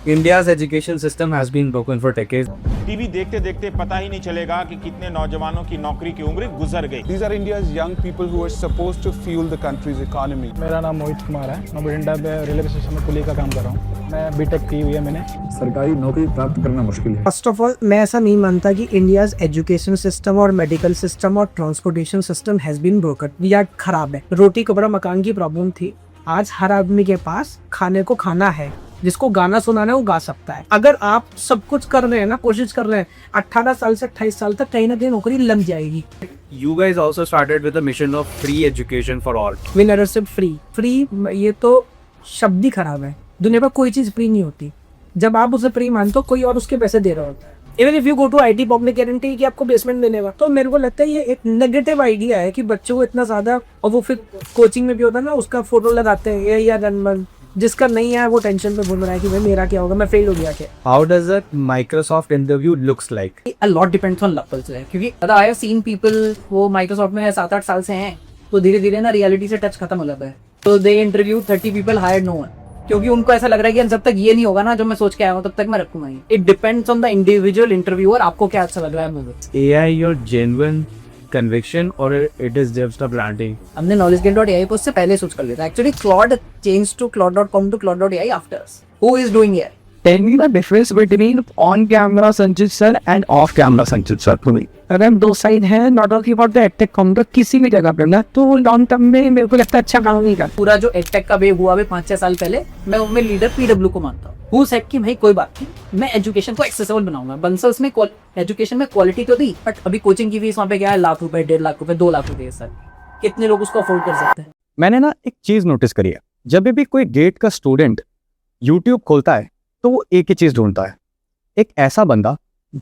India's education system has been broken for decades. TV देखते देखते पता ही नहीं चलेगा कि कितने नौजवानों की नौकरी की उम्र गुजर गई। These are India's young people who are supposed to fuel the country's economy. मेरा नाम मोहित कुमार है। मैं बठिंडा में रेलवे स्टेशन में कुली का काम कर रहा हूँ। मैं बीटेक की हुई है मैंने। सरकारी नौकरी प्राप्त करना मुश्किल है। फर्स्ट ऑफ ऑल मैं ऐसा नहीं मानता कि इंडियाज एजुकेशन सिस्टम और मेडिकल सिस्टम और transportation system has been broken या खराब है। रोटी कपड़ा मकान की प्रॉब्लम थी, आज हर आदमी के पास खाने को खाना है। जिसको गाना सुनाना है वो गा सकता है। अगर आप सब कुछ कर रहे हैं ना, कोशिश कर रहे हैं, 18 साल से 28 साल तक कहीं ना कहीं नौकरी लग जाएगी। You guys also started with a mission of free education for all. विनरशिप फ्री ये तो शब्द ही खराब है। दुनिया पर कोई चीज फ्री नहीं होती। जब आप उसे फ्री मानते हो, कोई और उसके पैसे दे रहा होता है। Even if you go to IT public guarantee कि आपको बेसमेंट देने का, तो मेरे को लगता है ये एक नेगेटिव आइडिया है कि बच्चों को इतना ज्यादा, और वो फिर कोचिंग में भी होता है ना, उसका फोटो लगाते हैं ये या रनमन, जिसका नहीं है वो टेंशन पे बोल रहा है कि भाई मेरा क्या होगा, मैं फेल हो गया क्या। How does a Microsoft interview looks like? A lot depends on levels है, क्योंकि I have seen people वो माइक्रोसॉफ्ट में 7-8 साल से हैं, तो धीरे धीरे ना रियलिटी से टच खत्म हो जाता है। तो they interview 30 people hired no one, क्योंकि उनको ऐसा लग रहा है कि जब तक ये नहीं होगा ना जो मैं सोच के आया हूँ तब तक मैं रखूंगा ही। It depends on the individual interviewer, आपको क्या अच्छा लग रहा है मुझे। AI your genuine conviction or it is just a branding? हमने knowledgegain.ai पे उससे पहले सोच कर लिया था। Actually Claude changed to Claude.com to Claude.ai after us. Who is doing it? Tell me the difference between on-camera Sanchit sir and off-camera Sanchit sir to me. अगर हम दो साइड है, not talking about the edtech counter किसी भी जगह पे ना, तो लॉन्ग टर्म में मेरे को लगता है अच्छा काम नहीं कर। पूरा जो एडटेक का वेव हुआ 5-6 साल पहले, मैं उनमें लीडर PW को मानता हूँ। Who said कि भाई कोई बात नहीं, मैं एजुकेशन को एक्सेसिबल बनाऊंगा। बंसल्स में एजुकेशन में क्वालिटी तो दी, बट अभी कोचिंग की फीस वहाँ पे क्या है, लाख रुपए, 1.5 लाख रुपए, 2 लाख रुपए सर, कितने लोग उसको अफोर्ड कर सकते हैं। मैंने ना एक चीज नोटिस करी है, जब भी कोई गेट का स्टूडेंट यूट्यूब खोलता है तो वो एक ही चीज ढूंढता है, एक ऐसा बंदा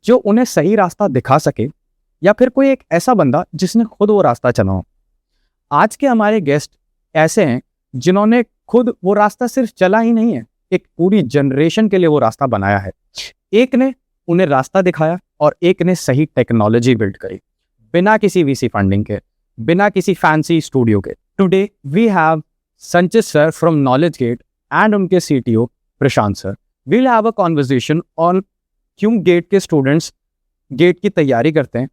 जो उन्हें सही रास्ता दिखा सके, या फिर कोई एक ऐसा बंदा जिसने खुद वो रास्ता चला हो। आज के हमारे गेस्ट ऐसे हैं जिन्होंने खुद वो रास्ता सिर्फ चला ही नहीं है, एक पूरी जनरेशन के लिए वो रास्ता बनाया है। एक ने उन्हें रास्ता दिखाया और एक ने सही टेक्नोलॉजी बिल्ड करी, बिना किसी VC फंडिंग के, बिना किसी फैंसी स्टूडियो के। Today we have Sanchit sir from Knowledge Gate and उनके CTO Prashant sir. We'll have a conversation on क्यों गेट के स्टूडेंट्स गेट की तैयारी करते हैं,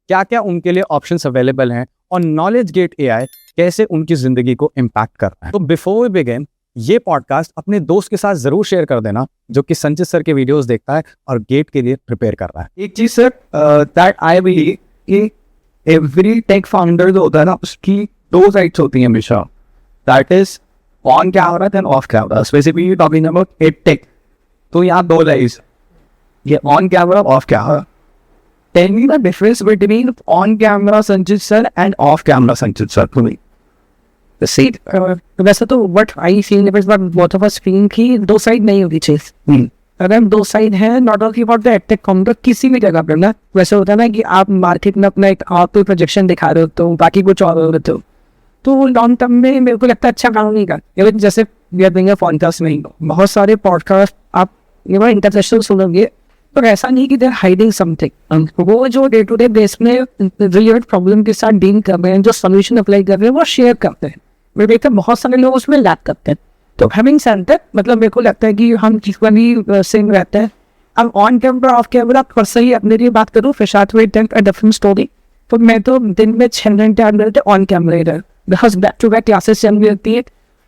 क्या क्या उनके लिए ऑप्शंस अवेलेबल हैं, और नॉलेज गेट AI कैसे उनकी जिंदगी को इम्पैक्ट कर रहा है। तो बिफोर वी बिगिन, ये पॉडकास्ट अपने दोस्त के साथ जरूर शेयर कर देना जो कि संचित सर के वीडियोस देखता है और गेट के लिए प्रिपेयर कर रहा है। एक चीज सर दैट आई बिलीव कि एवरी टेक फाउंडर जो होता है ना, उसकी दो साइड्स होती हैं हमेशा, that is on camera and off camera. Specifically talking about tech, तो यहाँ दो लाइन्स, ये on camera off camera. Tell me the difference between on camera Sanchit sir and off camera Sanchit sir to me. See, वैसे तो what I feel is that both of us feel कि दो side नहीं होगी चीज। अगर हम दो साइड है, not talking about the edtech counter किसी भी जगह पर ना, वैसे होता है ना कि आप मार्केट में अपना एक आपको प्रोजेक्शन दिखा रहे हो तो बाकी कुछ और होते हो, तो लॉन्ग टर्म में मेरे को लगता है अच्छा काम नहीं कर। जैसे पॉडकास्ट में बहुत सारे पॉडकास्ट आप इंटरनेशनल सुनोगे, तो ऐसा नहीं कि देर हाइडिंग समथिंग। वो जो डे टू डे बेस में रिलेटेड प्रॉब्लम के साथ डील कर रहे हैं, जो सोल्यूशन अप्लाई कर रहे हैं, वो शेयर करते हैं। मैं देखता बहुत सारे लोग उसमें लैक करते हैं। तो हैविंग सेड दैट, मतलब मेरे को लगता है कि हम जिसका सेम रहते हैं। अब ऑन कैमरा ऑफ कैमरा पर सही अपने लिए बात करूँ, फिर साथ में डिफरेंट स्टोरी। तो मैं तो दिन में 6 घंटे 8 घंटे ऑन कैमरा ही रहा, because back to back classes चल रही होती है,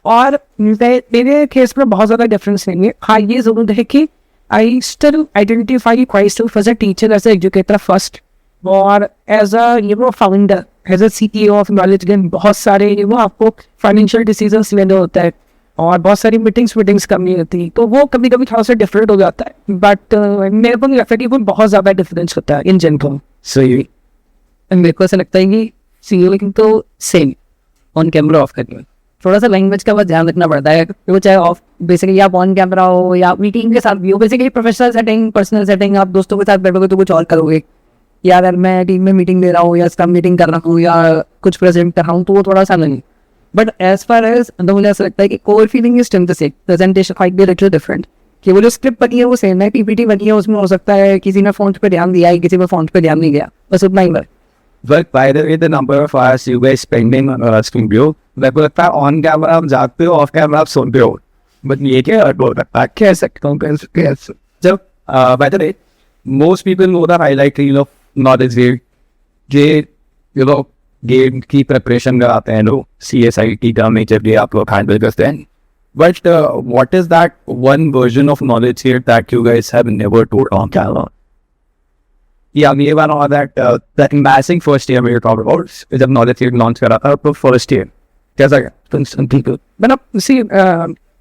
और मेरे केस में बहुत ज़्यादा डिफरेंस नहीं है। हाँ, ये जरूर है कि I still identify myself as a teacher, as an educator first, और as a founder, as a CTO of Knowledge Gain. बहुत सारे आपको फाइनेंशियल डिसीजंस लेने होता है और बहुत सारी मीटिंग्स करनी होती है, तो वो कभी कभी थोड़ा सा डिफरेंट हो जाता है, बट मेरे को नहीं लगता कि वो बहुत ज़्यादा डिफरेंस होता है इन जनरल। सही मेरे को ऐसा लगता है कि सीईओ तो सेम ऑन कैमरा ऑफ करके, थोड़ा सा लैंग्वेज का बस ध्यान रखना पड़ता है, वो चाहे ऑफ बेसिकली आप ऑन कैमरा हो या मीटिंग के साथ भी हो। Basically professional setting, personal setting, आप दोस्तों के साथ बैठोगे तो कुछ और करोगे, या अगर मैं टीम में मीटिंग दे रहा हूँ या स्क्रम मीटिंग कर रहा हूँ या कुछ प्रेजेंट कर रहा हूँ, तो वो थोड़ा सा नहीं। बट एज फार एज मुझे ऐसा लगता है कि core feeling is still the same, presentation might be little different, कि वो जो स्क्रिप्ट बनी है वो सेम है, PPT बनी है, उसमें हो सकता है किसी ने फॉन्ट पे ध्यान दिया है, किसी पे फॉन्ट पे ध्यान नहीं गया, बस उतना ही। But by the way, the number of hours you guys spending on studio, मेरे को लगता है ऑन कैमरा आप जागते हो, ऑफ कैमरा आप सोते हो। but ये क्या कह सकता हूँ कैसे जब by the way most people know the highlight reel of knowledge game J you know game की प्रिपरेशन कराते हैं लोग CSIT का मेजरली आप लोग हैंडल करते हैं but what is that one version of knowledge here that you guys have never told on camera या ये वाला दैट दैट एम्बैसिंग फर्स्ट ईयर में टॉक अबाउट जब नॉलेज हियर लॉन्च करा था तो फर्स्ट ईयर कैसा गया पीपल मतलब सी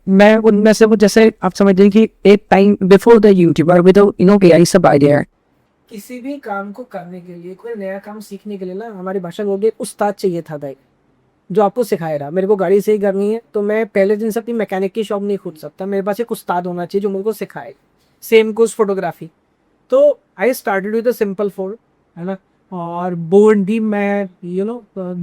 मैं उनमें से वो जैसे आप समझ लें कि एक time before the YouTuber with you know AI सब आइडिया किसी भी काम को करने के लिए कोई नया काम सीखने के लिए ना हमारी भाषा में एक उस्ताद चाहिए था भाई जो आपको सिखाए रहा। मेरे को गाड़ी सही करनी है तो मैं पहले दिन से अपनी मैकेनिक की शॉप नहीं खोल सकता, मेरे पास एक उस्ताद होना चाहिए जो मेरे को सिखाए। सेम कोर्स फोटोग्राफी, तो I started with a simple phone है ना, और बोर्ड भी मैं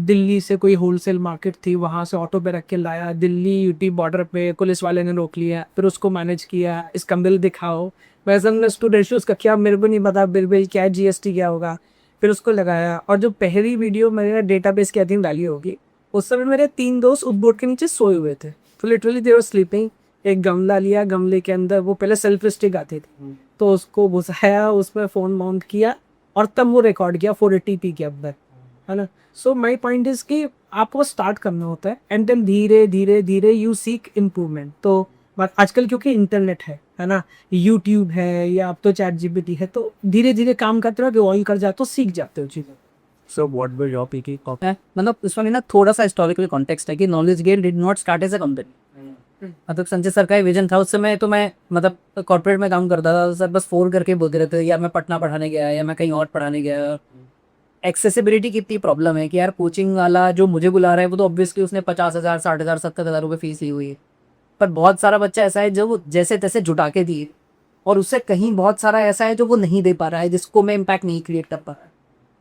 दिल्ली से कोई होलसेल मार्केट थी वहाँ से ऑटो पे रख के लाया, दिल्ली यूटी बॉर्डर पे पुलिस वाले ने रोक लिया, फिर उसको मैनेज किया, इसका बिल दिखाओ, वैसे स्टूडेंट उसका क्या मेरे को नहीं पता बिल क्या है, GST क्या होगा, फिर उसको लगाया। और जो पहली वीडियो मैंने डेटाबेस की आई थिंक डाली होगी उस समय मेरे 3 दोस्त उस बोर्ड के नीचे सोए हुए थे, तो लिटरली दे वर स्लीपिंग। एक गमला लिया, गमले के अंदर वो पहले सेल्फ स्टिक आती थी तो उसको घुसाया, उसमें फ़ोन माउंट किया और तब वो रिकॉर्ड किया 480p के अंदर, है ना। सो माई पॉइंट इज़ कि आपको स्टार्ट करना होता है एंड देन धीरे धीरे धीरे यू सीक इम्प्रूवमेंट। तो बट आजकल क्योंकि इंटरनेट है ना, यूट्यूब है या अब तो ChatGPT है, तो धीरे धीरे काम करते रहो, ऑयल कर जाते हो, सीख जाते हो चीज़ें। So what were your peaky top? मतलब इसमें ना थोड़ा सा हिस्टोरिकल कॉन्टेक्स्ट है कि Knowledge Gate did not start as a company. मतलब संजय सर का विजन था उस समय, तो मैं मतलब कॉर्पोरेट में काम करता था, सर बस फोन करके बोलते रहते या मैं पटना पढ़ाने गया या मैं कहीं और पढ़ाने गया। एक्सेसिबिलिटी की इतनी प्रॉब्लम है कि यार कोचिंग वाला जो मुझे बुला रहा है वो तो ऑब्वियसली उसने 50,000 60,000 70,000 रुपये फीस ली हुई है, पर बहुत सारा बच्चा ऐसा है जो जैसे तैसे जुटा के दिए, और उससे कहीं बहुत सारा ऐसा है जो वो नहीं दे पा रहा है, जिसको मैं इम्पैक्ट नहीं क्रिएट कर पा रहा।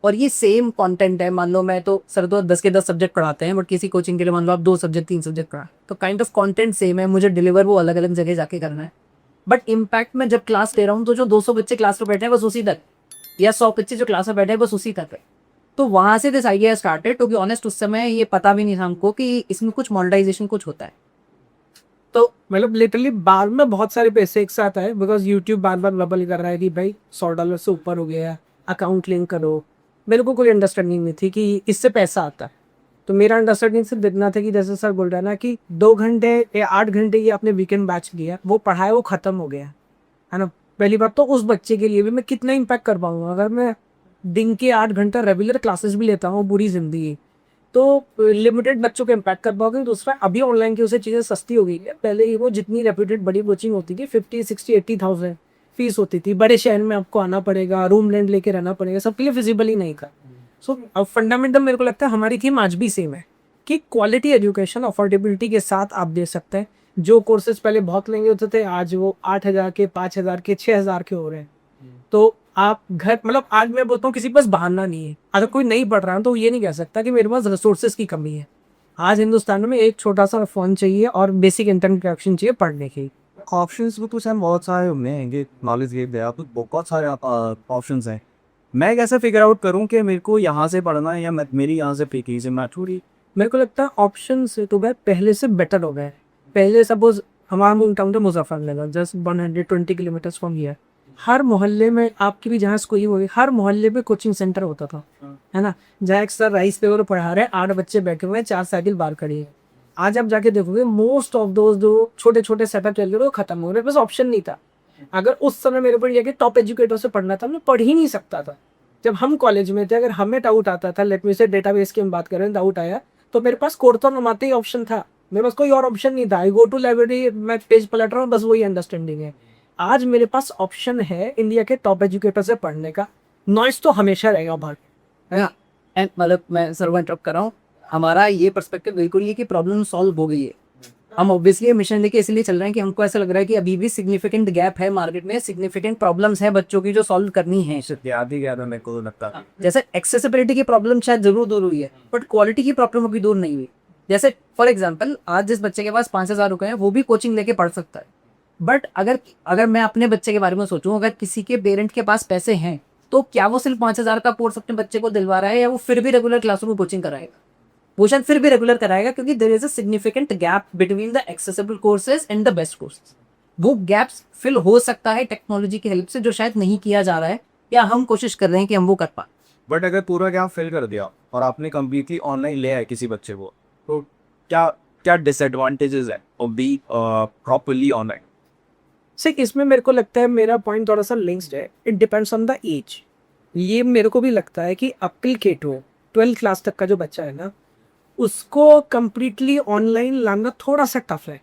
और ये सेम कंटेंट है, मान लो मैं तो सर तो 10 के 10 सब्जेक्ट पढ़ाते हैं, बट किसी कोचिंग के लिए मान लो आप 2 सब्जेक्ट 3 सब्जेक्ट पढ़ा, तो काइंड ऑफ कंटेंट सेम है, मुझे डिलीवर वो अलग अलग जगह जाके करना है। बट इम्पैक्ट में जब क्लास ले रहा हूँ तो जो 200 बच्चे क्लास में बैठे हैं बस उसी तक, या 100 बच्चे जो क्लास में बैठे हैं बस उसी तक है। तो वहाँ से this idea started. To be honest उस समय ये पता भी नहीं था हमको कि इसमें कुछ मोनेटाइजेशन कुछ होता है। तो मतलब लिटरली बाद में बहुत सारे पैसे एक साथ आए, because YouTube bar bar bubble कर रहा है कि भाई $100 से ऊपर हो गया, अकाउंट लिंक करो। मेरे को कोई अंडरस्टैंडिंग नहीं थी कि इससे पैसा आता है, तो मेरा अंडरस्टैंडिंग सिर्फ इतना था कि जैसे सर बोल रहा है ना कि 2 घंटे या 8 घंटे ये आपने वीकेंड बैच किया, वो पढ़ाया, वो ख़त्म हो गया, है ना। पहली बात तो उस बच्चे के लिए भी मैं कितना इम्पैक्ट कर पाऊँगा अगर मैं दिन के 8 घंटा रेगुलर क्लासेस भी लेता हूँ पूरी ज़िंदगी, तो लिमिटेड बच्चों को इम्पैक्ट कर पाओगे। दूसरा अभी ऑनलाइन की उसे चीज़ें सस्ती हो गई है, पहले ही वो जितनी रेप्यूटेड बड़ी कोचिंग होती थी 50 60 80,000 फीस होती थी, बड़े शहर में आपको आना पड़ेगा, रूम रेंट लेके रहना पड़ेगा, सबके लिए फिजिबल ही नहीं था। सो अब फंडामेंटल मेरे को लगता है हमारी थीम आज भी सेम है कि क्वालिटी एजुकेशन अफोर्डेबिलिटी के साथ आप दे सकते हैं। जो कोर्सेज पहले बहुत महंगे होते थे आज वो 8,000 के 5,000 के 6,000 के हो रहे हैं। तो आप घर मतलब आज मैं बोलता हूँ किसी के पास बहाना नहीं है, अगर कोई नहीं पढ़ रहा है तो ये नहीं कह सकता कि मेरे पास रिसोर्सेज की कमी है। आज हिंदुस्तान में एक छोटा सा फ़ोन चाहिए और बेसिक इंटरनेट कनेक्शन चाहिए पढ़ने की। ऑप्शंस वो तो सर बहुत सारे होंगे नॉलेज गेट दे, तो बहुत सारे ऑप्शंस हैं। मैं कैसे फिगर आउट करूं कि मेरे को यहाँ से पढ़ना है या मेरी यहाँ से पीकी से मैं थोड़ी, मेरे को लगता है ऑप्शन से तो भाई पहले से बेटर हो गए। पहले सपोज हमारा होम टाउन था Muzaffarnagar, just 120 kilometres from here. हर मोहल्ले में आपकी भी जहाँ स्कूल हुई, हर मोहल्ले में कोचिंग सेंटर होता था, है ना। जहाँ एक सर राइस पेपर पढ़ा रहे हैं, 8 बच्चे बैठे हुए हैं, 4 साइकिल बाहर खड़ी है। आज आप जाके देखोगे मोस्ट ऑफ दोस्त जो छोटे छोटे सेटअप चल रहे वो खत्म हो रहे, बस ऑप्शन नहीं था। अगर उस समय मेरे ऊपर जाके टॉप एजुकेटर से पढ़ना था, मैं पढ़ ही नहीं सकता था। जब हम कॉलेज में थे अगर हमें डाउट आता था, लेट मी से डेटाबेस की हम बात करें, डाउट आया तो मेरे पास कोर्टोन नमाते ही ऑप्शन था, मेरे पास कोई और ऑप्शन नहीं था। आई गो टू लाइब्रेरी, मैं पेज पलट रहा हूँ, बस वही अंडरस्टैंडिंग है। आज मेरे पास ऑप्शन है इंडिया के टॉप एजुकेटर से पढ़ने का। नॉइस तो हमेशा रहेगा बाहर, है ना। एंड मतलब मैं सर्व इंटरप्ट कर रहा हूँ, हमारा ये पर्सपेक्टिव बिल्कुल ये कि प्रॉब्लम सॉल्व हो गई है। हम ऑब्वियसली मिशन लेके इसलिए चल रहे हैं कि हमको ऐसा लग रहा है कि अभी भी सिग्निफिकेंट गैप है मार्केट में, सिग्निफिकेंट प्रॉब्लम्स है बच्चों की जो सॉल्व करनी है। याद ही गया था मेरे को लगता। जैसे एक्सेसिबिलिटी की प्रॉब्लम शायद जरूर दूर हुई है, बट क्वालिटी की प्रॉब्लम अभी दूर नहीं हुई। जैसे फॉर एग्जाम्पल आज जिस बच्चे के पास 5,000 रुपए हैं वो भी कोचिंग लेके पढ़ सकता है, बट अगर मैं अपने बच्चे के बारे में सोचूं, अगर किसी के पेरेंट के पास पैसे हैं तो क्या वो सिर्फ 5,000 का कोर्स अपने बच्चे को दिलवा रहा है या वो फिर भी रेगुलर क्लासरूम में कोचिंग कराएगा? वो शायद फिर भी रेगुलर कराएगा, क्योंकि there is a significant gap between the accessible courses and the best courses. वो गैप्स फिल हो सकता है टेक्नोलॉजी की हेल्प से, जो शायद नहीं किया जा रहा है या हम कोशिश कर रहे हैं कि हम वो कर पाए। बट अगर पूरा गैप फिल कर दिया और आपने कम्प्लीटली ऑनलाइन ले आए किसी बच्चे को, तो क्या क्या डिसएडवांटेजेस है of B properly online? Sir इसमें मेरे को लगता है मेरा पॉइंट थोड़ा सा लिंक्ड है, it depends on the age. ये मेरे को भी लगता है कि अपिल के 12th क्लास तक का जो बच्चा है ना, उसको कम्प्लीटली ऑनलाइन लाना थोड़ा सा टफ है,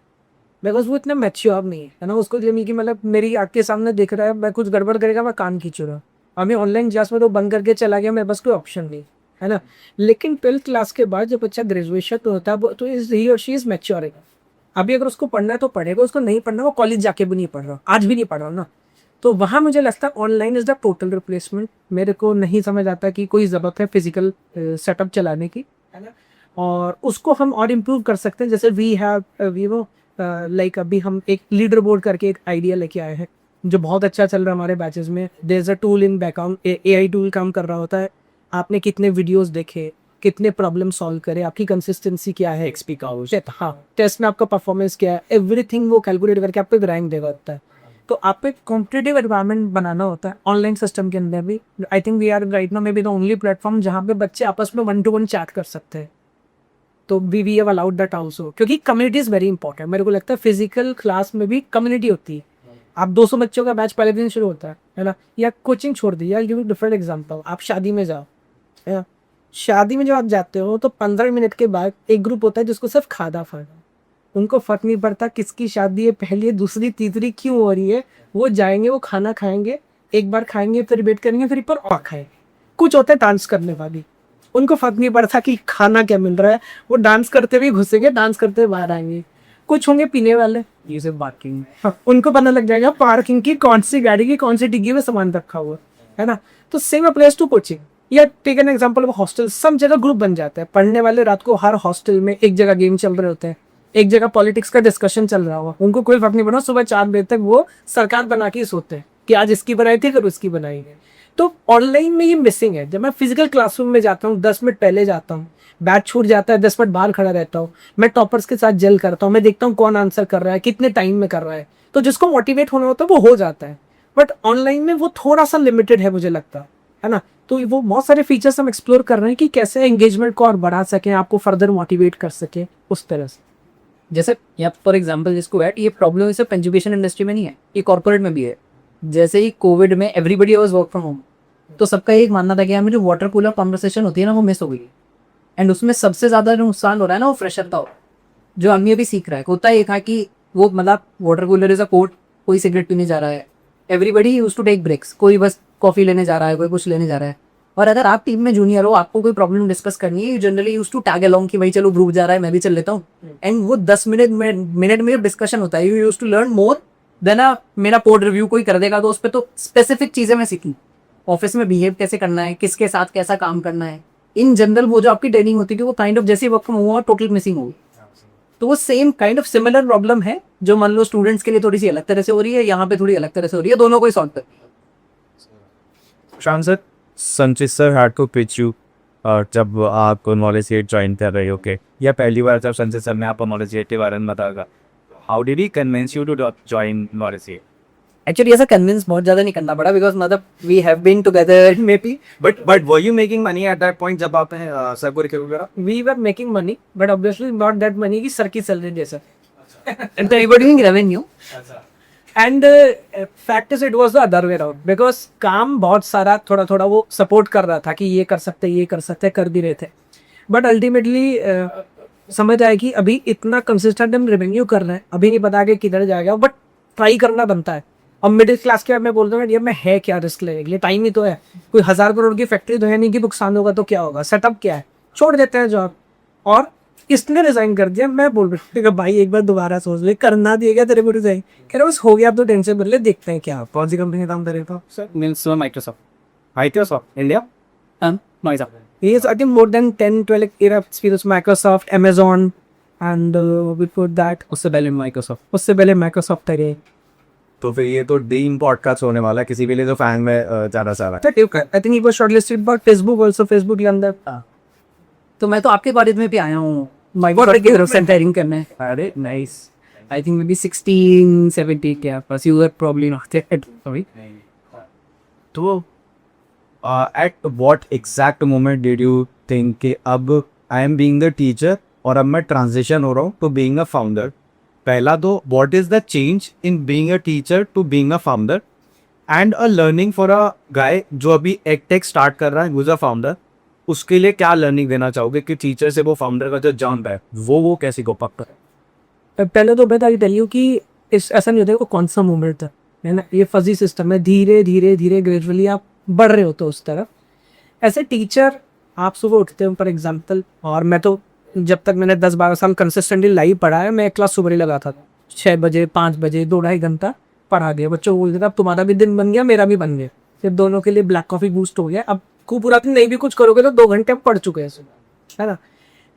बिकॉज वो इतना मैच्योर नहीं है ना। उसको जमीन की मतलब मेरी आँख के सामने दिख रहा है, मैं कुछ गड़बड़ करेगा मैं कान खींच रहा, हमें ऑनलाइन क्लास में तो बंद करके चला गया, मेरे पास कोई ऑप्शन नहीं है ना। लेकिन 12th क्लास के बाद जब बच्चा ग्रेजुएशन तो होता है तो ही और शी इज मैच्योर। अभी अगर उसको पढ़ना है तो पढ़ेगा, उसको नहीं पढ़ना वो कॉलेज जाके भी नहीं पढ़ रहा, आज भी नहीं पढ़ रहा ना। तो वहाँ मुझे लगता है online is the total replacement. मेरे को नहीं समझ आता कि कोई ज़रूरत है फिजिकल सेटअप चलाने की, है ना। और उसको हम और इम्प्रूव कर सकते हैं, जैसे वी हैव वीवो लाइक अभी हम एक लीडर बोर्ड करके एक आइडिया लेके आए हैं जो बहुत अच्छा चल रहा है हमारे बैचेस में। There is a tool in background, AI tool काम कर रहा होता है। आपने कितने वीडियोस देखे, कितने प्रॉब्लम सॉल्व करे, आपकी कंसिस्टेंसी क्या है, एक्सपी का हाँ टेस्ट में आपका परफॉर्मेंस क्या है, एवरीथिंग वो कैलकुलेट करके आपको एक रैंक देगा होता है। तो आपको एक कॉम्पिटिटिव एनवायरनमेंट बनाना होता है ऑनलाइन सिस्टम के अंदर भी। I think we are right now maybe the only platform जहाँ पे बच्चे आपस में 1-to-1 चैट कर सकते हैं। तो we have allowed that also, क्योंकि कम्युनिटी इज वेरी इंपॉर्टेंट। मेरे को लगता है फिजिकल क्लास में भी कम्युनिटी होती है। आप 200 बच्चों का बैच पहले दिन शुरू होता है ना। या कोचिंग छोड़ दी, या गिव डिफरेंट एग्जांपल, आप शादी में जाओ, है ना। शादी में जब आप जाते हो तो 15 मिनट के बाद एक ग्रुप होता है जिसको सिर्फ खाना फाना, उनको फर्क नहीं पड़ता किसकी शादी है, पहली है, दूसरी, तीसरी क्यों हो रही है। वो जाएंगे, वो खाना खाएंगे, एक बार खाएंगे, फिर वेट करेंगे, फिर पर और खाएंगे। कुछ होते हैं डांस करने वाली, उनको फर्क नहीं पड़ता कि खाना क्या मिल रहा है, वो डांस करते हुए घुसेंगे, डांस करते हुए बाहर आएंगे। कुछ होंगे पीने वाले, ये सब पार्किंग, हाँ, उनको पता लग जाएगा पार्किंग की कौन सी गाड़ी की कौन सी डिग्गी में सामान रखा हुआ है ना। तो सेम अप्लाइज टू कोचिंग। या take an example of hostel, सब जगह ग्रुप बन जाते हैं पढ़ने वाले। रात को हर हॉस्टल में एक जगह गेम चल रहे होते हैं, एक जगह पॉलिटिक्स का डिस्कशन चल रहा हुआ, उनको कोई फर्क नहीं पड़ा। सुबह 4 बजे तक वो सरकार बना के सोते हैं कि आज इसकी बनाई थी, कल उसकी बनाई है। तो ऑनलाइन में ये मिसिंग है। जब मैं फिजिकल क्लासरूम में जाता हूँ, 10 मिनट पहले जाता हूँ, बैच छूट जाता है, 10 मिनट बाहर खड़ा रहता हूँ, मैं टॉपर्स के साथ जेल करता हूँ, मैं देखता हूँ कौन आंसर कर रहा है, कितने टाइम में कर रहा है। तो जिसको मोटिवेट होना होता है वो हो जाता है। बट ऑनलाइन में वो थोड़ा सा लिमिटेड है मुझे लगता है ना। तो वो बहुत सारे फीचर्स हम एक्सप्लोर कर रहे हैं कि कैसे एंगेजमेंट को और बढ़ा सकें, आपको फर्दर मोटिवेट कर सके उस तरह से। जैसे या फॉर एग्जांपल जिसको ऐड, ये प्रॉब्लम सिर्फ एजुकेशन इंडस्ट्री में नहीं है, ये कॉर्पोरेट में भी है। जैसे ही कोविड में everybody was work from home, तो सबका एक मानना था कि हमें जो वाटर कूलर कॉन्वर्सेशन होती है ना वो मिस हो गई। एंड उसमें सबसे ज़्यादा जो नुकसान हो रहा है ना वो फ्रेशर का हो, जो अम्मी अभी सीख रहा है। होता है था कि वो मतलब water cooler is a court, कोई सिगरेट पीने जा रहा है, everybody use to take breaks, कोई बस कॉफी लेने जा रहा है, कोई कुछ लेने जा रहा है। और अगर आप टीम में जूनियर हो, आपको कोई प्रॉब्लम डिस्कस करनी है, you generally use to tag along कि भाई चलो ग्रुप जा रहा है मैं भी चल लेता हूँ। एंड वो 10 मिनट में डिस्कशन होता है, you use to learn more than मेरा कोड रिव्यू कोई कर देगा तो उस पर तो स्पेसिफिक चीजें मैं सीखी, ऑफिस में बिहेव कैसे करना है, किसके साथ कैसा काम करना है। इन जनरल वो जो आपकी ट्रेनिंग होती थी वो काइंड ऑफ जैसे work from home total missing होगी। तो वो same kind of similar problem है जो मान लो स्टूडेंट्स के लिए थोड़ी सी अलग तरह से हो रही है, यहाँ पे थोड़ी अलग तरह से हो रही है, दोनों को ही सॉल्व कर। शान Sanchit sir had to pitch you जब आप नॉलेज 8 ज्वाइन कर रहे हो के, या पहली बार जब संचित सर ने आपको नॉलेज 8 के बारे में बताया, how did he convince you to join Knowledge 8? Actually ऐसा कन्विंस बहुत ज्यादा नहीं करना पड़ा, बिकॉज मतलब we have been together maybe. But were you making money at that point जब आपने सर को रिक्रूट करा? We were making money but obviously not that money की सर की सैलरी जैसा। Revenue and fact is it was the other way around, because काम बहुत सारा थोड़ा थोड़ा वो सपोर्ट कर रहा था कि ये कर सकते ये कर सकते, कर भी रहे थे। बट अल्टीमेटली समझ आए कि अभी इतना कंसिस्टेंट हम रेवेन्यू कर रहे हैं, अभी नहीं पता कि किधर जाएगा, बट ट्राई करना बनता है। अब मिडिल क्लास के बाद मैं बोल रहा हूँ यार मैं है क्या रिस्क लेने के लिए, टाइम ही तो है, कोई 1000 करोड़ की फैक्ट्री तो है नहीं कि नुकसान होगा तो क्या होगा, सेटअप क्या है, छोड़ देते हैं जॉब। और इसने रिजाइन कर दिया। मैं बोल रहा हूँ भाई एक बार दोबारा सोच ले, करना दिएगा तेरे को रिजाइन। कह रहा बस हो गया, अब तो टेंशन बदले, देखते हैं क्या कौन सी कंपनी में काम करेगा। Sir means Microsoft Microsoft India, Noida. He is I think more than 10-12 year experience Microsoft, Amazon and before that उससे पहले माइक्रोसॉफ्ट। उससे पहले Microsoft था ये। तो फिर ये तो ड्रीम पॉडकास्ट होने वाला है किसी के लिए जो फैन में जाना चाह रहा है। I think he was shortlisted by Facebook also, Facebook के अंदर। तो मैं तो आपके बारे में भी आया हूँ माई सेंटरिंग करने. अरे नाइस. I think maybe 16, 17 के आसपास. You were probably not there. Sorry. तो at what exact moment did you think कि अब I am being the teacher और अब मैं ट्रांजिशन हो रहा हूँ टू बीइंग अ फाउंडर? पहला तो what is the change in being a teacher to being a founder and a learning for a guy जो अभी टेक स्टार्ट कर रहा है हुज अ फाउंडर, उसके लिए क्या लर्निंग देना चाहोगे कि टीचर से वो फाउंडर का जो जंप है वो कैसे को पक्का? पहले तो मैं टेल यू कि इस ऐसा नहीं होता है वो कौन सा मोमेंट था, है ना. ये फजी सिस्टम है, धीरे धीरे धीरे ग्रेजुअली आप बढ़ रहे होते हो उस तरफ. ऐसे टीचर आप सुबह उठते हो फॉर एग्जाम्पल, और मैं तो जब तक मैंने 10-12 साल कंसिस्टेंटली लाइव पढ़ा है, मैं क्लास सुबह ही लगाता था 6 बजे 5 बजे 2-2.5 घंटा पढ़ा दिया. बच्चों को बोलते थे अब तुम्हारा भी दिन बन गया मेरा भी बन गया, फिर दोनों के लिए ब्लैक कॉफ़ी बूस्ट हो गया. अब खूब पूरा दिन नहीं भी कुछ करोगे तो 2 घंटे पढ़ चुके हैं सुबह, है ना.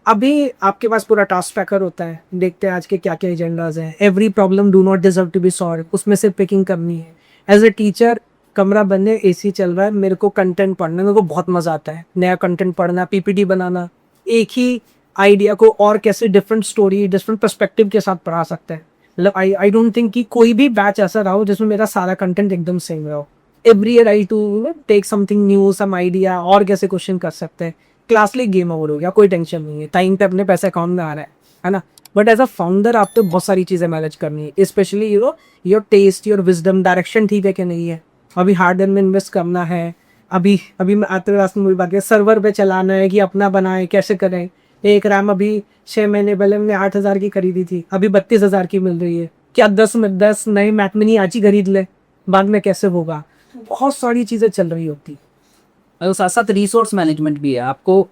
अभी आपके पास पूरा टास्क ट्रैकर होता है, देखते हैं आज के क्या क्या एजेंडाज हैं. Every problem do not deserve to be solve, उसमें से पिकिंग करनी है. एज ए टीचर कमरा बंद है, एसी चल रहा है, मेरे को कंटेंट पढ़ना मेरे को बहुत मजा आता है. नया कंटेंट पढ़ना, पीपीटी बनाना, एक ही आइडिया को और कैसे डिफरेंट स्टोरी डिफरेंट पर्सपेक्टिव के साथ पढ़ा सकते हैं. मतलब आई डोंट थिंक कि कोई भी बैच ऐसा रहा हो जिसमें मेरा सारा कंटेंट एकदम सेम रहा हो. Every year I to take something new, some idea, और कैसे क्वेश्चन कर सकते हैं. क्लास लिए गेम ओवर हो गया, कोई टेंशन नहीं है, टाइम पे अपने पैसे अकाउंट में आ रहा है ना. बट एज अ फाउंडर आपको बहुत सारी चीज़ें मैनेज करनी है, specially your test, your wisdom, direction ठीक है कि नहीं है. अभी हार्डवेयर में इन्वेस्ट करना है, अभी मैं आते रास्ते में बात किया, सर्वर पे चलाना है कि अपना बनाए, कैसे करें. एक रैम अभी 6 महीने पहले हमने 8,000 की खरीदी थी, अभी 32,000 की मिल रही है. क्या 10 नए मैक मिनी आज ही खरीद ले, बाद में कैसे होगा. बहुत सारी चीज़ें चल रही होती. और साथ साथ रिसोर्स मैनेजमेंट भी है. आपको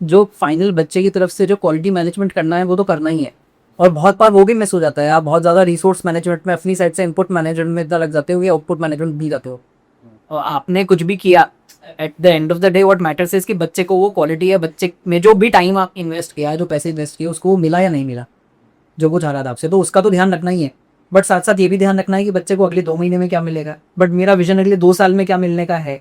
जो फाइनल बच्चे की तरफ से जो क्वालिटी मैनेजमेंट करना है वो तो करना ही है, और बहुत बार वो भी मिस हो जाता है. आप बहुत ज़्यादा रिसोर्स मैनेजमेंट में अपनी साइड से इनपुट मैनेजमेंट में इतना लग जाते हो या आउटपुट मैनेजमेंट भी जाते हो, और आपने कुछ भी किया eight the end of the day what matters is कि बच्चे को वो क्वालिटी है, बच्चे में जो भी टाइम आप इन्वेस्ट किया, जो पैसे इन्वेस्ट किए, उसको वो मिला या नहीं मिला जो वो चाह रहा था आपसे. तो उसका तो ध्यान रखना ही है. बट साथ साथ ये भी ध्यान रखना है कि बच्चे को अगले 2 महीने में क्या मिलेगा, बट मेरा विजन अगले 2 साल में क्या मिलने का है,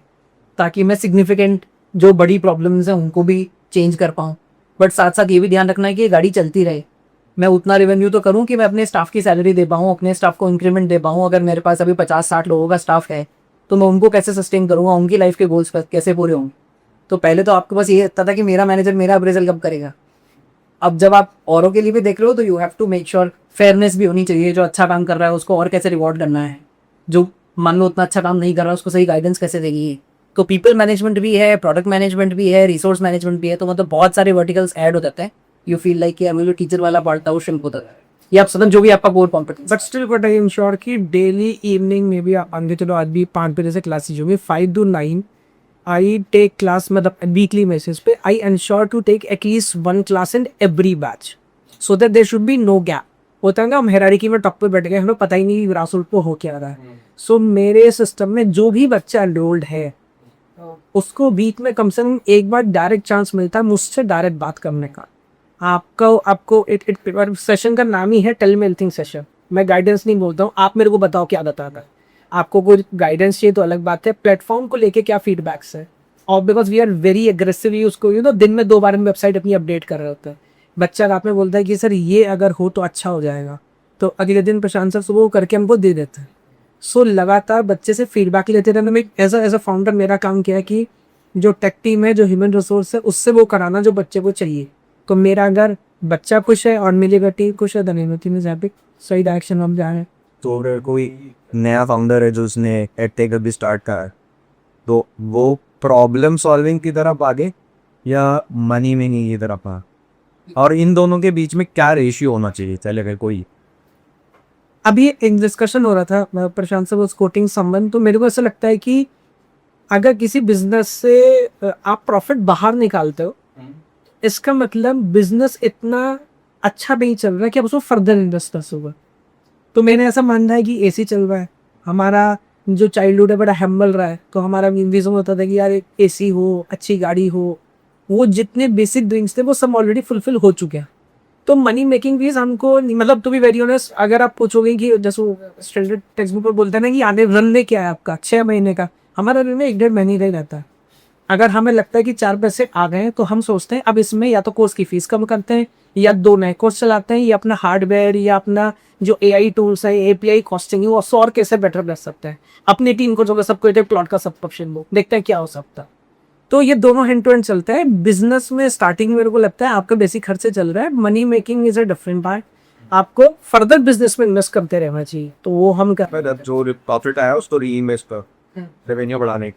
ताकि मैं सिग्निफिकेंट जो बड़ी प्रॉब्लम्स हैं उनको भी चेंज कर पाऊँ. बट साथ साथ ये भी ध्यान रखना है कि ये गाड़ी चलती रहे. मैं उतना रेवेन्यू तो करूँ कि मैं अपने स्टाफ की सैलरी दे पाऊँ, अपने स्टाफ को इंक्रीमेंट दे पाऊँ. अगर मेरे पास अभी 50-60 लोगों का स्टाफ है तो मैं उनको कैसे सस्टेन करूँगा, उनकी लाइफ के गोल्स कैसे पूरे होंगे. तो पहले तो आपके पास ये था कि मेरा मैनेजर मेरा अप्रेजल कब करेगा. अब जब आप औरों के लिए भी देख रहे हो तो you have to make sure fairness भी होनी चाहिए. जो अच्छा काम कर रहा है उसको और कैसे रिवॉर्ड करना है, जो मान लो उतना अच्छा काम नहीं कर रहा उसको सही गाइडेंस कैसे देगी. तो पीपल मैनेजमेंट भी है, प्रोडक्ट मैनेजमेंट भी है, रिसोर्स मैनेजमेंट भी है. तो मतलब बहुत सारे वर्टिकल्स ऐड हो जाते हैं. यू फील लाइक कि मुझे टीचर वाला पार्ट था वो श्रिंक होता है, या आप सदन जो भी आपका core competence. But still but I ensure कि डेली इवनिंग में भी आगे चलो आज भी 5 बजे से क्लासेज होंगी, 5 to 9 आई टेक क्लास, मतलब वीकली बेसिस पे I ensure to take at least 1 class in every batch, so that there should be no gap. होता है ना हम हायरार्की में टॉप पे बैठ गए, हमें पता ही नहीं ग्रासरूट पे हो क्या रहा है. सो मेरे सिस्टम में जो भी बच्चा एनरोल्ड है उसको वीक में कम से कम एक बार डायरेक्ट चांस मिलता है मुझसे डायरेक्ट बात करने का. आपको सेशन का नाम ही है टेल मी एनीथिंग सेशन. मैं गाइडेंस नहीं बोलता हूँ, आप मेरे को बताओ क्या बताता है. आपको कोई गाइडेंस चाहिए तो अलग बात है, प्लेटफॉर्म को लेके क्या फीडबैक्स है. और because we are very aggressively उसको दिन में 2 बार हम वेबसाइट अपनी अपडेट कर रहे होते हैं. बच्चा रात में बोलता है कि सर ये अगर हो तो अच्छा हो जाएगा, तो अगले दिन प्रशांत सर सुबह करके हमको दे देते हैं. सो लगातार बच्चे से फीडबैक लेते रहना. मैं एज अ फाउंडर मेरा काम क्या है कि जो टेक टीम है, जो ह्यूमन रिसोर्स है, उससे वो कराना जो बच्चे को चाहिए. तो मेरा अगर बच्चा खुश है और मेरी अगर टीम खुश है तो टीम इज हैप्पी, सही डायरेक्शन में हम जा रहे हैं. तो अगर कोई नया फाउंडर है जो उसने एडटेक अभी स्टार्ट करा है तो वो प्रॉब्लम सॉल्विंग की तरफ आगे या मनी मेकिंग की तरफ आ, और इन दोनों के बीच में क्या रेशियो होना चाहिए. चले अगर कोई अभी एक डिस्कशन हो रहा था प्रशांत से उस कोटिंग संबंध, तो मेरे को ऐसा लगता है कि अगर किसी बिजनेस से आप प्रॉफिट बाहर निकालते हो, इसका मतलब बिजनेस इतना अच्छा नहीं चल रहा है कि आप उसको फर्दर इन्वेस्ट कर सकोगे. तो मैंने ऐसा मानना है कि एसी चल रहा है, हमारा जो चाइल्डहुड है बड़ा हैम्बल रहा है, तो हमारा विजन होता था कि यार एक एसी हो, अच्छी गाड़ी हो, वो जितने बेसिक ड्रीम्स थे वो सब ऑलरेडी फुलफिल हो चुके हैं. तो मनी मेकिंग भी हमको मतलब टू बी वेरी ऑनेस्ट, अगर आप पूछोगे कि जैसे स्टैंडर्ड टेक्स्ट बुक पर बोलते हैं ना कि आने रन में क्या है आपका 6 महीने का, हमारा रन में 1-1.5 महीने का ही रहता है. अगर हमें लगता है कि 4 पैसे आ गए हैं तो हम सोचते हैं अब इसमें या तो कोर्स की फीस कम करते हैं या 2 नए कोर्स चलाते हैं या अपना हार्डवेयर या अपना जो AI टूल्स है, API कॉस्टिंग है, वो और कैसे बेटर कर सकते हैं। अपनी टीम को जो सबको प्लॉट का सब्सक्रिप्शन दो, देखते हैं क्या हो सकता है। तो ये दोनों हैंड टू हैंड चलता है। बिजनेस में स्टार्टिंग मेरे को लगता है आपका बेसिक खर्चे चल रहा है, money making is a different part. आपको फर्दर बिजनेस में इन्वेस्ट करते रहना चाहिए, तो वो हम कर। पर अब जो प्रॉफिट आया उसको री इन्वेस्ट कर, रेवेन्यू बढ़ाने।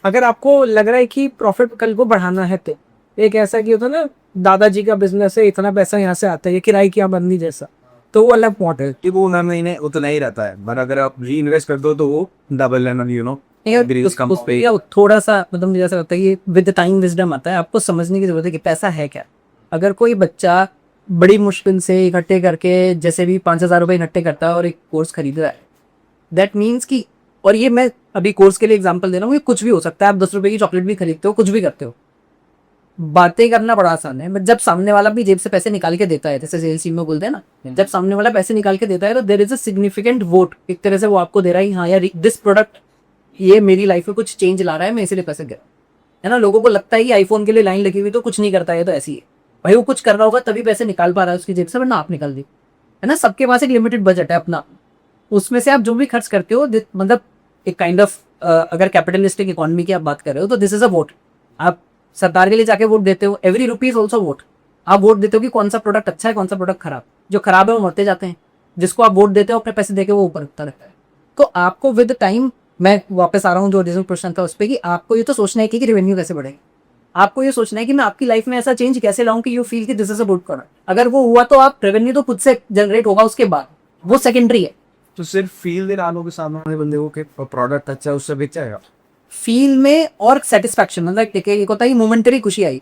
अगर आपको लग रहा है कि प्रॉफिट कल को बढ़ाना है तो एक ऐसा कि होता है ना, दादाजी का बिजनेस है, इतना पैसा यहाँ से आता है, ये किराए की आमदनी जैसा, तो वो अलग मॉडल। कि वो ना महीने उतना ही रहता है, पर अगर आप री इन्वेस्ट कर दो तो वो डबल एंड यू नो थोड़ा सा मतलब मुझे ऐसा लगता है कि विद टाइम विजडम आता है, आपको समझने की जरूरत है कि पैसा है क्या। अगर कोई बच्चा बड़ी मुश्किल से इकट्ठे करके जैसे भी 5,000 रुपये इकट्ठे करता है और एक कोर्स खरीद रहा है, दैट मीन्स कि, और ये मैं अभी कोर्स के लिए एग्जांपल दे रहा हूँ, ये कुछ भी हो सकता है, आप 10 रुपए की चॉकलेट भी खरीदते हो, कुछ भी करते हो। बातें करना बड़ा आसान है, बट जब सामने वाला भी जेब से पैसे निकाल के देता है, जैसे सेल्स टीम में बोलते हैं ना, जब सामने वाला पैसे निकाल के देता है तो there is a significant vote, एक तरह से वो आपको दे रहा है हाँ यार दिस प्रोडक्ट ये मेरी लाइफ में कुछ चेंज ला रहा है, मैं इसीलिए पैसे दे रहा हूं। है ना, लोगों को लगता है कि आईफोन के लिए लाइन लगी हुई तो कुछ नहीं करता है, तो ऐसी है भाई, वो कुछ कर रहा होगा तभी पैसे निकाल पा रहा है उसकी जेब से, वरना आप निकाल दी। है ना, सबके पास एक लिमिटेड बजट है अपना, उसमें से आप जो भी खर्च करते हो, मतलब एक काइंड ऑफ अगर कैपिटलिस्टिक इकोनॉमी की आप बात कर रहे हो तो दिस इज अ वोट। आप सरकार के लिए जाके वोट देते हो, every rupee is also vote. आप वोट देते हो कि कौन सा प्रोडक्ट अच्छा है, कौन सा प्रोडक्ट खराब। जो खराब है वो मरते जाते हैं, जिसको आप वोट देते हो अपने पैसे देके वो ऊपर उठता रहता है। तो आपको विद टाइम, मैं वापस आ रहा हूँ जो ओरिजिनल क्वेश्चन था उस पर, कि आपको ये तो सोचना है कि रेवेन्यू कैसे बढ़ेगा। आपको ये सोचना है कि मैं आपकी लाइफ में ऐसा चेंज कैसे लाऊं कि यू फील कि this is a good product. अगर वो हुआ तो आप रेवेन्यू तो खुद से जनरेट होगा, उसके बाद वो सेकेंडरी है। तो सिर्फ फील दे डालो के सामने वाले बंदे को कि प्रोडक्ट अच्छा है, उससे बेच जाएगा। फील में और सेटिस्फैक्शन, मतलब एक होता है मोमेंटरी खुशी आई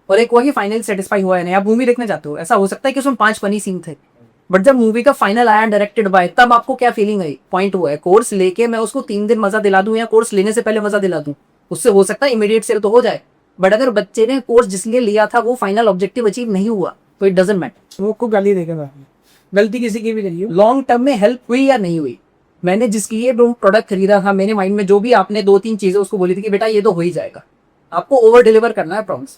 और एक हुआ कि फाइनल सेटिस्फाई हुआ है नहीं। आप मूवी देखने जाते हो, ऐसा हो सकता है कि उसमें 5 फनी सीन थे, बट जब मूवी का फाइनल आया डायरेक्टेड बाय, तब आपको क्या फीलिंग आई। पॉइंट हुआ है कोर्स लेके मैं उसको 3 दिन मजा दिला दूं या कोर्स लेने से पहले मजा दिला दूं, उससे हो सकता है इमीडिएट सेल तो हो जाए, बट अगर बच्चे ने कोर्स जिसलिए लिया था वो फाइनल ऑब्जेक्टिव अचीव नहीं हुआ तो इट डजंट मैटर। वो को गाली देगा, गलती किसी की भी नहीं है। लॉन्ग टर्म में हेल्प हुई या नहीं हुई, मैंने जिसकी ये प्रोडक्ट खरीदा था, मेरे माइंड में जो भी आपने 2-3 चीजें उसको बोली थी कि बेटा ये तो हो ही जाएगा, आपको ओवर डिलीवर करना है, प्रॉमिस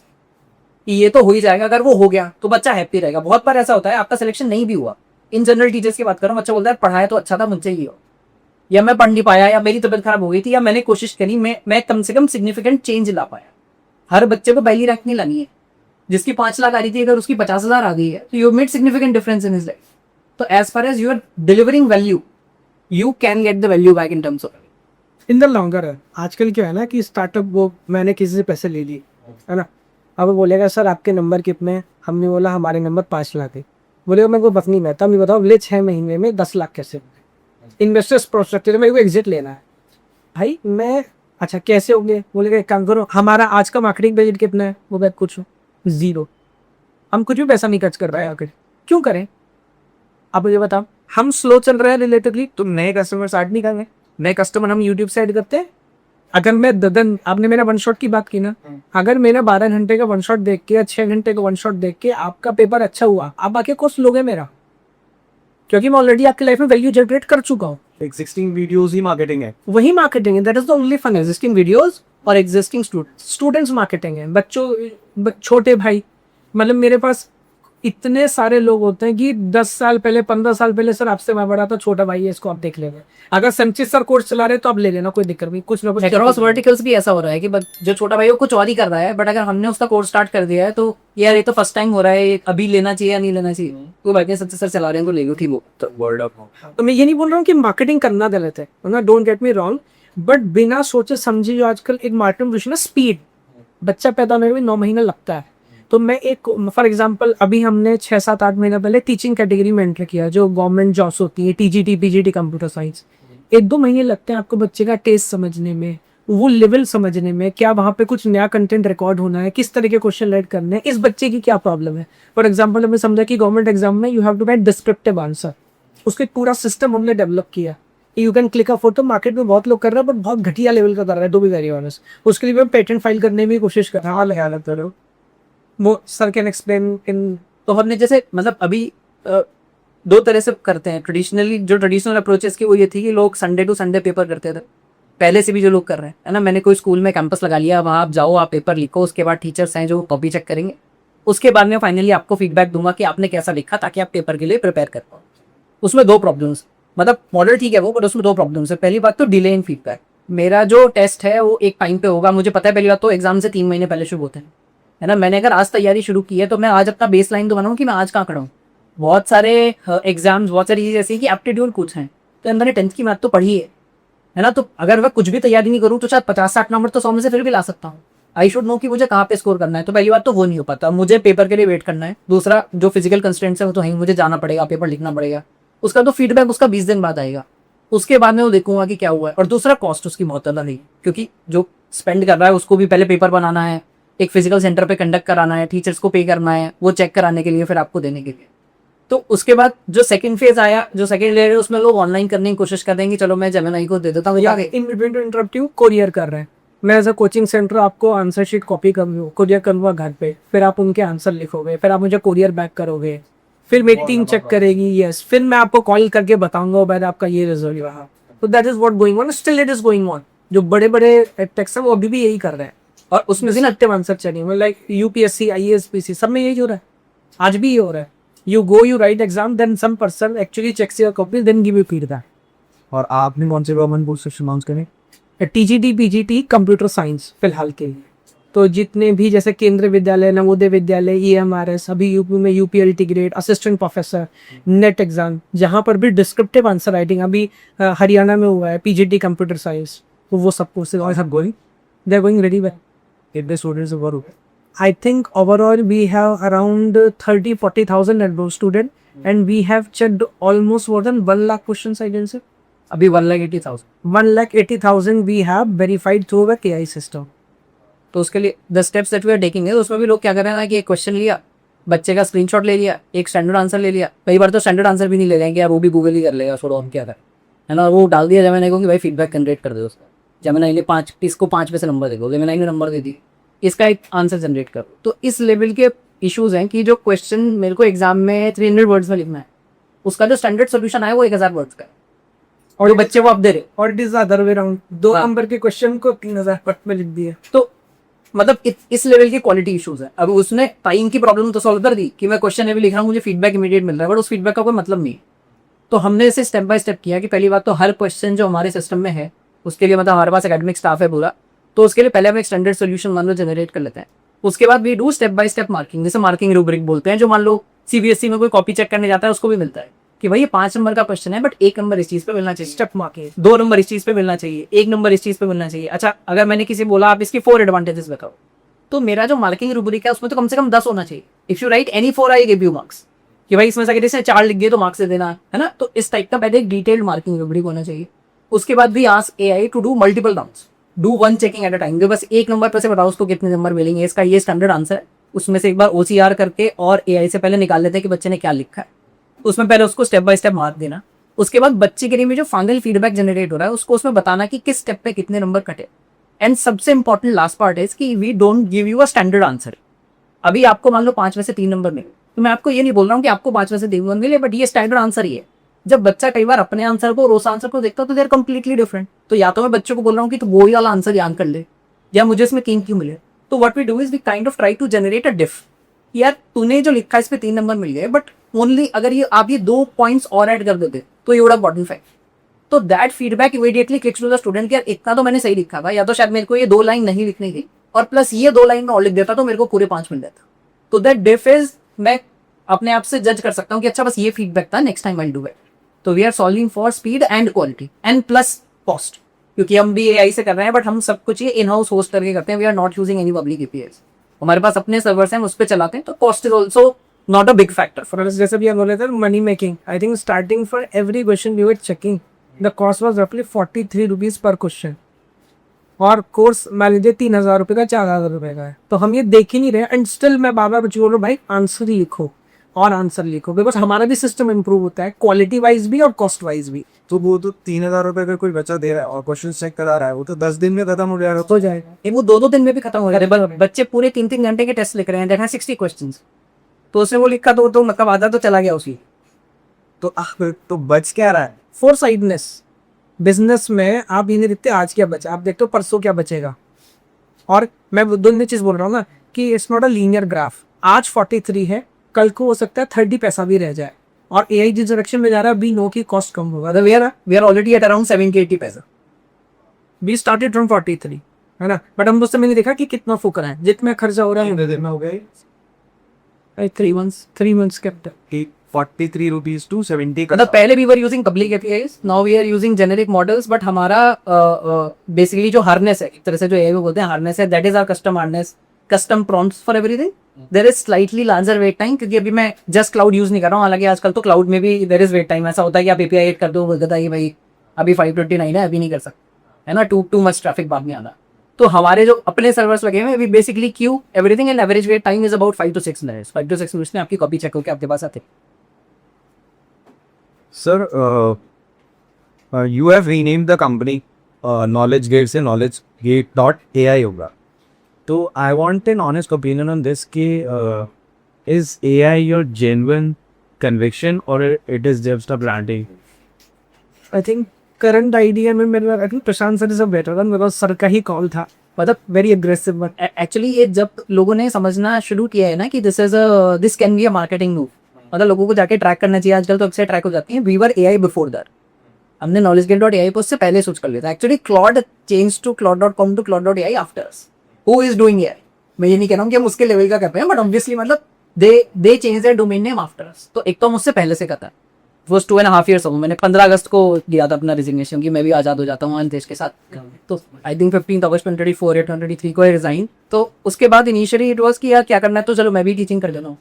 कि ये तो हो ही जाएगा। अगर वो हो गया तो बच्चा हैप्पी रहेगा। बहुत बार ऐसा होता है आपका सिलेक्शन नहीं भी हुआ, इन जनरल टीचर्स की बात करूं, बच्चा बोलता है पढ़ाया तो अच्छा था, मुझसे ही हो, या मैं पढ़ नहीं पाया, या मेरी तबीयत खराब हो गई थी, या मैंने कोशिश करी, मैं कम से कम सिग्निफिकेंट चेंज ला पाया। हर बच्चे को पहली रैंक नहीं लानी है। जिसकी 5 लाख आ रही थी अगर उसकी 50,000 आ गई है तो you made significant difference in his life. तो as far as you are delivering value, you can get the value back in terms of in the longer run. आजकल क्या है ना कि स्टार्टअप, वो मैंने किसी से पैसे ले लिए, है ना, अब वो बोलेगा सर आपके नंबर कितने हैं, हमने बोला हमारे नंबर 5 लाख है, बोलेगा मेरे को बस नहीं मैं बताओ ले 6 महीने में 10 लाख कैसे। इन्वेस्टर्स प्रोस्पेक्टिव मेरे को एग्जिट लेना है भाई, मैं अच्छा कैसे हो गए, बोलेगा एक काम करो हमारा आज का मार्केटिंग बजट कितना है, वो मैं पूछूं 0, हम कुछ भी पैसा नहीं खर्च कर रहे हैं, आखिर क्यों करें। आप मुझे बताओ, हम स्लो चल रहे हैं रिलेटिवली, तो नए कस्टमर ऐड नहीं करेंगे, नए कस्टमर हम यूट्यूब से ऐड करते हैं। अगर मैं ददन, आपने मेरा 1 शॉट की बात की ना, अगर मेरा 12 घंटे का 1 शॉट देख के या 6 घंटे का 1 शॉट देख के आपका पेपर अच्छा हुआ, आप आके कोर्स लोगे मेरा, क्योंकि मैं ऑलरेडी आपकी लाइफ में वैल्यू जनरेट कर चुका हूँ। एग्जिस्टिंग वीडियोस ही मार्केटिंग है, वही मार्केटिंग है, that is the only fun. Existing videos और एग्जिस्टिंग स्टूडेंट्स मार्केटिंग है। बच्चों, छोटे भाई, मतलब मेरे पास इतने सारे लोग होते हैं कि 10 साल पहले 15 साल पहले सर आपसे मैं बड़ा था, छोटा भाई है, इसको आप देख लेंगे। अगर संचित सर कोर्स चला रहे तो आप ले लेना, कोई दिक्कत नहीं। कुछ ना कुछ क्रॉस वर्टिकल्स भी ऐसा हो रहा है कि जो छोटा भाई वो कुछ और ही कर रहा है, बट अगर हमने उसका कोर्स स्टार्ट कर दिया है तो यार ये तो फर्स्ट टाइम हो रहा है, अभी लेना चाहिए या नहीं लेना चाहिए, कोई बात नहीं, संचित सर चला रहे हैं तो ले लो, ठीक हो। तो वर्ड ऑफ माउथ। तो मैं ये नहीं बोल रहा हूँ कि मार्केटिंग करना गलत है, don't get me wrong, but बिना सोचे समझे जो आजकल एक मार्केटिंग है स्पीड, बच्चा पैदा होने में 9 महीना लगता है। तो मैं एक फॉर एग्जांपल, अभी हमने 6-7-8 महीना पहले टीचिंग कैटेगरी में एंटर किया, जो गवर्नमेंट जॉब्स होती है, TGT PGT कंप्यूटर साइंस। 1-2 महीने लगते हैं आपको बच्चे का टेस्ट समझने में, वो लेवल समझने में, क्या वहाँ पे कुछ नया कंटेंट रिकॉर्ड होना है, किस तरह के क्वेश्चन राइट करने हैं, इस बच्चे की क्या प्रॉब्लम है। फॉर एग्जाम्पल हमने समझा कि गवर्नमेंट एग्जाम में you have to write descriptive answer, उसका एक पूरा सिस्टम हमने डेवलप किया। You can click a photo, market में बहुत लोग कर रहे हैं, बट बहुत घटिया लेवल का कर रहा है, टू बी वेरी ऑनेस्ट। उसके लिए मैं पेटेंट फाइल करने में कोशिश कर रहा हूँ, वो सर कैन एक्सप्लेन इन। तो हमने जैसे मतलब अभी 2 तरह से करते हैं ट्रेडिशनली, जो ट्रेडिशनल अप्रोचेस की वो ये थी कि लोग संडे टू संडे पेपर करते थे, पहले से भी जो लोग कर रहे हैं, है ना, मैंने कोई स्कूल में कैंपस लगा लिया, वहाँ आप जाओ, आप पेपर लिखो, उसके बाद टीचर्स हैं जो कॉपी चेक करेंगे, उसके बाद में फाइनली आपको फीडबैक दूंगा कि आपने कैसा लिखा, ताकि आप पेपर के लिए प्रिपेयर कर पाओ। उसमें दो प्रॉब्लम्स, मतलब मॉडल ठीक है वो, बट उसमें दो प्रॉब्लम्स है। पहली बात तो डिले इन फीडबैक। मेरा जो टेस्ट है वो एक टाइम पे होगा, मुझे पता है पहली बात तो एग्जाम से 3 महीने पहले शुरू होते हैं, है ना। मैंने अगर आज तैयारी शुरू की है तो मैं आज अपना बेस लाइन तो बनाऊँ कि मैं आज कहाँ खड़ा हूँ। बहुत सारे एग्जाम्स, बहुत सारी चीज़ें ऐसी हैं कि एप्टीट्यूड कुछ हैं, तो मैंने 10th की मैथ तो पढ़ी है ना। तो अगर मैं कुछ भी तैयारी नहीं करूँ तो शायद 50-60 नंबर तो 100 में से फिर भी ला सकता हूँ। आई शुड नो कि मुझे कहाँ पे स्कोर करना है। तो पहली बात तो वो नहीं हो पाता, मुझे पेपर के लिए वेट करना है। दूसरा जो फिजिकल कंस्ट्रेंट्स है वो तो है, मुझे जाना पड़ेगा, पेपर लिखना पड़ेगा। उसका तो फीडबैक उसका 20 दिन बाद आएगा, उसके बाद में वो देखूंगा कि क्या हुआ है। और दूसरा कॉस्ट उसकी बहुत ज़्यादा नहीं, क्योंकि जो स्पेंड कर रहा है उसको भी पहले पेपर बनाना है, एक फिजिकल सेंटर पे कंडक्ट कराना है, टीचर्स को पे करना है, वो चेक कराने के लिए, फिर आपको देने के लिए। तो उसके बाद जो सेकंड फेज आया, जो सेकंड लेयर है, उसमें लोग ऑनलाइन करने की कोशिश कर देंगे, चलो मैं जेमिनी को दे देता हूँ। In between two interrupt you, courier कर रहे हैं। मैं एज अ कोचिंग सेंटर आपको आंसर शीट कॉपी कोरियर करूँगा घर पे, फिर आप उनके आंसर लिखोगे, फिर आप मुझे कोरियर बैक करोगे, फिर मेरी टीम चेक करेगी, यस, फिर मैं आपको कॉल करके बताऊंगा भाई आपका ये रिजल्ट रहा। तो that is what going on, still it is going on. जो बड़े बड़े टेक्स हैं वो अभी भी यही कर रहे हैं, और उसमें से एक्टिव आंसर चाहिए, लाइक यूपीएससी, आईएएस, सब में यही हो रहा है, आज भी ये हो रहा है। You go, you write exam, then some person actually checks your copy, then give you feedback. और आपने कौन से गवर्नमेंट बोर्ड से अनाउंस करें? TGT, PGT, कंप्यूटर साइंस फिलहाल के लिए। तो जितने भी जैसे केंद्रीय विद्यालय, नवोदय विद्यालय, EMRS, अभी यूपी में UPLT grade, assistant professor, net exam, जहाँ पर भी डिस्क्रिप्टिव आंसर राइटिंग, अभी हरियाणा में हुआ है PGT कंप्यूटर साइंस, तो वो सब कोर्सेज और सब going, they are going very well. कितने students over? I think overall we have around 30-40,000 enrolled student, and we have checked almost more than 1 lakh questions, I can say. अभी 1,80,000 1,80,000 we have verified through a KI system. तो उसके लिए the steps that we are taking है, उसमें भी लोग क्या कर रहे हैं ना कि एक क्वेश्चन लिया, बच्चे का स्क्रीनशॉट ले लिया, एक स्टैंडर्ड आंसर ले लिया, कई बार तो स्टैंडर्ड आंसर भी नहीं ले लेंगे यार, वो भी गूगल ही कर लेगा, छोड़ो हम क्या करें, है ना। वो डाल दिया जेमिनी को कि भाई फीडबैक जनरेट कर दो उसका, जेमिनी ने 5 इसको 5 में से नंबर दे दो, जेमिनी ने नंबर दे दी, इसका एक आंसर जनरेट करो। तो इस लेवल के इश्यूज हैं कि जो क्वेश्चन मेरे को एग्जाम में 300 वर्ड्स में लिखना है, उसका जो स्टैंडर्ड सोल्यूशन है वो 1000 वर्ड्स का है, और जो बच्चे वो आप दे रहे, और it is other way round, 2 हाँ। नंबर के क्वेश्चन को 3000 वर्ड में लिख दिए। तो मतलब इस लेवल की क्वालिटी इश्यूज है। अब उसने टाइम की प्रॉब्लम तो सॉल्व कर दी कि मैं क्वेश्चन अभी लिख रहा हूँ, मुझे फीडबैक इमीडिएट मिल रहा है, बट उस फीडबैक का कोई मतलब नहीं। तो हमने इसे स्टेप बाय स्टेप किया कि पहली बात तो हर क्वेश्चन जो हमारे सिस्टम में है उसके लिए, मतलब हमारे पास एकेडमिक स्टाफ है पूरा, तो उसके लिए पहले हम एक स्टैंडर्ड सोल्यूशन मान लो जनरेट कर लेते हैं। उसके बाद we do step by step marking, जैसे मार्किंग रूब्रिक बोलते हैं, जो मान लो सीबीएसई में कोई कॉपी चेक करने जाता है उसको भी मिलता है कि भाई ये 5 नंबर का क्वेश्चन है, बट 1 नंबर इस चीज पे मिलना चाहिए, स्टेप मार्किंग, 2 नंबर इस चीज पे मिलना चाहिए, 1 नंबर इस चीज पे मिलना चाहिए। अच्छा, अगर मैंने किसी बोला आप इसकी 4 एडवांटेजेस बताओ, तो मेरा जो मार्किंग रूब्रिक है उसमें तो कम से कम 10 होना चाहिए। If you right any 4 I give you marks, कि भाई इसमें से अगर इसने 4 लिख दिए तो मार्क्स दे देना, है ना। तो इस टाइप का पहले एक डिटेल्ड मार्किंग रूब्रिक होना चाहिए। उसके बाद भी ask AI to do multiple rounds, do 1 checking at a time, जो बस 1 नंबर पर से बताओ उसको कितने नंबर मिलेंगे, इसका ये स्टैंडर्ड आंसर है। उसमें से एक बार OCR करके और एआई से पहले निकाल लेते हैं कि बच्चे ने क्या लिखा है, उसमें पहले उसको स्टेप बाय स्टेप मार्क देना। उसके बाद बच्चे के लिए भी जो फाइनल फीडबैक जनरेट हो रहा है उसको उसमें बताना कि किस स्टेप पे कितने नंबर कटे। एंड सबसे इंपॉर्टेंट लास्ट पार्ट है कि we don't give you a standard answer. अभी आपको मान लो 5 में से 3 नंबर मिले, तो मैं आपको ये नहीं बोल रहा हूँ कि आपको 5 में से 3 नंबर मिले, बट ये स्टैंडर्ड आंसर ही है। जब बच्चा कई बार अपने आंसर को और उस आंसर को देखता है तो दे आर कंप्लीटली डिफरेंट। तो या तो मैं बच्चों को बोल रहा हूँ कि तो वही वाला आंसर याद कर ले, या मुझे इसमें किंग क्यों मिले। तो what we do is we kind of try to generate a diff, यार तूने जो लिखा इस पे 3 नंबर मिल गए, बट ओनली अगर ये आप ये 2 पॉइंट्स और ऐड कर देते तो ये वुड हैव गॉटन 5। तो that feedback immediately clicks to the student कि यार इतना तो मैंने सही लिखा था, या तो शायद मेरे को ये 2 लाइन नहीं लिखनी थी, और प्लस ये 2 लाइन में और लिख देता तो मेरे को पूरे 5 मिल जाता। तो दैट डिफ इज, मैं अपने आप से जज कर सकता हूँ कि अच्छा बस ये फीडबैक था, next time I do it. तो we are solving for speed and quality and plus cost, क्योंकि हम भी एआई से कर रहे हैं, बट हम सब कुछ ये इन हाउस होस्ट करके करते हैं। We are not using any public APIs, हमारे पास अपने सर्वर्स हैं, उस पर चलाते हैं, तो cost is also not a big factor For us, जैसे भी हम बोले थे money making, I think starting for every question we were checking the cost was रफली 43 रुपीज पर क्वेश्चन, और कोर्स मान लीजिए 3,000 रुपये का 4,000 रुपये का है। तो हम ये देख ही नहीं रहे, एंड स्टिल मैं बार बार बच्चों को बोल रहा हूँ भाई आंसर ही लिखो और आंसर लिखो, बिकॉज हमारा भी सिस्टम इंप्रूव होता है क्वालिटी वाइज भी और कॉस्ट वाइज भी। तो वो तो 3,000 रुपए का कोई बच्चा दे रहा है और क्वेश्चन चेक करा रहा है, वो तो 10 दिन में खत्म हो जाएगा। हो जाएगा, ये वो 2-2 दिन में भी खत्म हो जाता है। बच्चे पूरे 3-3 घंटे के टेस्ट लिख रहे हैं, देखा 60 क्वेश्चन, तो उसने वो लिखा तो मतलब आधा तो चला गया उसी। तो बच क्या रहा है? फोर साइडनेस, बिजनेस में आप ये नहीं देखते आज क्या बचा, आप देखते हो परसों क्या बचेगा। और मैं दोनों चीज बोल रहा हूँ ना कि it's not a linear graph. आज 43 है, कल को हो सकता है 30 पैसा भी रह जाए। और एआई जिस डायरेक्शन में जा रहा है, वी नो की कॉस्ट कम होगा। We are already at around 70-80 पैसा। वी स्टार्टेड फ्रॉम 43, है ना, बट हम उससे मैंने देखा कि कितना फूक रहा है, जितना खर्चा हो रहा है हो गया 3 months के अंदर 43 रुपीज टू 70 मतलब पहले we were using public APIs, now we are using generic models, but हमारा बेसिकली जो हार्नेस है, एक तरह से जो एआई बोलते हैं हार्नेस है, that is our custom harness, custom prompts for everything. There is slightly larger wait time, क्योंकि अभी मैं जस्ट क्लाउड यूज नहीं कर रहा हूँ, हालांकि आजकल तो क्लाउड में भी देयर इज वेट टाइम। ऐसा होता है कि आप एपीआई ऐड कर दो, बोलता है कि भाई अभी 529 है, अभी नहीं कर सकते, है ना, टू मच ट्रैफिक बाद में आना। तो हमारे जो अपने सर्वर्स लगे हुए हैं, we basically queue everything and average wait time is about 5 to 6 minutes. 5 to 6 minutes में आपकी कॉपी चेक होकर आपके पास आते हैं। Sir, you have renamed the company Knowledge Gate से knowledgegate.ai होगा। तो I want an honest opinion on this कि is AI your genuine conviction or it is just a branding? I think current idea में मेरा I think Prashant sir is a better one, because sir का ही call था, मतलब very aggressive one. Actually ये जब लोगों ने समझना शुरू किया है ना कि this can be a marketing move, मतलब लोगों को जाके ट्रैक करना चाहिए। आजकल तो अक्सर ट्रैक हो जाती है। We were AI before that, हमने knowledgegate.ai पे उससे पहले सोच कर लिया था। Actually Claude change to claude.com to claude.ai after us. Who is doing AI? मैं ये नहीं कह रहा हूँ कि हम उसके लेवल का कर रहे हैं, बट ऑब्वियसली मतलब दे change their domain name after us. तो एक तो हम उससे पहले से करता है। वो 2.5 years हो, मैंने 15 अगस्त को दिया था अपना रिजिग्नेशन कि मैं भी आज़ाद हो जाता हूँ देश के साथ। तो आई थिंक 15 अगस्त 2024 या 2023 को रिजाइन। तो उसके बाद इनिशियली इट वॉज कि यार क्या करना है, तो चलो मैं भी टीचिंग कर लेता हूँ।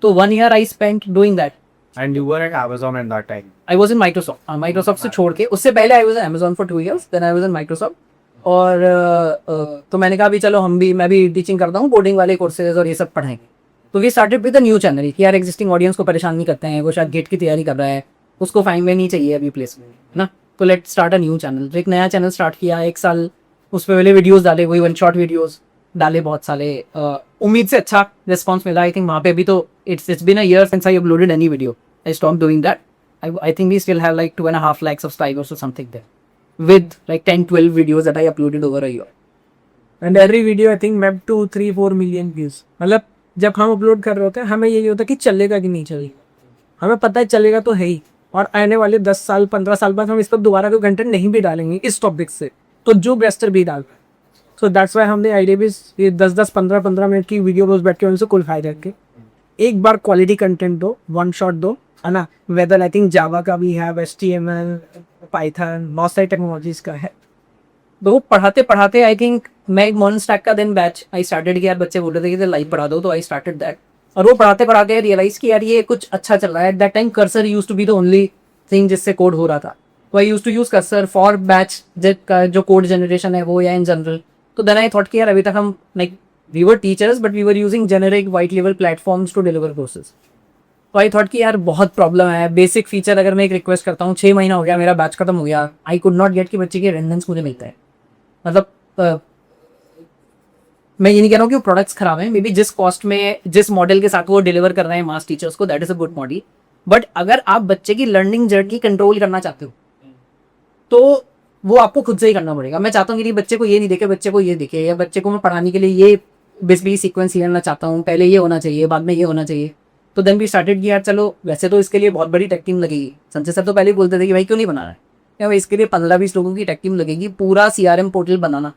तो 1 year I spent doing that. And you were at Amazon at that time. I was in Microsoft. Microsoft से छोड़ के उससे पहले I was in Amazon for 2 years, then I was in Microsoft. और तो मैंने कहा भी चलो मैं भी टीचिंग करता हूँ, कोडिंग वाले कोर्सेज और ये सब पढ़ाएंगे। तो we started with a new channel कि यार एग्जिस्टिंग ऑडियंस को परेशान नहीं करते हैं, वो शायद गेट की तैयारी कर रहा है, उसको फाइन में नहीं चाहिए अभी प्लेसमेंट ना, तो let start a new channel. तो एक नया चैनल स्टार्ट किया, 1 साल उस पर पहले वीडियोज़ डाले, वही 1 shot वीडियोज़ डाले बहुत सारे। उम्मीद से अच्छा रिस्पॉन्स मिला। आई थिंक वहाँ पे भी तो it's been a year since I uploaded any video. I stopped doing that. I think we still have like 2.5 lakhs subscribers or something there, with like 10-12 videos that I uploaded over a year. And every video I think map 2-3-4 million views. मतलब जब हम upload कर रहे होते हैं, हमें यही होता है कि चलेगा कि नहीं चलेगा, हमें पता है चलेगा तो है ही। और आने वाले 10 साल 15 साल बाद हम इस पर दोबारा कोई कंटेंट नहीं भी डालेंगे इस टॉपिक से, तो जो बेस्टर भी डाल पाए। सो दैट्स वाई हमने आइडिया भी ये 10-10 15-15 मिनट की वीडियो रोज बैठ के उनसे कुल फायदा करके एक बार क्वालिटी कंटेंट दो, 1 shot दो, है ना। वेदर आई थिंक जावा का भी है, HTML, पाइथन, बहुत सारी टेक्नोलॉजीज का है। तो पढ़ाते पढ़ाते आई थिंक मैं एक मॉर्निंग स्टैक का दिन बैच आई स्टार्टेड किया। बच्चे बोल रहे थे कि लाइव पढ़ा दो, तो आई स्टार्टेड दैट। और वो पढ़ाते पढ़ाते रियलाइज कि यार ये कुछ अच्छा चल रहा है। At that time Cursor used to be the only thing जिससे कोड हो रहा था। तो I used to use Cursor for batch जो कोड जनरेशन है वो, या इन जनरल। तो देन आई थॉट कि यार अभी तक हम like we were teachers but we were using generic white लेवल प्लेटफॉर्म्स टू डिलीवर कोर्सेज। तो आई थॉट कि यार बहुत प्रॉब्लम है। बेसिक फीचर अगर मैं एक रिक्वेस्ट करता हूँ, 6 महीना हो गया, मेरा बैच खत्म हो गया, आई कुड नॉट गेट कि बच्चे की अटेंडेंस मुझे मिलता है। मतलब मैं ये नहीं कह रहा हूँ कि वो प्रोडक्ट्स खराब हैं, मे बी जिस कॉस्ट में जिस मॉडल के साथ वो डिलीवर कर रहे हैं मास टीचर्स को, that is a good model. But अगर आप बच्चे की लर्निंग जर्नी कंट्रोल करना चाहते हो तो वो आपको खुद से ही करना पड़ेगा। मैं चाहता हूँ कि बच्चे को ये नहीं देखे, बच्चे को ये दिखे, या बच्चे को मैं पढ़ाने के लिए ये बेसिकली सीक्वेंस लेना चाहता हूँ, पहले ये होना चाहिए, बाद में ये होना चाहिए। तो देन भी स्टार्टेड किया, चलो वैसे तो इसके लिए बहुत बड़ी टेक टीम लगेगी। संजय सर तो पहले ही बोलते थे कि भाई क्यों नहीं बना रहा है, या भाई इसके लिए 15-20 लोगों की टेक टीम लगेगी। पूरा CRM पोर्टल बनाना,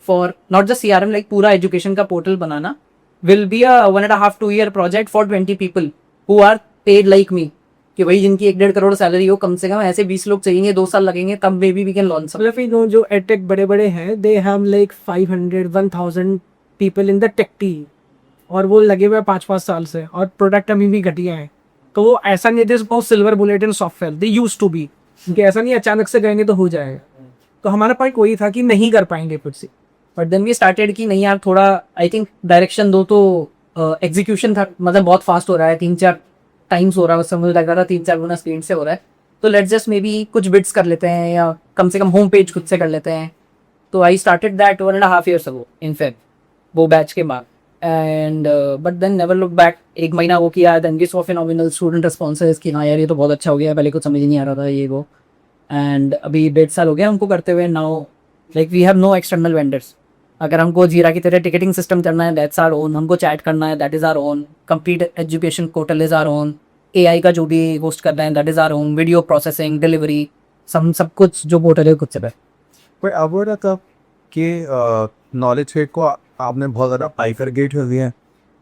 for not just CRM, like पूरा एजुकेशन का पोर्टल बनाना will be a 1.5-2 year project for 20 people who are paid like me, कि भाई जिनकी 1-1.5 करोड़ सैलरी हो, कम से कम ऐसे 20 लोग चाहिए, 2 साल लगेंगे, तब maybe we can launch. मतलब यू नो जो एडटेक बड़े बड़े हैं, they have like 500-1000 people in the tech team, और वो लगे हुए 5-5 साल से, और प्रोडक्ट अभी भी घटिया है। तो वो ऐसा नहीं है बहुत silver bullet in software, they use to be, क्योंकि ऐसा नहीं अचानक से गएंगे तो हो जाएगा। तो हमारा पॉइंट वही था कि नहीं कर पाएंगे फिर से। बट देन वी स्टार्टेड कि नहीं यार थोड़ा आई थिंक डायरेक्शन दो। तो एग्जीक्यूशन था, मतलब बहुत फास्ट हो रहा है, 3-4 टाइम्स हो रहा है, उस समय लग रहा था 3-4 गुना स्पीड से हो रहा है। तो लेट्स जस्ट मे बी कुछ बिट्स कर लेते हैं, या कम से कम होम पेज खुद से कर लेते हैं। तो I started that 1.5 years ago in Feb, वो बैच के बाद। And but then never look back. 1 महीना वो किया, then we saw phenomenal student responses कि हाँ यार ये तो बहुत अच्छा हो गया, पहले कुछ समझ नहीं आ रहा था ये वो। एंड अभी 1.5 साल हो गया हमको करते हुए. Now like we have no external vendors. अगर हमको जीरा की तरह टिकटिंग सिस्टम करना है, दैट्स आवर ओन. हमको चैट करना है, that is our own. Complete education portal is our own. AI का जो भी होस्ट करना है, that is our own. Video processing, delivery, सब कुछ जो पोर्टल है खुद से है. पर अब हो रहा था कि नॉलेज गेट को आपने बहुत ज़्यादा बाइफरगेट कर दिया है.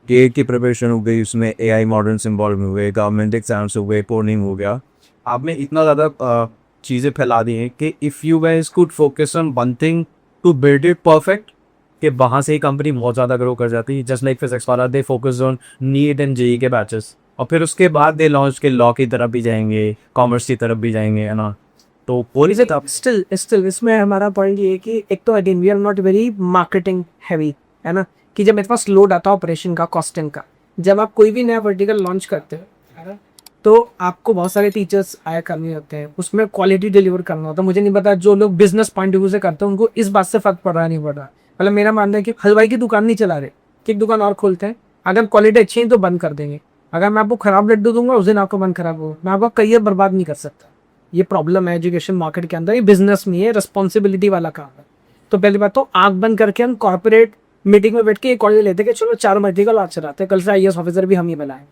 गेट की प्रिपरेशन हो गई, उसमें AI मॉडर्न्स इन्वॉल्व हुए, गवर्नमेंट एग्जाम्स हो गए, पोर्निंग हो गया. आपने इतना ज़्यादा चीज़ें फैला दी हैं कि if you guys could focus on one thing to build it perfect, कि वहाँ से ही कंपनी बहुत ज़्यादा ग्रो कर जाती है. जस्ट लाइक फिजिक्स वाला, they focus on NEET and JEE के बैचेस, और फिर उसके बाद दे लॉन्च के लॉ की तरफ भी जाएंगे, कॉमर्स की तरफ भी जाएंगे, है ना. तो पोली से था स्टिल इसमें हमारा पॉइंट ये है कि एक तो again we are not very marketing heavy, है ना, कि जब मेरे पास लोड आता है ऑपरेशन का, कॉस्टिंग का, जब आप कोई भी नया वर्टिकल लॉन्च करते हो, है ना, तो आपको बहुत सारे टीचर्स आया करने होते हैं, उसमें क्वालिटी डिलीवर करना होता है. मुझे नहीं पता जो लोग बिजनेस पॉइंट ऑफ व्यू से करते हैं उनको इस बात से फर्क पड़ रहा नहीं पड़ रहा. मतलब मेरा मानना है कि हलवाई की दुकान नहीं चला रहे, कि एक दुकान और खोलते हैं, अगर क्वालिटी अच्छी है तो बंद कर देंगे. अगर मैं आपको खराब लड्डू दूंगा उस दिन आपको मन खराब होगा. मैं आपका करियर बर्बाद नहीं कर सकता. ये प्रॉब्लम है एजुकेशन मार्केट के अंदर. ये बिजनेस में है, रिस्पॉन्सिबिलिटी वाला काम है. तो पहली बात तो आंख बंद करके हम कॉर्पोरेट मीटिंग में बैठ के एक ऑर्डर लेते कि चलो 4 मल्टीकल आज चलाते हैं, कल से IAS ऑफिसर भी हम ही बनाएंगे.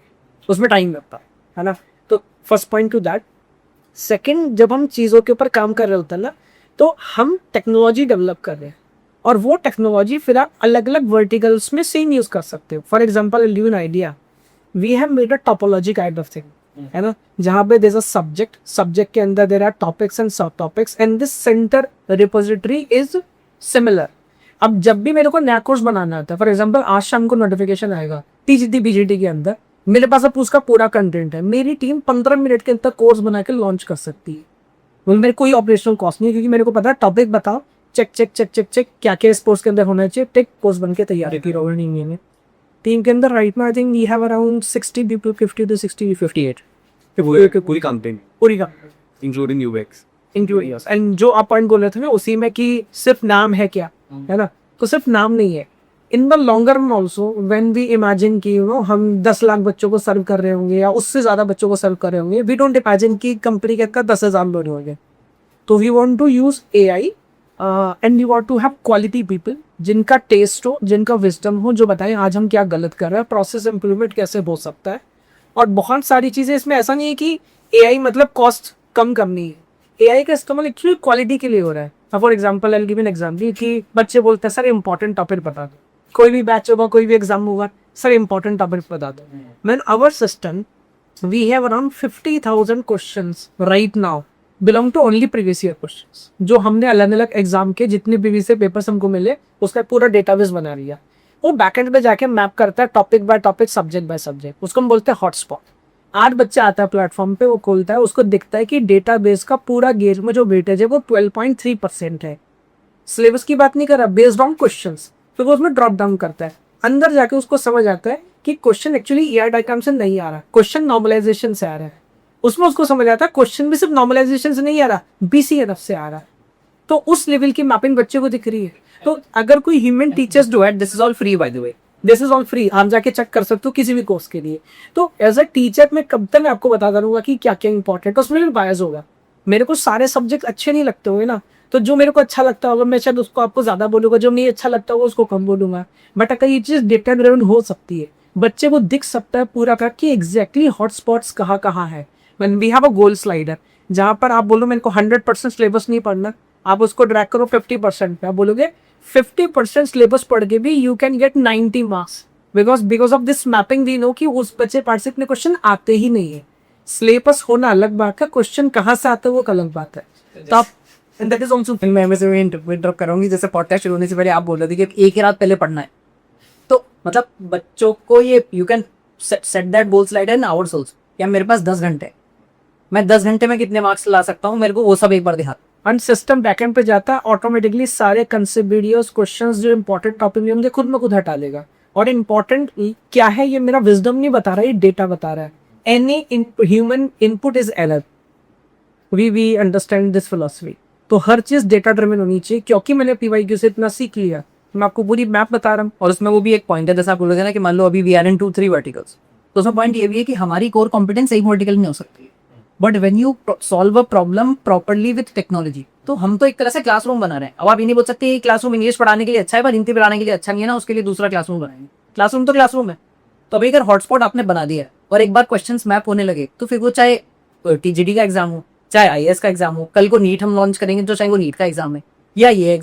उसमें टाइम लगता है ना. तो first point two that. Second, जब हम चीज़ों के ऊपर काम कर रहे होते हैं ना, तो हम टेक्नोलॉजी डेवलप कर रहे हैं, और वो टेक्नोलॉजी फिर आप अलग अलग वर्टिकल्स में सेम यूज़ कर सकते हो. For example give an idea, we have made a topology kind of thing, है ना, जहाँ पे देयर इज अ सब्जेक्ट के अंदर देयर आर टॉपिक्स एंड सब topics and this centre repository is similar. अब जब भी मेरे को नया कोर्स बनाना होता है, फॉर एग्जाम्पल आज शाम को नोटिफिकेशन आएगा TGT BGT के अंदर, मेरे पास अब उसका पूरा कंटेंट है. मेरी टीम 15 मिनट के अंदर कोर्स बना के लॉन्च कर सकती है. मतलब मेरे कोई ऑपरेशनल कॉस्ट नहीं है, क्योंकि मेरे को पता है टॉपिक बताओ, check check check check check क्या क्या इस कोर्स के अंदर होना चाहिए, टेक कोर्स बन के तैयार की रोल. टीम के अंदर right now I think we have around 60 people, 50 to 60 58 पूरी कंपनी पूरी का इंक्लूडिंग UX. एंड जो आप पॉइंट बोल रहे थे ना उसी में कि सिर्फ नाम है क्या, है ना, तो सिर्फ नाम नहीं है. In the longer run also when we imagine कि हम 10 लाख बच्चों को सर्व कर रहे होंगे या उससे ज़्यादा बच्चों को सर्व कर रहे होंगे, वी डोंट इमेजिन कि कंपनी का 10,000 लोग होंगे. तो we want to use AI and we want to have quality people जिनका टेस्ट हो, जिनका विजडम हो, जो बताएं आज हम क्या गलत कर रहे हैं, प्रोसेस इंप्रूवमेंट कैसे हो सकता है. और बहुत सारी चीज़ें इसमें, ऐसा नहीं है कि AI मतलब कॉस्ट कम करनी है. AI का इस्तेमाल एक्चुअली क्वालिटी के लिए हो रहा है. For example I will give an example कि बच्चे बोलते हैं सर इंपॉर्टेंट टॉपिक बता दो, कोई भी बैच होगा, कोई भी एग्जाम होगा, सर इंपॉर्टेंट टॉपिक बता दो. Man our system we have around 50,000 questions right now belong to only previous year questions, जो हमने अलग अलग एग्जाम के जितने प्रीवियस ईयर पेपर्स हमको मिले उसका पूरा डेटाबेस बना लिया. वो बैकएंड पे जाके मैप करता है topic by topic, subject by subject. उसको हम बोलते हैं हॉटस्पॉट. 8 बच्चा आता है प्लेटफॉर्म पे, वो खोलता है, उसको दिखता है कि डेटाबेस का पूरा गेज में जो वेटेज है वो 12.3% है. सिलेबस की बात नहीं कर रहा, बेस्ड ऑन क्वेश्चंस. फिर वो उसमें ड्रॉप डाउन करता है. अंदर जाके उसको समझ आता है कि क्वेश्चन एक्चुअली ER डायग्राम से नहीं आ रहा, क्वेश्चन नॉर्मलाइजेशन से आ रहा है. उसमें उसको समझ आता है क्वेश्चन भी सिर्फ नॉर्मलाइजेशन से नहीं आ रहा, BCNF से आ रहा है. तो उस लेवल की मैपिंग बच्चे को दिख रही है. तो अगर कोई human teachers do it, this is all free by the way, this is all free, आप जाके चेक कर सकते हो किसी भी कोर्स के लिए. तो एज अ टीचर मैं कब तक आपको बताता रहूंगा कि क्या क्या इंपॉर्टेंट है. उसमें भी बायस होगा, मेरे को सारे सब्जेक्ट अच्छे नहीं लगते होंगे ना, तो जो मेरे को अच्छा लगता होगा मैं शायद उसको आपको ज्यादा बोलूंगा, जो नहीं अच्छा लगता होगा उसको कम बोलूंगा. बट अगर ये चीज डेटा ड्रिवन हो सकती है, बच्चे को दिख सकता है पूरा का कि एग्जैक्टली हॉटस्पॉट्स कहाँ कहाँ है. व्हेन वी हैव अ गोल स्लाइडर, जहाँ पर आप बोलो मेरे को 100% सिलेबस नहीं पढ़ना, आप उसको ड्रैग करो 50% पे, आप बोलोगे 50% सिलेबस पढ़ के भी you can get 90 marks, because of this mapping we know कि उस बच्चे पार्ट से इतने क्वेश्चन आते ही नहीं है. सिलेबस होना अलग बात है, क्वेश्चन कहाँ से आते हैं वो अलग बात है. तो आप एंड दैट इज आल्सो, मैं इंटरप्ट करूंगी, जैसे पॉडकास्ट शुरू होने से पहले आप बोल रहे थे कि एक ही रात पहले पढ़ना है, तो मतलब बच्चों को ये you can set that goal slider in hours also. या मेरे पास 10 घंटे, मैं 10 घंटे में कितने मार्क्स ला सकता हूँ, मेरे को वो सब एक बार दिखा. एंड सिस्टम बैकएंड पे जाता है, ऑटोमेटिकली सारे कंसेप्ट वीडियोस, क्वेश्चंस जो इंपॉर्टेंट टॉपिक में होंगे खुद में खुद हटा लेगा. और इंपॉर्टेंट क्या है, ये मेरा विजडम नहीं बता रहा है, ये डेटा बता रहा है. Any human input is error, we understand this philosophy. तो हर चीज डेटा ड्रिवन होनी चाहिए. क्योंकि मैंने PYQ से इतना सीख लिया, मैं आपको पूरी मैप बता रहा हूँ. और उसमें वो भी एक पॉइंट है, जैसा आप बोल रहे थे ना कि मान लो अभी वी आर इन 2-3 वर्टिकल्स, तो उसमें पॉइंट ये भी है कि हमारी कोर कॉम्पिटेंस एक वर्टिकल नहीं हो सकती. But when you solve a problem properly with technology, तो हम तो एक तरह से क्लासरूम बना रहे हैं। अब आप ये नहीं बोल सकते क्लासरूम इंग्लिश पढ़ाने के लिए अच्छा है पर हिंदी पढ़ाने के लिए अच्छा नहीं है ना, उसके लिए दूसरा क्लासरूम बनाएंगे। क्लासरूम तो क्लासरूम है। तो अभी अगर हॉटस्पॉट आपने बना दिया है और एक बार क्वेश्चंस मैप होने लगे, तो फिर वो चाहे टीजीडी का एग्जाम हो, चाहे आईएएस का एग्जाम हो, कल को नीट हम लॉन्च करेंगे तो चाहे वो नीट का एग्जाम है या ये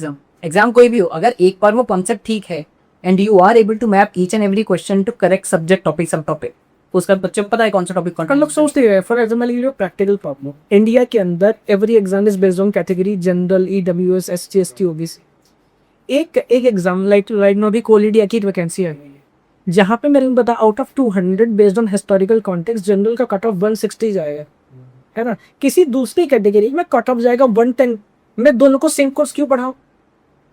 एग्जाम कोई भी हो, अगर एक बार वो कॉन्सेप्ट ठीक है and you are able to map each and every question to correct subject topic सब टॉपिक, उसका बच्चे को पता है कौन सा टॉपिक कौन। हम लोग सोचते हैं for example practical problem India के अंदर every exam is based on category general, EWS, ST, ST, OBC. एक एग्जाम लाइक राइट नो भी कोलिडिया की वैकेंसी है जहाँ पे मेरे को पता out of 200 based on historical context general का कट ऑफ 160 जाएगा, है ना। किसी दूसरी कैटेगरी में कट ऑफ जाएगा 110। मैं दोनों को सेम कोर्स क्यों पढ़ाऊं?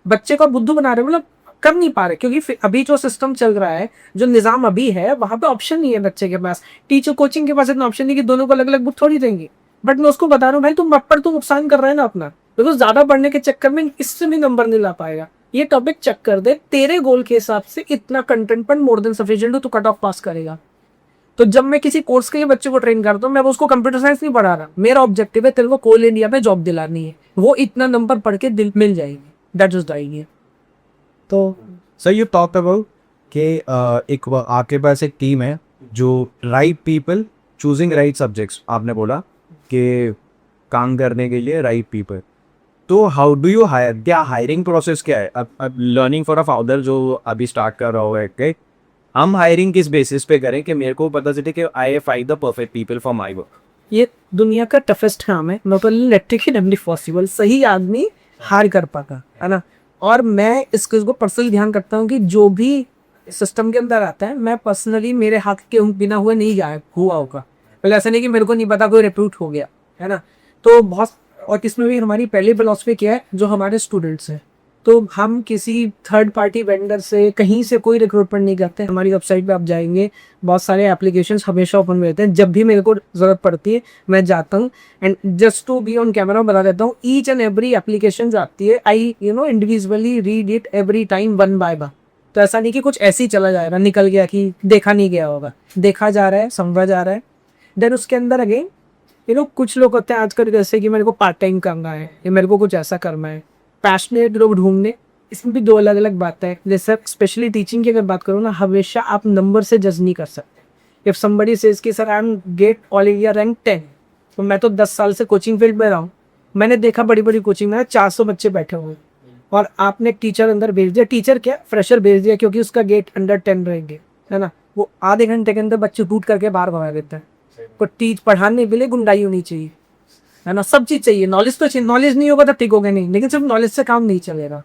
बच्चे को बुद्धू बना रहे, मतलब कर नहीं पा रहे, क्योंकि अभी जो सिस्टम चल रहा है, जो निजाम अभी है, वहां पे ऑप्शन नहीं है बच्चे के पास। टीचर कोचिंग के पास इतना ऑप्शन नहीं कि दोनों को अलग अलग बुक थोड़ी देंगे। बट मैं उसको बता रहा हूँ भाई तुम पर तो नुकसान कर रहे हैं ना अपना, बिकॉज ज्यादा पढ़ने के चक्कर में इससे भी नंबर नहीं ला पाएगा। ये टॉपिक चेक कर दे, तेरे गोल के हिसाब से इतना कंटेंट पर मोर देन सफिशिएंट तो कट ऑफ पास करेगा। तो जब मैं किसी कोर्स के बच्चे को ट्रेन करता हूँ, मैं उसको कंप्यूटर साइंस नहीं पढ़ा रहा, मेरा ऑब्जेक्टिव है तेरे को कोल इंडिया में जॉब दिलानी है, वो इतना नंबर पढ़ के दिल मिल जाएगी, दैट इज द आइडिया। तो सर यू टॉक अबाउट कि एक आपके पास एक टीम है जो right people choosing right subjects, आपने बोला कि काम करने के लिए राइट पीपल। तो हाउ डू यू हायर, क्या हायरिंग प्रोसेस क्या है? अब लर्निंग फॉर अ फाउंडर जो अभी स्टार्ट कर रहा होगा कि हम हायरिंग किस बेसिस पे करें कि मेरे को पता चले कि I find the perfect people for my work? ये दुनिया का टफेस्ट काम है, नॉट ओनली इलेक्ट्रिक पॉसिबल, सही आदमी हार कर पाता है ना। और मैं इस चीज़ को पर्सनली ध्यान रखता हूँ कि जो भी सिस्टम के अंदर आता है, मैं पर्सनली मेरे हाथ के बिना हुए नहीं गया हुआ होगा। पहले ऐसा नहीं कि मेरे को नहीं पता कोई रिक्रूट हो गया, है ना। तो बहुत, और इसमें भी हमारी पहली फिलॉसफी क्या है, जो हमारे स्टूडेंट्स हैं, तो हम किसी थर्ड पार्टी वेंडर से कहीं से कोई रिक्रूटमेंट नहीं करते। हमारी वेबसाइट पे आप जाएंगे, बहुत सारे एप्लीकेशंस हमेशा ओपन में रहते हैं। जब भी मेरे को ज़रूरत पड़ती है मैं जाता हूँ and just to be on camera बता देता हूँ, ईच एंड एवरी एप्लीकेशन जो आती है I individually read it every time one by one. तो ऐसा नहीं कि कुछ ऐसे ही चला जाएगा, निकल गया कि देखा नहीं गया होगा, देखा जा रहा है, समझा जा रहा है। देन उसके अंदर अगेन कुछ लोग होते हैं आजकल जैसे कि मेरे को पार्ट टाइम करना है या मेरे को कुछ ऐसा करना है, पैशनेट लोग ढूंढने। इसमें भी दो अलग अलग बातें हैं। जैसे स्पेशली टीचिंग की अगर बात करूँ ना, हमेशा आप नंबर से जज नहीं कर सकते। इफ समबडी सेज कि sir I M get all India rank 10, तो मैं तो 10 साल से कोचिंग फील्ड में रहा हूँ, मैंने देखा बड़ी बड़ी कोचिंग में 400 बच्चे बैठे हुए और आपने एक टीचर अंदर भेज दिया, टीचर क्या फ्रेशर भेज दिया क्योंकि उसका गेट अंडर 10 रहेंगे, है ना। वो आधे घंटे के अंदर बच्चे टूट करके बाहर भगा देता है। को टीच पढ़ाने के लिए गुंडाई होनी चाहिए, है ना, सब चीज़ चाहिए। नॉलेज तो चाहिए, नॉलेज नहीं होगा तो ठीक होगा नहीं, लेकिन सिर्फ नॉलेज से काम नहीं चलेगा।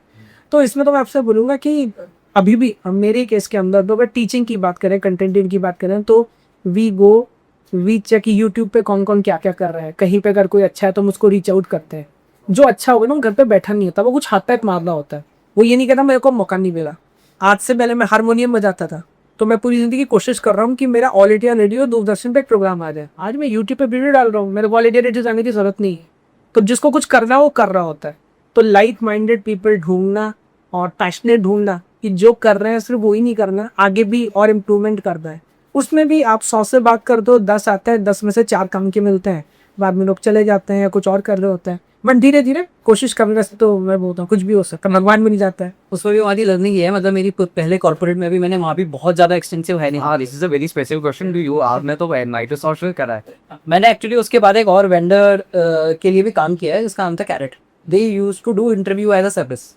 तो इसमें तो मैं आपसे बोलूँगा कि अभी भी मेरे केस के अंदर तो अगर टीचिंग की बात करें, कंटेंट की बात करें, तो वी चेक यूट्यूब पे कौन कौन क्या क्या कर रहा है। कहीं पे अगर कोई अच्छा है तो हम उसको रीच आउट करते हैं। जो अच्छा होगा ना, वो घर पे बैठा नहीं होता, वो कुछ हाथ पैक मारना होता है। वो ये नहीं कहता मेरे को मौका नहीं मिला। आज से पहले मैं हारमोनियम बजाता था, तो मैं पूरी जिंदगी कोशिश कर रहा हूँ कि मेरा ऑल इंडिया रेडियो दूरदर्शन पे एक प्रोग्राम आ जाए। आज मैं यूट्यूब पे वीडियो डाल रहा हूँ, मेरे को ऑल इंडिया रेडियो जाने की जरूरत नहीं है। तो जिसको कुछ करना है वो कर रहा होता है। तो लाइक माइंडेड पीपल ढूंढना और पैशनेट ढूंढना कि जो कर रहे हैं सिर्फ वही नहीं करना, आगे भी और इम्प्रूवमेंट करना है। उसमें भी आप 100 से बात कर दो, 10 आते हैं, 10 में से 4 काम के मिलते हैं, बाद में लोग चले जाते हैं या कुछ और कर रहे होते हैं। बट धीरे धीरे कोशिश करने से तो मैं बोलता हूँ कुछ भी हो सकता है, भगवान भी नहीं जाता है। उसमें भी हमारी लर्निंग है, मतलब मेरी पहले कॉर्पोरेट में भी मैंने वहाँ भी बहुत ज़्यादा एक्सटेंसिव है नहीं। हाँ, this is a very specific question to you. आपने तो माइक्रोसॉफ्ट में करा है। मैंने एक्चुअली उसके बाद एक और वेंडर के लिए भी काम किया है जिसका नाम था Karat. They use to do interview as a service.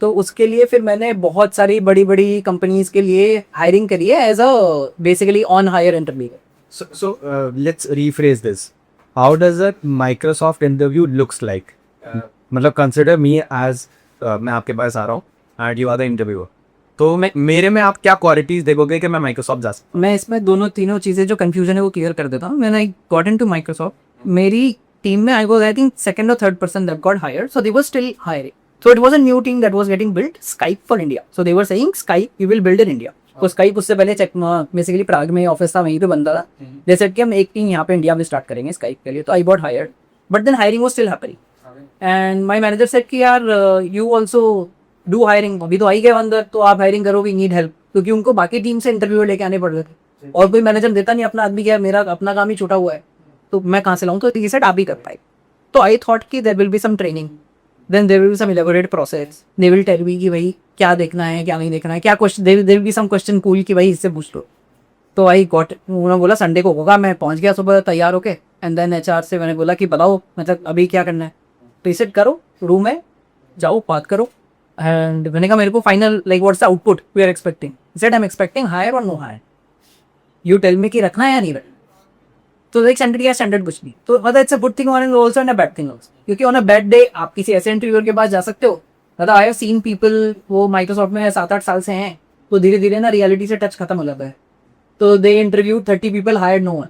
तो उसके लिए फिर मैंने बहुत सारी बड़ी बड़ी कंपनीज के लिए हायरिंग करी है as a basically on hire interview. So let's rephrase this. How does a Microsoft interview looks like? मतलब consider me as मैं आपके पास आ रहा हूँ and you are the interviewer. तो मेरे में आप क्या क्वालिटीज देखोगे कि मैं माइक्रोसॉफ्ट जा सकता? मैं इसमें दोनों तीनों चीज़ें जो कंफ्यूजन है वो क्लियर कर देता हूँ। मैंने आई गॉट इनटू माइक्रोसॉफ्ट, मेरी टीम में I was I think second और third person that got hired, so they were still hiring. So it was a new team that was getting built, Skype for India. So they were saying Skype we will build in India. तो Skype उससे पहले basically प्राग में office था, वहीं पे बनता था. They said कि हम एक टीम यहाँ पे इंडिया में स्टार्ट करेंगे Skype के लिए. तो I got hired, but then hiring was still happening. And my manager said कि यार you also do hiring. अभी तो आई गए अंदर, तो आप हायरिंग करो, we need help. क्योंकि उनको बाकी टीम से इंटरव्यू लेके आने पड़ रहे थे और कोई मैनेजर देता नहीं अपना आदमी, क्या मेरा अपना काम ही छूटा हुआ है. तो मैं कहाँ से लाऊँ, तो he said आप ही कर पाए. तो आई थॉट कि there will be some training, then there will be some elaborate process, they will tell me कि भाई क्या देखना है क्या नहीं देखना है, क्या question, there will be some question cool कि भाई इससे पूछ लो. तो आई गॉट, उन्होंने बोला संडे को होगा. मैं पहुंच गया सुबह तैयार होके, एंड देन एचआर से मैंने बोला कि बताओ मतलब अभी क्या करना है. तो इसे करो रूम में जाओ बात करो. एंड मैंने कहा मेरे को final like what's the output we are expecting. Said I am expecting hire और no hire, you tell me कि रखना है या नहीं रखना. तो एक स्टैंडर्ड या स्टैंडर्ड कुछ नहीं. तो मतलब it's a good thing also and a bad thing also, क्योंकि ऑन अ बैड डे आप किसी ऐसे इंटरव्यूअर के पास जा सकते हो. दादा आई हैव सीन पीपल, वो माइक्रोसॉफ्ट में 7-8 साल से हैं, तो धीरे धीरे ना रियलिटी से टच खत्म हो जाता है. तो they interview 30 people, hired no one.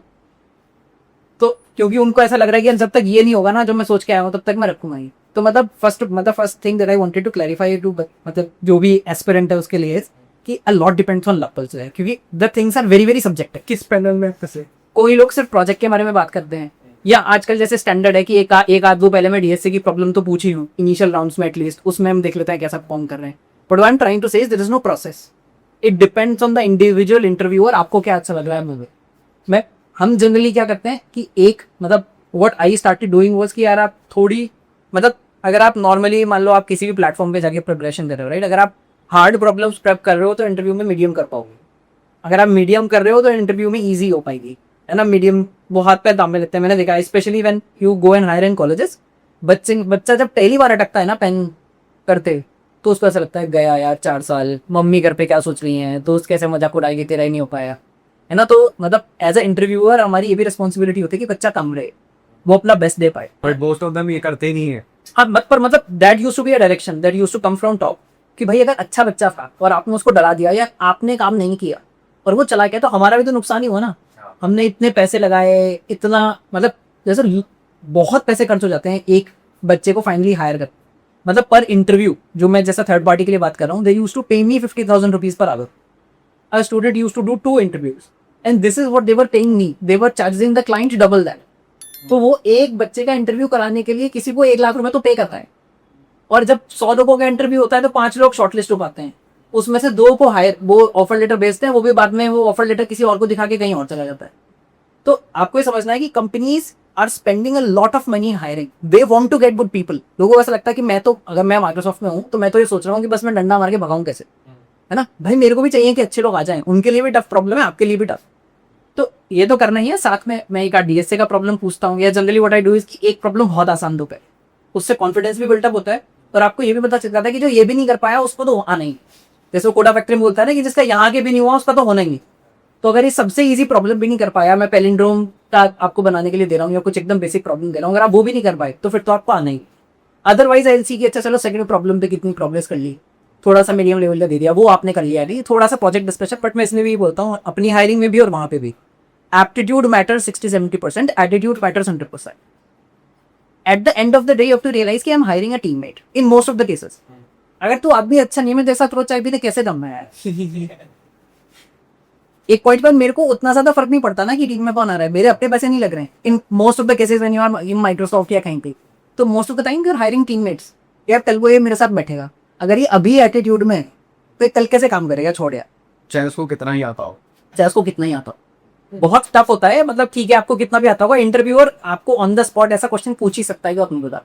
तो क्योंकि उनको ऐसा लग रहा है कि जब तक ये नहीं होगा ना जो मैं सोच के आया हूँ तब तक मैं रखूंगा ही. तो मतलब first thing that I wanted to clarify to मतलब जो भी एस्पिरेंट है उसके लिए कि a lot depends on luck है, क्योंकि the things are very very subjective. किस पैनल में कैसे कोई लोग सिर्फ प्रोजेक्ट के बारे में बात करते हैं, या आजकल जैसे स्टैंडर्ड है कि एक आध दो पहले मैं डीएससी की प्रॉब्लम तो पूछ ही हूँ इनिशियल राउंड्स में एटलीस्ट, उसमें हम देख लेते हैं कैसा परफॉर्म कर रहे हैं. But I am trying to say there is no process, it depends on the individual interviewer. आपको क्या अच्छा लग रहा है मुझे. हम जनरली क्या करते हैं कि एक मतलब what I started doing was कि यार आप थोड़ी मतलब अगर आप नॉर्मली मान लो आप किसी भी प्लेटफॉर्म पे जाके प्रिपरेशन कर रहे हो राइट, अगर आप हार्ड प्रॉब्लम्स प्रेप कर रहे हो तो इंटरव्यू में मीडियम कर पाओगे. अगर आप मीडियम कर रहे हो तो इंटरव्यू में ईजी हो पाएगी, है ना. मीडियम वो हाथ पैर दाम में लेते हैं, मैंने देखा specially when you go and hire in colleges. बच्चा जब पहली बार अटकता है ना पेन करते, तो उसको ऐसा लगता है गया यार 4 साल, मम्मी घर पे क्या सोच रही हैं, दोस्त कैसे मजाक उड़ाएगी, तेरा ही नहीं हो पाया, है ना. तो मतलब एज अ इंटरव्यूअर हमारी ये भी रिस्पॉन्सिबिलिटी होती है कि बच्चा कम रहे, वो अपना बेस्ट दे पाए. बट मोस्ट ऑफ देम ये करते नहीं है. हाँ पर मतलब that used to be a direction, that used to come from top, कि भाई अगर अच्छा बच्चा था और आपने उसको डरा दिया या आपने काम नहीं किया और वो चला गया, तो हमारा भी तो नुकसान ही हुआ ना. हमने इतने पैसे लगाए, इतना मतलब जैसे बहुत पैसे खर्च हो जाते हैं एक बच्चे को फाइनली हायर कर, मतलब पर इंटरव्यू. जो मैं जैसा थर्ड पार्टी के लिए बात कर रहा हूँ, दे used to pay me 50,000 rupees per hour. A student used to do 2 interviews and this is what they were paying me, they were charging the client double that. तो वो एक बच्चे का इंटरव्यू कराने के लिए किसी को 1 लाख रुपए तो पे करता है, और जब 100 लोगों का इंटरव्यू होता है तो 5 लोग शॉर्टलिस्ट हो पाते हैं, उसमें से 2 को हायर वो ऑफर लेटर भेजते हैं, वो भी बाद में वो ऑफर लेटर किसी और को दिखा के कहीं और चला जाता है. तो आपको ये समझना है कि companies are spending a lot of money in hiring, they want to get good people. लोगों को ऐसा लगता है कि मैं तो अगर मैं माइक्रोसॉफ्ट में हूँ तो मैं तो ये सोच रहा हूँ कि बस मैं डंडा मार के भगाऊं कैसे, है ना. भाई मेरे को भी चाहिए कि अच्छे लोग आ जाएं, उनके लिए भी टफ प्रॉब्लम है, आपके लिए भी टफ. तो ये तो करना ही है. साथ में मैं एक डीएसए का प्रॉब्लम पूछता हूँ, या generally what I do is कि एक प्रॉब्लम बहुत आसान दो पे, उससे कॉन्फिडेंस भी बिल्टअप होता है और आपको ये भी पता चल जाता है कि जो ये भी नहीं कर पाया उसको तो आना ही. जैसे वो कोडा फैक्ट्री में बोलता है ना कि जिसका यहाँ के भी नहीं हुआ उसका तो होना ही नहीं. तो अगर ये सबसे इजी प्रॉब्लम भी नहीं कर पाया, मैं पैलिंड्रोम का आपको बनाने के लिए दे रहा हूँ या कुछ एकदम बेसिक प्रॉब्लम दे रहा हूँ, अगर आप वो भी नहीं कर पाए तो फिर तो आपको आना ही. अदरवाइज आई सी कि अच्छा चलो सेकंड प्रॉब्लम पे कितनी प्रोग्रेस कर ली, थोड़ा सा मीडियम लेवल का दे दिया, वो आपने कर लिया नहीं, थोड़ा सा प्रोजेक्ट डिस्कशन. बट मैं इसमें भी बोलता हूँ अपनी हायरिंग में भी और वहाँ पे भी, aptitude matters 60-70%, attitude matters 100%. At the end of the day you have to realise कि I am hiring a teammate in most of the cases. अगर तू आदमी अच्छा नहीं है, मैं तेरे साथ रोज चाय पीने कैसे दम है. एक पॉइंट पर मेरे को उतना ज्यादा फर्क नहीं पड़ता ना कि टीम में कौन आ रहा है, मेरे अपने पैसे नहीं लग रहे हैं in most of the cases when you are in Microsoft या कहीं पे. तो most of the time you are hiring teammates. यार कल को ये मेरे साथ बैठेगा, अगर ये अभी एटीट्यूड में तो ये कल कैसे काम करेगा. छोड़ यार, चाहे उसको कितना ही आता हो, चाहे उसको कितना ही आता हो, बहुत टफ होता है. मतलब ठीक है आपको कितना भी आता होगा, इंटरव्यूअर आपको ऑन द स्पॉट ऐसा क्वेश्चन पूछ ही सकता है कि तुम बता,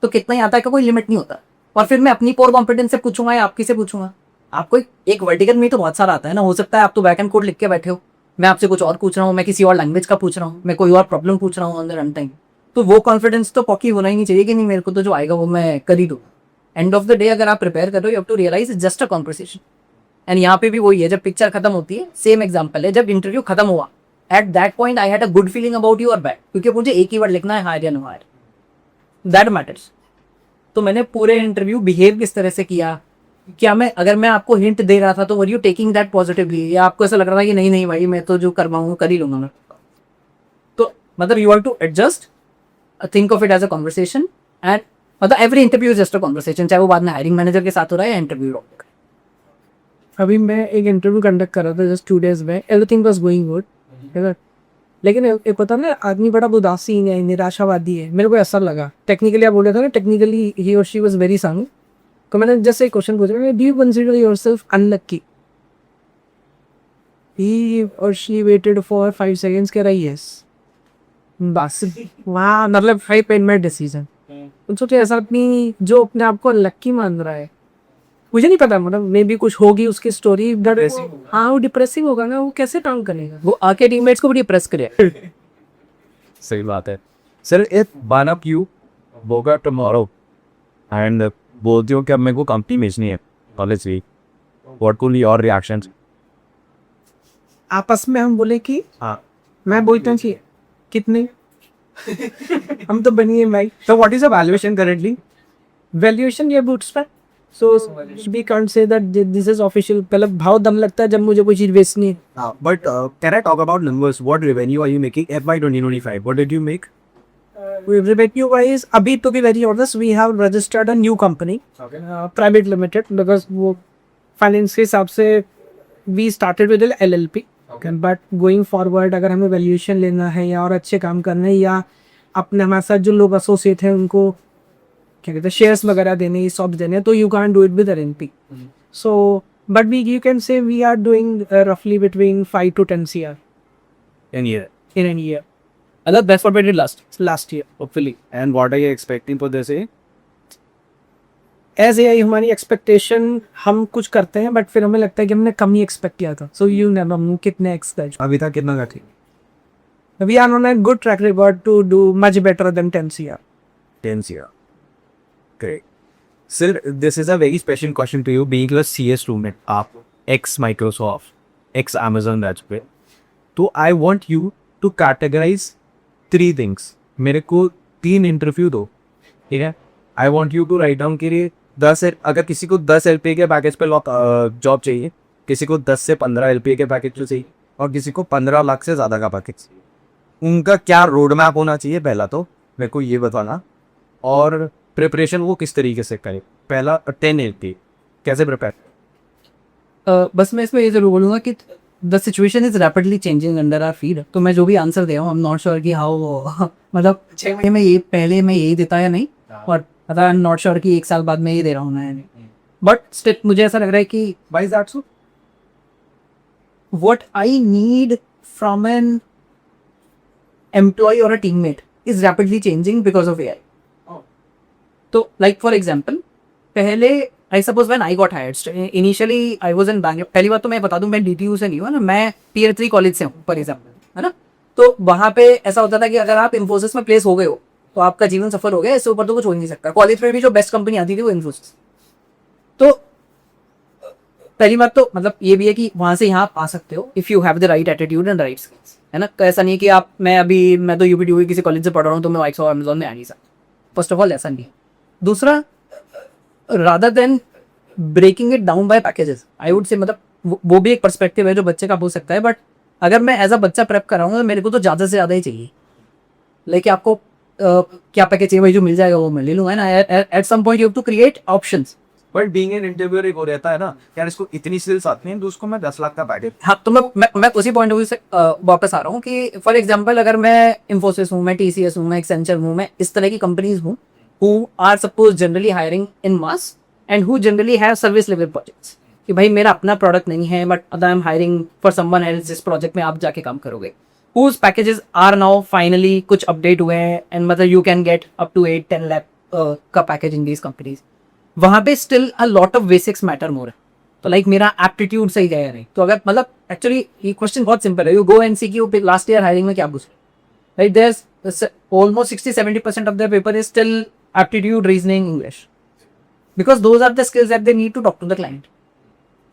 तो कितना ही आता है का कोई लिमिट नहीं होता. और फिर मैं अपनी कोर कॉम्पिटेंस से पूछूंगा या आपकी से पूछूंगा. आपको एक वर्टिकल में तो बहुत सारा आता है ना, हो सकता है आप तो बैक एंड कोड लिख के बैठे हो, मैं आपसे कुछ और पूछ रहा हूँ, मैं किसी और लैंग्वेज का पूछ रहा हूँ, मैं कोई और प्रॉब्लम पूछ रहा हूँ ऑन द रन टाइम. तो वो कॉन्फिडेंस तो पॉकी होना ही नहीं चाहिए कि नहीं मेरे को तो जो आएगा वो मैं कर ही दूँ. एंड ऑफ द डे अगर आप प्रिपेयर करो, you have to realize just a conversation. And यहाँ पे भी वही है, जब पिक्चर खत्म होती है, सेम एग्जाम्पल है, जब इंटरव्यू खत्म हुआ eight that point I had a good feeling about you और बैड, क्योंकि मुझे एक ही वर्ड लिखना है, हायर या नो हायर, दैट मैटर्स. तो मैंने पूरे इंटरव्यू बिहेव किस तरह से किया, क्या मैं अगर मैं आपको हिंट दे रहा था तो were you taking that positively, या आपको ऐसा लग रहा था कि नहीं नहीं भाई मैं तो जो करवाऊंगा कर ही लूंगा मैं. तो मतलब you have to adjust, think of it as a conversation. And मतलब every interview is just a conversation, चाहे वो बाद में हायरिंग मैनेजर के साथ हो रहा है या इंटरव्यू. अभी मैं एक इंटरव्यू कंडक्ट कर रहा था जस्ट 2 days में, एवरीथिंग वाज गोइंग गुड, है ना. लेकिन एक पता ना आदमी बड़ा उदासीन है, निराशावादी है, मेरे को ऐसा लगा. टेक्निकली आप बोल रहे थे ना, टेक्निकली ही और शी वाज वेरी संग. तो मैंने जस्ट एक क्वेश्चन पूछा, do you consider yourself unlucky. He और शी वेटेड फॉर 5 seconds, कह रहा यस. बस वहाँ मतलब आई पेड माई डिसीजन। सोचे ऐसा अपनी जो अपने आप को लक्की मान रहा है, मुझे नहीं पता मतलब मे भी कुछ होगी उसकी स्टोरी। हाँ वो डिप्रेसिंग होगा ना, वो कैसे काम करेगा? वो आके टीममेट्स को भी प्रेस करे। सही बात है sir. If one of you होगा टुमारो एंड बोलती हो कि अब मेरे को कंपनी बेचनी है कॉलेज की, व्हाट विल योर रिएक्शंस? आपस में हम बोले कि हाँ, मैं बोलता हूँ कि कितने हम तो बनिए भाई। so what is the valuation currently? Valuation ये bootstrap, so we can't say that this is official. पहले भाव दम लगता है जब मुझे कोई चीज बेचनी है। But can I talk about numbers? What revenue are you making FY 2025? What did you make? Revenue wise अभी to be very honest we have registered a new company, private limited, because वो finance के हिसाब से we started with LLP, but going forward अगर हमें valuation लेना है या और अच्छे काम करना है या अपने हमारे साथ जो लोग एसोसिएट हैं उनको क्या कहते हैं शेयर्स वगैरह देने, सॉफ्ट देने, तो you can do it with LLP। So but we you can say we are doing रफली between 5 to 10 CR In year. in a year मतलब that's what we did last year Hopefully. And what are you expecting for this? As a हमारी expectation हम कुछ करते हैं but फिर हमें लगता है कि हमने कम ही एक्सपेक्ट किया था। सो यू नेवर नो कितने एक्सपेक्ट। अभी तक कितना का थी? We are on a good track record to do much better than 10 CR। 10 year. Great. Sir, this is a very special question to you. Being a CS student, आप ex Microsoft, ex Amazon graduate, तो I want you to categorize 3 things. मेरे को 3 interview दो, ठीक है? I want you to write down कि 10 अगर किसी को 10 LPA के पैकेज पे जॉब चाहिए, किसी को 10 से 15 LPA के पैकेज पे चाहिए और किसी को 15 लाख से ज़्यादा का पैकेज, उनका क्या रोड मैप होना चाहिए पहला तो मेरे को ये बताना, और प्रिपरेशन वो किस तरीके से करें। पहला 10 LPA कैसे प्रिपेयर? बस मैं इसमें ये जरूर बोलूँगा कि the situation is rapidly changing under our feet. तो मैं जो भी आंसर दे रहा हूँ आई एम नॉट श्योर कि हाउ मतलब 6 महीने में ये पहले मैं यही देता या नहीं, और आई एम नॉट श्योर कि 1 साल बाद मैं ये दे रहा हूँ मैं, बट स्टिल मुझे ऐसा लग रहा है कि Why is that so? what I need from an employee or a teammate is rapidly changing because of AI. तो like for example, पहले I suppose when I got hired, initially I was in Bangalore। पहली बात तो मैं बता दूं मैं DTU से नहीं हूँ ना, मैं Tier 3 कॉलेज से हूँ फॉर एग्जाम्पल, है ना। तो वहाँ पे ऐसा होता था कि अगर आप इन्फोसिस में प्लेस हो गए हो तो आपका जीवन सफल हो गया, इससे ऊपर तो कुछ हो ही नहीं सकता। कॉलेज में भी जो बेस्ट कंपनी आती थी वो इन्फोसिस। तो पहली बात तो मतलब ये भी है कि वहां से यहाँ आप आ सकते हो if you have the right attitude and right skills, है ना। ऐसा नहीं है कि मैं तो यूपीटीयू किसी कॉलेज से पढ़ रहा हूँ तो मैं माइक्रोसॉफ्ट अमेज़न में आ नहीं सकता। फर्स्ट ऑफ ऑल ऐसा नहीं है। दूसरा, rather than breaking it down by packages, I would say मतलब वो भी एक पर्सपेक्टिव है जो बच्चे का हो सकता है, बट अगर मैं एज अ बच्चा प्रेप कर रहा हूँ तो मेरे को तो ज़्यादा से ज़्यादा ही चाहिए। लाइक आपको क्या पैकेज चाहिए भाई, जो मिल जाएगा वो मैं ले लूँगा ना। At some point you have to create options. But being an interviewer एक हो रहता है ना यार, इसको इतनी स्किल्स आती हैं तो उसको मैं 10 लाख का पैकेज। हाँ, तो मैं उसी पॉइंट ऑफ व्यू से वापस आ रहा हूँ कि फॉर एग्जांपल अगर मैं इन्फोसिस हूँ, मैं TCS हूँ, मैं एक्सेंचर हूँ, मैं इस तरह की कंपनीज हूँ who are suppose generally hiring in mass and who generally have service level projects, कि भाई मेरा अपना प्रोडक्ट नहीं है but I am hiring for someone else जिस प्रोजेक्ट में आप जाके काम करोगे, whose packages are now finally कुछ अपडेट हुए हैं एंड मतलब you can get up to 8-10 lakh का पैकेज इन दीज कंपनीज। वहाँ पे still a lot of basics matter more. तो लाइक मेरा एप्टीट्यूड सही जाएगा नहीं तो अगर मतलब एक्चुअली ये क्वेश्चन बहुत सिंपल है। यू गो एंड सी कि लास्ट ईयर हायरिंग में क्या पूछ रहे, right, there almost 60-70% of the paper is still aptitude, reasoning, English, because those are the skills that they need to talk to the client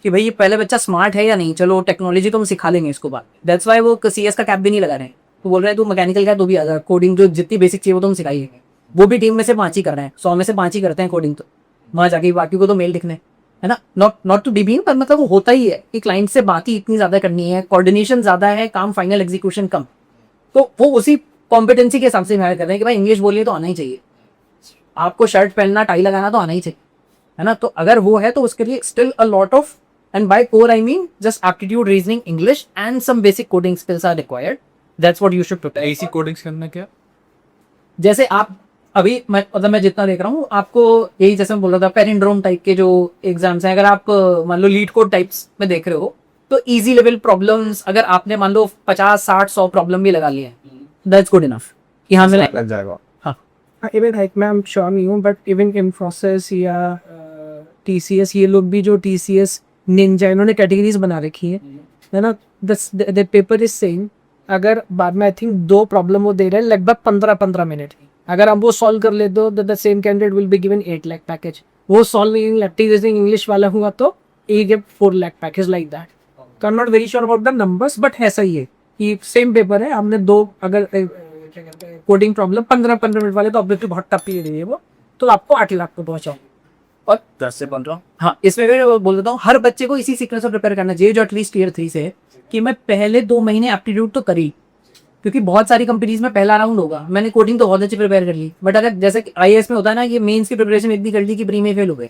कि भाई ये पहले बच्चा स्मार्ट है या नहीं, चलो टेक्नोलॉजी तो हम सिखा लेंगे इसको बाद। दैट्स वाई वो CS का कैप भी नहीं लगा रहे हैं। तो बोल रहे हैं तू मैकेनिकल का तो भी आधा कोडिंग जो जितनी बेसिक चाहिए वो तो हम सिखाइए, वो भी टीम में से 5 ही कर रहे हैं, 100 में से 5 ही करते हैं कोडिंग। तो वहाँ जाके बाकी को तो मेल लिखने, है ना। नॉट टू डिबीन, पर मतलब वो होता ही है कि क्लाइंट से बात ही इतनी ज्यादा करनी है, कोऑर्डिनेशन ज्यादा है, काम फाइनल एग्जीक्यूशन कम। तो वो उसी कॉम्पिटेंसी के हिसाब से हायर कर रहे हैं कि भाई इंग्लिश बोलिए तो आना ही चाहिए, आपको शर्ट पहनना टाई लगाना तो आना ही चाहिए, है ना। तो अगर वो है तो उसके लिए still a lot of, and by core I mean just aptitude, reasoning, English and some basic coding skills are required. That's what you should prepare. AC codings करना क्या? जैसे आप अभी मैं जितना देख रहा हूँ आपको यही, जैसे मैं बोल रहा था पैलिंड्रोम टाइप के जो एग्जाम्स हैं, अगर आप मान लो लीड कोड टाइप्स में देख रहे हो तो इजी लेवल प्रॉब्लम्स अगर आपने मान लो 50-60-100 प्रॉब्लम भी लगा लिए, दैट्स गुड इनफ। कि हाँ मैं लग जाएगा। इवन हाइक में आई एम श्योर नहीं हूँ, बट इवन इन्फोसिस या TCS, ये लोग भी जो TCS निंजा, इन्होंने कैटेगरीज बना रखी है ना। द पेपर इज सेम, अगर बाद में आई थिंक 2 प्रॉब्लम वो दे रहे हैं लगभग 15 मिनट, अगर आप वो सॉल्व कर लेते हो the same candidate will be given 8 lakh package. वो सॉल्व नहीं लगती, जैसे इंग्लिश वाला हुआ तो ये get 4 lakh package like that. I am not very sure about the numbers, but ऐसा ही है कि सेम पेपर है, हमने 2 अगर कोडिंग प्रॉब्लम 15 मिनट वाले तो ऑब्वियसली बहुत टफ पीरियड है वो, तो आपको 8 लाख पे पहुंचाओ। और 10 से 15, हाँ इसमें भी मैं बोल देता हूँ हर बच्चे को इसी सीक्वेंस से प्रिपेयर करना चाहिए जो एटलीस्ट टियर 3 से है, कि मैं पहले 2 महीने एप्टीट्यूड तो करी, क्योंकि बहुत सारी कंपनीज में पहला राउंड होगा, मैंने कोडिंग तो बहुत अच्छी प्रिपेयर कर ली, बट अगर जैसे IAS में होता है ना कि मेंस की प्रिपरेशन इतनी कर ली कि प्री में फेल हो गए,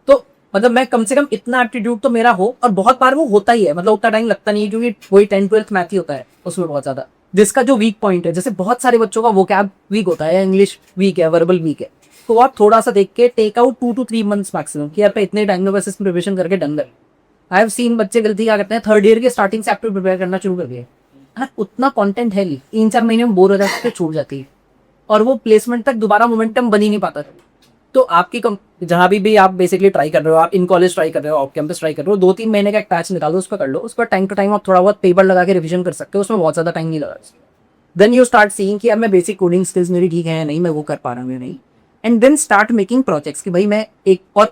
तो मतलब मैं कम से कम इतना एप्टीट्यूड तो मेरा हो, और बहुत बार वो होता ही है, मतलब उतना टाइम लगता नहीं है, क्योंकि वही 10-12th मैथ ही होता है उसमें बहुत ज्यादा, जिसका जो वीक पॉइंट है, जैसे बहुत सारे बच्चों का वोकैब वीक होता है, इंग्लिश वीक है, वर्बल वीक है, तो आप थोड़ा सा देख के take out 2 to 3 months maximum कि आप इतने टाइम में बस प्रिपरेशन करके डन कर। आई हैव सीन बच्चे गलती क्या करते हैं, 3rd ईयर के स्टार्टिंग से एप्टीट्यूड प्रिपेयर करना शुरू कर दिए, उतना कंटेंट है नहीं, 3-4 महीने में बोर हो जाते हैं, छूट जाती है, और वो प्लेसमेंट तक दोबारा मोमेंटम बन ही नहीं पाता। तो आपकी जहाँ भी आप बेसिकली ट्राई कर रहे हो, आप इन कॉलेज ट्राई कर रहे हो, ऑफ कैंपस ट्राई कर रहे हो, 2-3 महीने का एक पैच निकालो, उस पर कर लो, उस पर टाइम टू टाइम आप थोड़ा बहुत पेपर लगा के रिविजन कर सकते हो, उसमें बहुत ज़्यादा टाइम नहीं लगा। देन यू स्टार्ट सीइंग कि अब मैं बेसिक कोडिंग स्किल्स मेरी ठीक है या नहीं, मैं वो कर पा रहा हूँ या नहीं, and then start making projects कि भाई मैं एक, और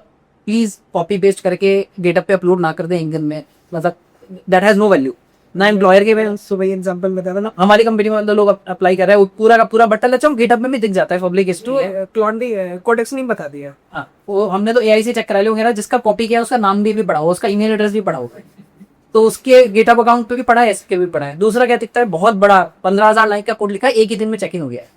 प्लीज कॉपी पेस्ट करके गेटअप पे अपलोड ना कर दें इंजन में, मतलब दैट हैज नो वैल्यू ना एम्प्लॉयर के। मैं सुबह एग्जांपल बताया ना, हमारी कंपनी में मतलब लोग अप्लाई कर रहे हैं, वो पूरा का पूरा बटन अच्छा गेटअप में भी दिख जाता है, पब्लिक हिस्ट्री क्लॉन्डी कोडेक्स नहीं बता दिया। हाँ, वो हमने तो AI से चेक करा लिया वगैरह, जिसका कॉपी किया उसका नाम भी पड़ा हो, उसका ईमेल एड्रेस भी पड़ा हो, तो उसके गेटअप अकाउंट पे भी पड़ा है, इसके भी पड़ा है। दूसरा क्या दिखता है, बहुत बड़ा 15,000 लाइन का कोड लिखा है, एक ही दिन में चेकिंग हो गया है,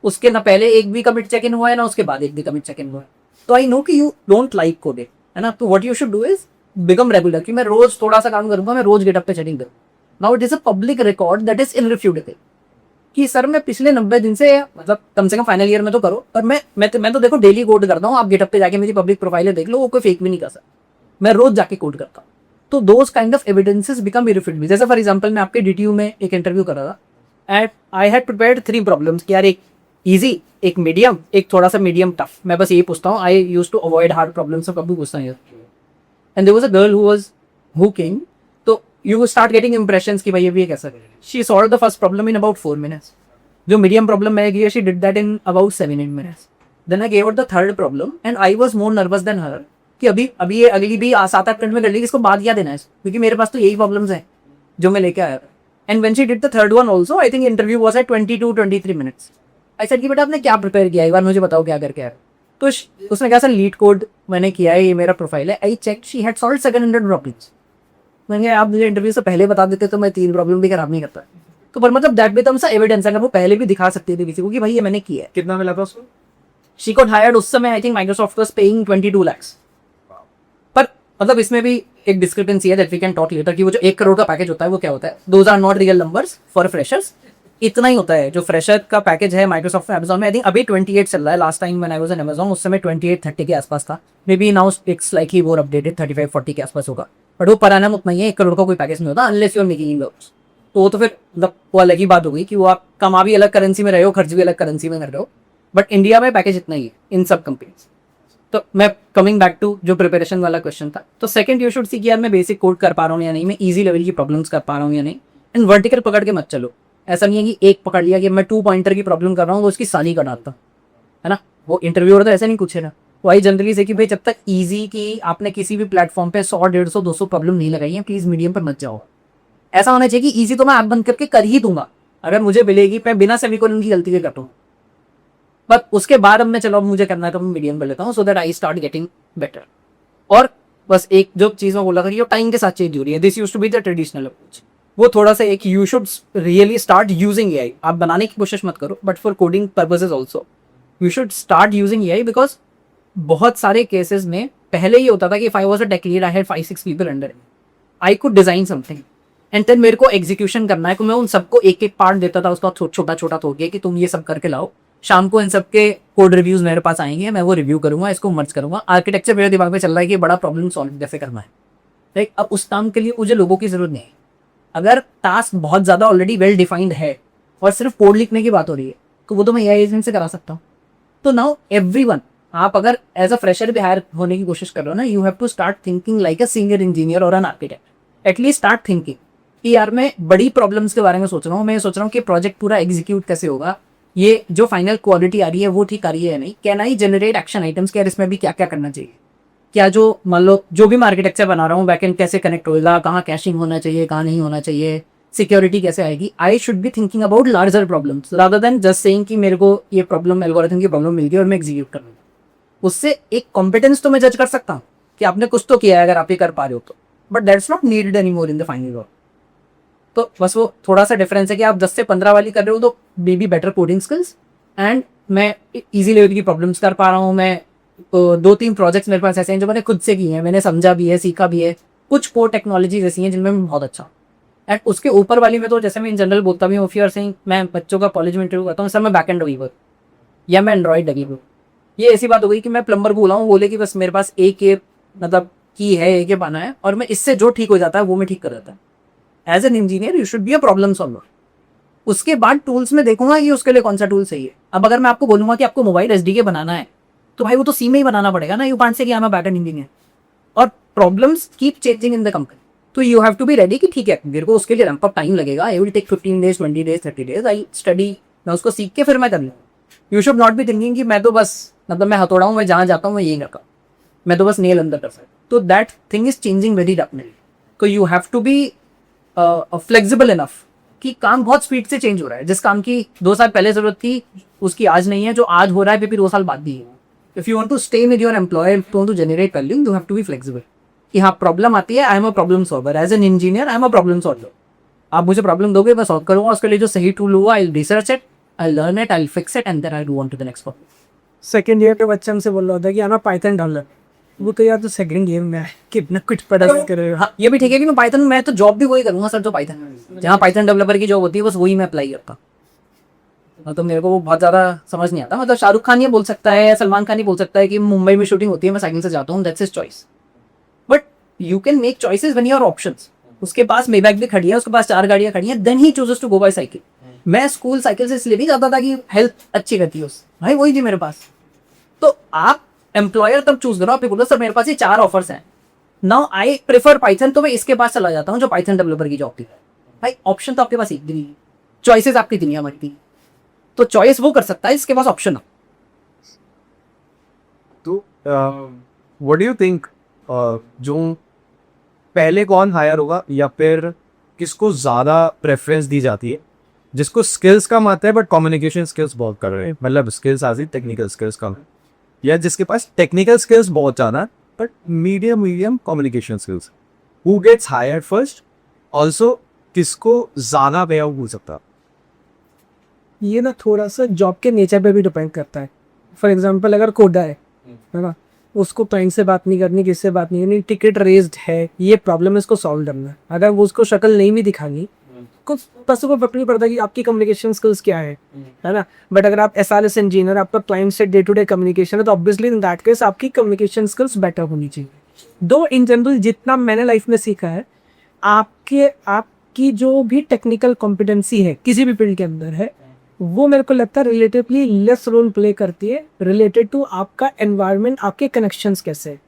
उसके ना पहले एक भी कमिट चेक इन हुआ है ना उसके बाद एक भी कमिट चेक इन हुआ है। तो आई नो कि यू डोंट लाइक कोडिंग, है ना, तो what you should do is become regular, कि मैं रोज थोड़ा सा काम करूंगा, मैं रोज गेटअप पे चेकिंग करूँ। Now it is a public record that is irrefutable कि सर मैं पिछले 90 दिन से, मतलब कम से कम फाइनल ईयर में तो करो, पर मैं तो देखो डेली कोड करता हूँ, आप गेटअप पे जाके मेरी पब्लिक प्रोफाइल देख लो, वो कोई फेक भी नहीं कर सकता, मैं रोज जाके कोड करता हूँ। तो those kind of evidences become irrefutable. जैसे फॉर एग्जांपल मैं आपके DTU में एक इंटरव्यू कर रहा था, and I had prepared 3 problems कि यार एक इजी, एक मीडियम, एक थोड़ा सा मीडियम टफ। मैं बस यही पूछता हूँ, I used to avoid hard problems, तो कभी पूछता हूँ यार। And there was a girl who came, तो यू स्टार्ट गेटिंग इंप्रेशंस कि भाई ये भी कैसा है। She solved the first problem in about 4 minutes। जो मीडियम प्रॉब्लम मैं किया, she did that in about 7-8 minutes। Then I gave her the third problem and I was more nervous than her कि अभी ये अगली भी 7-8 मिनट में कर लेगी, इसको बाद क्या देना है, क्योंकि मेरे पास तो यही प्रॉब्लम्स हैं जो मैं लेके आया। And when she did the third one also, I think interview was at 22-23 minutes। I said कि बेटा आपने क्या प्रिपेयर किया है, एक बार मुझे बताओ क्या करके आया। तो उसने कहा सर लीड कोड मैंने किया है, ये मेरा प्रोफाइल है। I check she had solved 700 problems. मैंने कहा आप मुझे इंटरव्यू से पहले बता देते तो मैं 3 प्रॉब्लम भी खराब नहीं करता। तो पर मतलब दैट बिकम्स एविडेंस, अगर वो पहले भी दिखा सकती थी किसी को कि भाई ये मैंने किया है। कितना मिला था उसको? शी गॉट हायर्ड उस समय, I think Microsoft was paying 22 lakhs। पर मतलब इसमें भी एक डिस्क्रिपेंसी है that we can talk later कि वो जो 1 करोड़ का पैकेज होता है वो क्या होता है। Those are not real numbers for freshers. इतना ही होता है जो फ्रेशर का पैकेज है माइक्रोसॉफ्ट में, अमेजॉन में। आई थिंक अभी 28 चल रहा है। Last time when I was in Amazon उस समय 28-30 के आसपास था। May be now it's likely more updated, 35-40 के आसपास होगा। बट वो पर एनम उतना ही है, 1 करोड़ का कोई पैकेज नहीं होता unless you are making in loss. तो वो तो फिर मतलब वो अलग ही बात हो गई कि वो आप कमा भी अलग करेंसी में रहे हो, खर्च भी अलग करेंसी में कर रहे हो। बट इंडिया में पैकेज इतना ही है इन सब कंपनीज। तो मैं कमिंग बैक टू जो प्रिपरेशन वाला क्वेश्चन था, तो सेकंड यू शुड सी कि यार मैं बेसिक कोड कर पा रहा हूँ या नहीं, मैं इजी लेवल की प्रॉब्लम्स कर पा रहा हूँ या नहीं। एंड वर्टिकल पकड़ के मत चलो। ऐसा नहीं है कि एक पकड़ लिया कि मैं 2 पॉइंटर की प्रॉब्लम कर रहा हूँ तो उसकी सारी का डालता, है ना। वो इंटरव्यूअर तो ऐसे नहीं पूछेगा। वही जनरली से कि भाई जब तक ईजी की आपने किसी भी प्लेटफॉर्म पे 100, 150, 200 प्रॉब्लम नहीं लगाई है, प्लीज मीडियम पर मत जाओ। ऐसा होना चाहिए कि ईजी तो मैं ऐप बंद करके कर ही दूंगा अगर मुझे मिलेगी, मैं बिना सेमीकोलन की गलती के करता हूँ। बट उसके बाद अब मैं चलो अब मुझे करना है तो मैं मीडियम कर लेता हूँ, so that I start getting better. और बस एक जो चीज़ मैं बोला था कि टाइम के साथ चेंज हो रही है, this used to be the traditional approach. वो थोड़ा सा एक you should really start using AI. आप बनाने की कोशिश मत करो, but for coding purposes also you should start using AI. Because बहुत सारे केसेस में पहले ही होता था कि if I was a tech lead, I had 5-6 people under, I could design something and then मेरे को एग्जीक्यूशन करना है, तो मैं उन सबको एक एक पार्ट देता था, उसका छोटा छोटा तो हो गया कि तुम ये सब करके लाओ। शाम को इन सबके कोड रिव्यूज मेरे पास आएंगे, मैं वो रिव्यू करूंगा, इसको मर्ज करूंगा। आर्किटेक्चर मेरे दिमाग में चल रहा है कि बड़ा प्रॉब्लम सॉल्व कैसे करना है। लाइक अब उस काम के लिए मुझे लोगों की जरूरत नहीं है। अगर टास्क बहुत ज्यादा ऑलरेडी वेल डिफाइंड है और सिर्फ कोड लिखने की बात हो रही है, तो वो तो मैं एआई एजेंट से करा सकता हूँ. तो नाउ एवरीवन, आप अगर एज अ फ्रेशर भी हायर होने की कोशिश कर रहे हो ना, you have to start thinking like a senior engineer और an architect. At least start thinking कि यार मैं बड़ी प्रॉब्लम्स के बारे में सोच रहा हूँ, मैं सोच रहा हूँ कि प्रोजेक्ट पूरा एग्जीक्यूट कैसे होगा, ये जो फाइनल क्वालिटी आ रही है वो ठीक आ रही है या नहीं, can I generate action items, क्या इसमें भी क्या क्या करना चाहिए, क्या जो मान लो जो भी मैं आर्किटेक्चर बना रहा हूँ बैकएंड कैसे कनेक्ट होगा, कहाँ कैशिंग होना चाहिए, कहाँ नहीं होना चाहिए, सिक्योरिटी कैसे आएगी. I should be thinking about larger problems rather than just saying कि मेरे को ये प्रॉब्लम एल्गोरिथम की प्रॉब्लम मिल गई और मैं एग्जीक्यूट कर रहा हूँ. उससे एक कॉम्पिटेंस तो मैं जज कर सकता हूँ कि आपने कुछ तो किया है अगर आप ये कर पा रहे हो तो, but that's not needed any more in the final work. तो बस वो थोड़ा सा डिफरेंस है कि आप 10 से 15 वाली कर रहे हो तो may be better coding skills, and मैं इजी लेवल की प्रॉब्लम्स कर पा रहा हूँ. मैं 2-3 प्रोजेक्ट्स मेरे पास ऐसे हैं जो मैंने खुद से किए हैं, मैंने समझा भी है, सीखा भी है. कुछ कोर टेक्नोलॉजीज ऐसी हैं जिनमें मैं बहुत अच्छा हूँ. एंड उसके ऊपर वाली में तो जैसे मैं इन जनरल बोलता भी हूँ, इफ यू आर सेइंग मैं बच्चों का कॉलेज में इंटरव्यू करता हूँ सर मैं बैकएंड डेवलपर या मैं एंड्रॉइड डेवलपर, ये ऐसी बात हो गई कि मैं प्लम्बर बोला हूँ, बोले कि बस मेरे पास एक ये मतलब की है, एक ये बना है और मैं इससे जो ठीक हो जाता है वो मैं ठीक कर देता है. As an engineer you should be a problem solver. उसके बाद टूल्स में देखूंगा कि उसके लिए कौन सा टूल सही है. अब अगर मैं आपको बोलूंगा कि आपको मोबाइल एसडीके बनाना है तो भाई वो तो सी में ही बनाना पड़ेगा ना, यू कांट से कि I am a backend engineer. और problems keep changing in the company, तो you have to be ready कि ठीक है मेरे को उसके लिए रैंप अप टाइम लगेगा, I will take 15 days 20 days 30 days, I study, मैं उसको सीख के फिर मैं कर लूँ. You should not be thinking कि मैं तो बस मतलब मैं हथौड़ा हूँ, मैं जहाँ जाता हूँ मैं यही करता हूँ, मैं तो बस नेल अंदर कर सकता. तो that thing is changing very rapidly. तो you have to be flexible enough कि काम बहुत स्पीड से चेंज हो रहा है. जिस काम की 2 साल पहले जरूरत थी उसकी आज नहीं है, जो आज हो रहा है फिर 2 साल बाद भी है. If you want to stay with your employer, you want to generate value, you have to be flexible कि हाँ प्रॉब्लम आती है, I am a problem solver. As an engineer I am a problem solver. आप मुझे problem दोगे मैं solve करूंगा, उसके लिए जो सही टूल होगा I research it, I learn it, I fix it and then I go on to the next problem. Second year पे बच्चा हमसे बोल रहा होता है कि आना पाइथन डेवलपर, वो तो यार तो सेकंड ईयर में है कितना कुछ पढ़ा कर रहे हो. हाँ ये भी ठीक है कि मैं पाइथन, मैं तो जॉब भी वही करूंगा सर जो पाइथन, जहाँ पाइथन डेवलपर की जॉब होती है बस वही मैं अप्लाई करता. तो मेरे को वो बहुत ज़्यादा समझ नहीं आता. मतलब शाहरुख खान ये बोल सकता है या सलमान खान ये बोल सकता है कि मुंबई में शूटिंग होती है मैं साइकिल से जाता हूँ, that's his choice. But you can make choices when your options. उसके पास मेबैक भी खड़ी है, उसके पास 4 गाड़ियाँ खड़ी हैं, then he chooses to go by cycle. मैं स्कूल साइकिल से इसलिए नहीं जाता था कि हेल्थ अच्छी रहती है उस, भाई वही थी मेरे पास. तो आप एम्प्लॉयर तब चूज करो, आप बोलो सर मेरे पास ये 4 ऑफर्स हैं, नाउ आई प्रेफर पाइथन, तो मैं इसके पास चला जाता हूँ जो पाइथन डेवलपर की जॉब थी. भाई ऑप्शन तो आपके पास एक भी नहीं है, चॉइसेस आपकी दुनिया भर की. तो चॉइस वो कर सकता है जिसके पास ऑप्शन हो. तो व्हाट डू यू थिंक, जो पहले कौन हायर होगा या फिर किसको ज़्यादा प्रेफरेंस दी जाती है, जिसको स्किल्स कम आता है बट कम्युनिकेशन स्किल्स बहुत कर रहे हैं, मतलब स्किल्स आती टेक्निकल स्किल्स कम, या जिसके पास टेक्निकल स्किल्स बहुत ज़्यादा but medium communication skills, who gets hired first? Also किसको ज़्यादा पे आउट हो सकता है? ये ना थोड़ा सा जॉब के नेचर पे भी डिपेंड करता है. फॉर एग्जांपल अगर कोडा है ना, उसको क्लाइंट से बात नहीं करनी, किससे बात नहीं करनी, टिकट रेज्ड है, ये प्रॉब्लम है, इसको सॉल्व करना है. अगर वो उसको शक्ल नहीं भी दिखानी कुछ बस को फर्क नहीं पड़ता कि आपकी कम्युनिकेशन स्किल्स क्या है ना. बट अगर आप एसआरएस इंजीनियर, आपका क्लाइंट से डे टू डे कम्युनिकेशन है, तो ऑब्वियसली इन दैट केस आपकी कम्युनिकेशन स्किल्स बेटर होनी चाहिए. दो इन जनरल जितना मैंने लाइफ में सीखा है, आपकी जो भी टेक्निकल कॉम्पिटेंसी है किसी भी फील्ड के अंदर है, वो मेरे को लगता है रिलेटिवली लेस रोल प्ले करती है रिलेटेड टू आपका एनवायरनमेंट, आपके कनेक्शंस कैसे.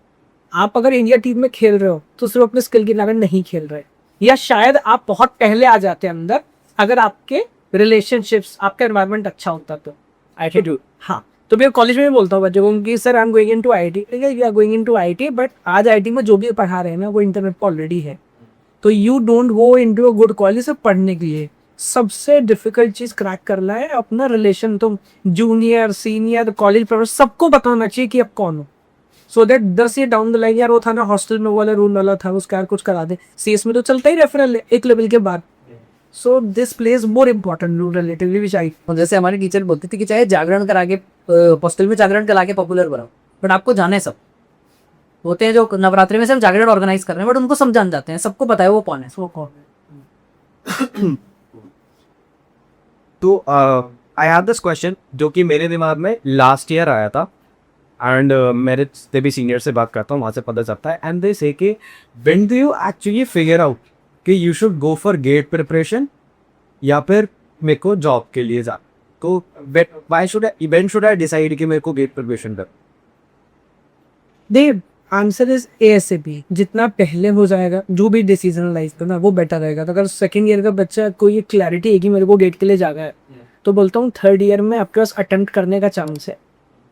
आप अगर इंडिया टीम में खेल रहे हो तो सिर्फ अपने स्किल की लागत नहीं खेल रहे, या शायद आप बहुत पहले आ जाते हैं अंदर अगर आपके रिलेशनशिप्स, आपका एनवायरनमेंट अच्छा होता तो. एटीट्यूड, हाँ. तो मैं कॉलेज में भी बोलता हूँ बच्चों को कि sir I am going into IT, we are going into IT, but आज आईटी में जो भी पढ़ा रहे हैं ना वो इंटरनेट पर ऑलरेडी है. तो you don't go into a good college से पढ़ने के लिए. सबसे डिफिकल्ट चीज क्रैक करना है अपना रिलेशन. तुम जूनियर सीनियर कॉलेज प्रोफेसर सबको बताना चाहिए कि अब कौन हो, so that 10 year down the line यार वो था ना हॉस्टल में वाला रूल वाला था, उसका यार कुछ करा दे. सीएस में तो चलता ही रेफरल है एक लेवल के बाद. So this plays more important role relatively which I. जैसे हमारी टीचर बोलती थी कि चाहे जागरण करा के हॉस्टल में जागरण करा के पॉपुलर बनाओ, बट आपको जाना है. सब होते हैं जो नवरात्रि में सब जागरण ऑर्गेनाइज कर रहे हैं, बट उनको सब जान जाते हैं, सबको पता है वो कौन है, वो कौन है. तो आई हैव दिस क्वेश्चन जो कि मेरे दिमाग में लास्ट ईयर आया था, एंड मेरे से भी सीनियर से बात करता हूँ, वहाँ से पता चलता है. एंड दे से कि when do you actually figure out कि you should go for GATE preparation या फिर मेरे को जॉब के लिए जा. तो why should I when should I decide कि मेरे को गेट प्रिपरेशन कर? The answer is ASAP। जितना पहले हो जाएगा जो भी डिसीजन लाइफ का ना, वो बेटर रहेगा। तो अगर सेकंड ईयर का बच्चा को ये क्लैरिटी है कि मेरे को गेट के लिए जाना है, तो बोलता हूँ थर्ड ईयर में आपके पास अटेम्प्ट करने का चांस है,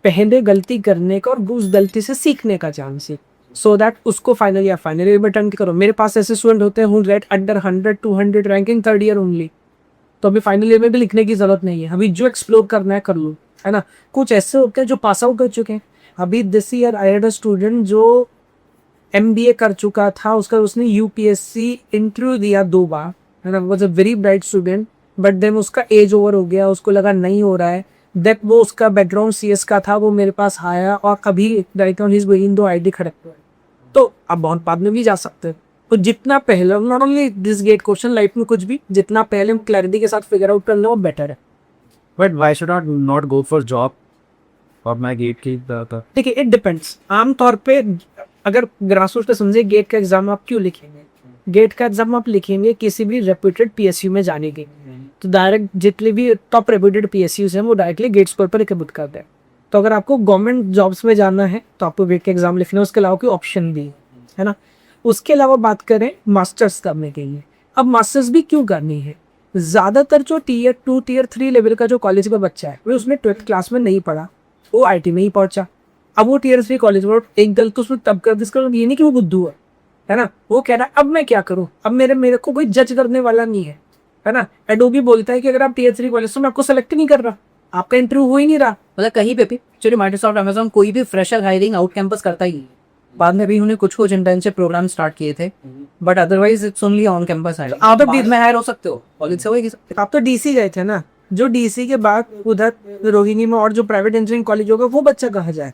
पहले गलती करने का और उस गलती से सीखने का चांस है, सो दैट उसको फाइनल या फाइनल ईयर में अटेम्प्ट करो। मेरे पास ऐसे स्टूडेंट होते हैं who get under 100-200 ranking third year only, तो अभी फाइनल ईयर में भी लिखने की जरूरत नहीं है, अभी जो एक्सप्लोर करना है कर लो, है ना। कुछ ऐसे होते हैं जो पास आउट कर चुके हैं। अभी this year I had a student जो MBA कर चुका था, उसने UPSC इंटरव्यू दिया 2 बार, है ना। Was a very bright student, but then उसका एज ओवर हो गया, उसको लगा नहीं हो रहा है, दैट वो उसका बैकग्राउंड CS का था, वो मेरे पास आया और अभी राइट नाउ ही is going to IIT Kharagpur. तो आप बहुत बाद में भी जा सकते हैं। तो जितना पहले, not only this GATE question, life में कुछ भी जितना पहले हम क्लैरिटी के साथ फिगर आउट कर लें वो बेटर है। But why should I not go for job और मैं गेट की देखिए इट डिपेंड्स। आमतौर पे अगर ग्रासरूट पे समझे, गेट का एग्जाम आप क्यों लिखेंगे? गेट का एग्जाम आप लिखेंगे किसी भी रेप्यूटेड PSU में जाने के, तो डायरेक्ट जितने भी टॉप रेप्यूटेड PSUs हैं वो डायरेक्टली गेट स्कोर पर रिकमेंड करते हैं। तो अगर आपको गवर्नमेंट जॉब्स में जाना है तो आपको गेट का एग्जाम लिखना है, उसके अलावा कोई ऑप्शन भी है ना। उसके अलावा बात करें मास्टर्स करने के लिए, अब मास्टर्स भी क्यों करनी है? ज़्यादातर जो Tier 2 Tier 3 लेवल का जो कॉलेज का बच्चा है वो उसने 12th क्लास में नहीं पढ़ा, वो IT में ही पहुंचा। अब वो Tier 3 कॉलेज में एक गलत तो उसमें तब कर दिस ये नहीं कि वो बुद्धू है ना। वो कह रहा है अब मैं क्या करूं, अब मेरे को कोई जज करने वाला नहीं है ना। एडोबी बोलता है कि अगर आप Tier 3 कॉलेज तो मैं आपको सेलेक्ट नहीं कर रहा, आपका इंटरव्यू हो ही नहीं रहा। मतलब कहीं पे भी एक्चुअली माइक्रोसॉफ्ट अमेजोन कोई भी फ्रेशर हायरिंग आउट कैंपस करता ही नहीं। बाद में भी उन्होंने कुछ इंटर्नशिप प्रोग्राम स्टार्ट किए थे, but otherwise it's only on campus hiring. आप तो में हायर हो सकते हो, कॉलेज से होगी। आप तो DC गए थे ना, जो DC के बाद उधर रोहिणी में और जो प्राइवेट इंजीनियरिंग कॉलेज होगा वो बच्चा कहाँ जाए?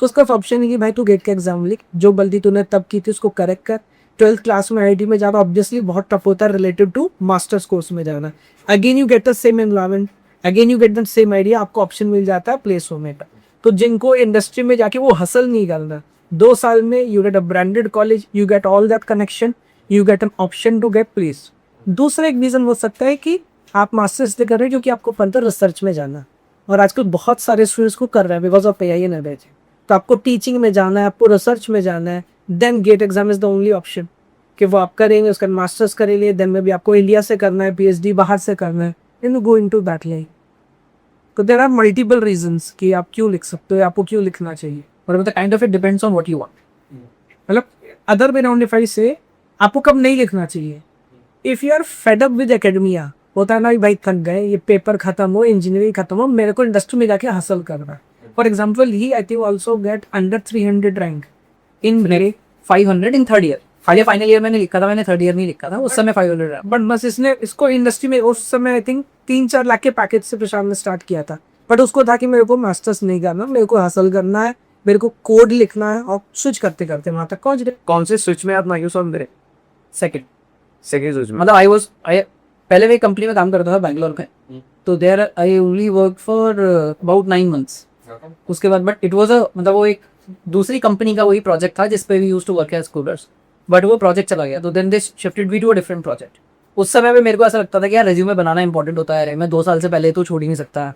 तो उसका ऑप्शन है कि भाई तू गेट का एग्जाम लिख, जो गलती तूने तब की थी उसको करेक्ट कर। 12th क्लास में IIT में जाना ऑब्वियसली बहुत टफ होता है रिलेटेड टू मास्टर्स कोर्स में जाना। Again you get the same environment, again you get the same idea, आपको ऑप्शन मिल जाता है प्लेस होने का। तो जिनको इंडस्ट्री में जाके वो हसल नहीं करना, 2 साल में you get a branded college, you get all that connection, you get an option to get place. दूसरा एक रीज़न हो सकता है कि आप मास्टर्स इसलिए कर रहे हैं क्योंकि आपको फर्दर रिसर्च में जाना, और आजकल बहुत सारे स्टूडेंट्स को कर रहे हैं because of AI and average. तो आपको टीचिंग में जाना है, आपको रिसर्च में जाना है, then GATE exam is the only option कि वो आप करेंगे, उसका मास्टर्स करेंगे, देन में भी आपको इंडिया से करना है, PhD बाहर से करना है, then go into that line. तो देयर आर मल्टीपल रीजंस कि आप क्यों लिख सकते हो, आपको क्यों लिखना चाहिए, और मतलब kind of it depends on what you want. मतलब other way round if I say आपको कब नहीं लिखना चाहिए, if you are fed up with academia, होता है ना भाई थक गए, ये पेपर खत्म हो, इंजीनियरिंग खत्म हो, मेरे को इंडस्ट्री में जाके हासिल करना है। For example he I think also get under 300 rank in 500 in third year. Final year मैंने लिखा था, मैंने थर्ड ईयर नहीं लिखा था, उस समय 500 रैंक। बट बस इसने इसको इंडस्ट्री में उस समय आई थिंक 3-4 लाख के पैकेज से प्रशांत ने स्टार्ट किया था, बट उसको था कि मेरे को मास्टर्स नहीं करना, मेरे को हासिल करना है, मेरे को कोड लिखना है, और स्विच करते करते वहां तक पहुंच गए। कौन से स्विच में आप माइक्रोसॉफ्ट में? सेकंड स्विच में। मतलब आई पहले मैं कंपनी में काम करता था बैंगलोर में, तो there I only work for about 9 months। उसके बाद बट इट वाज मतलब वो एक दूसरी कंपनी का वही प्रोजेक्ट था जिसपे we used to work as coders, but वो प्रोजेक्ट चला गया, तो then they shifted we to a different project. उस समय में मेरे को ऐसा लगता था कि यार रेज्यूमे बनाना इंपॉर्टेंट होता है, मैं 2 साल से पहले तो छोड़ ही नहीं सकता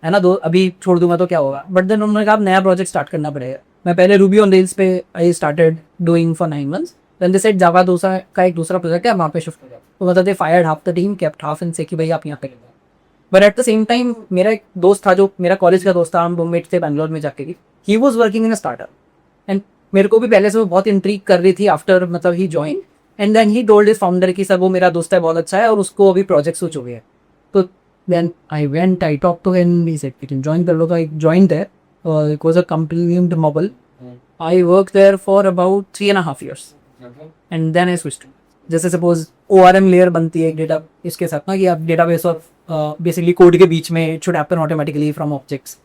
है ना, अभी छोड़ दूंगा तो क्या होगा। बट देन उन्होंने कहा नया प्रोजेक्ट स्टार्ट करना पड़ेगा। मैं पहले रूबी ऑन रेल्स पे I started doing for 9 months, then they said Java का एक दूसरा प्रोजेक्ट है, वहाँ पे शिफ्ट हो गया। तो मतलब they fired half the team, kept half and said कि भाई आप यहाँ पे। But at the same time मेरा एक दोस्त था जो मेरा कॉलेज का दोस्त था, हम रूममेट थे बैंगलोर में जाके, he was working in a startup, and मेरे को भी पहले से वो बहुत इंट्रीग कर रही थी आफ्टर मतलब he join, and then he told his founder कि सर वो मेरा दोस्त है, बहुत अच्छा है, और उसको अभी प्रोजेक्ट स्विच हो गया है। तो then I went, I talk to him, he said कि तुम ज्वाइन कर लो। तो एक join there, it was a company named मोबल। I work there for about 3.5 years, and then I switched. जैसे सपोज ORM लेयर बनती है एक डेटा इसके साथ ना, कि आप डेटाबेस और बेसिकली कोड के बीच में it should happen automatically from objects.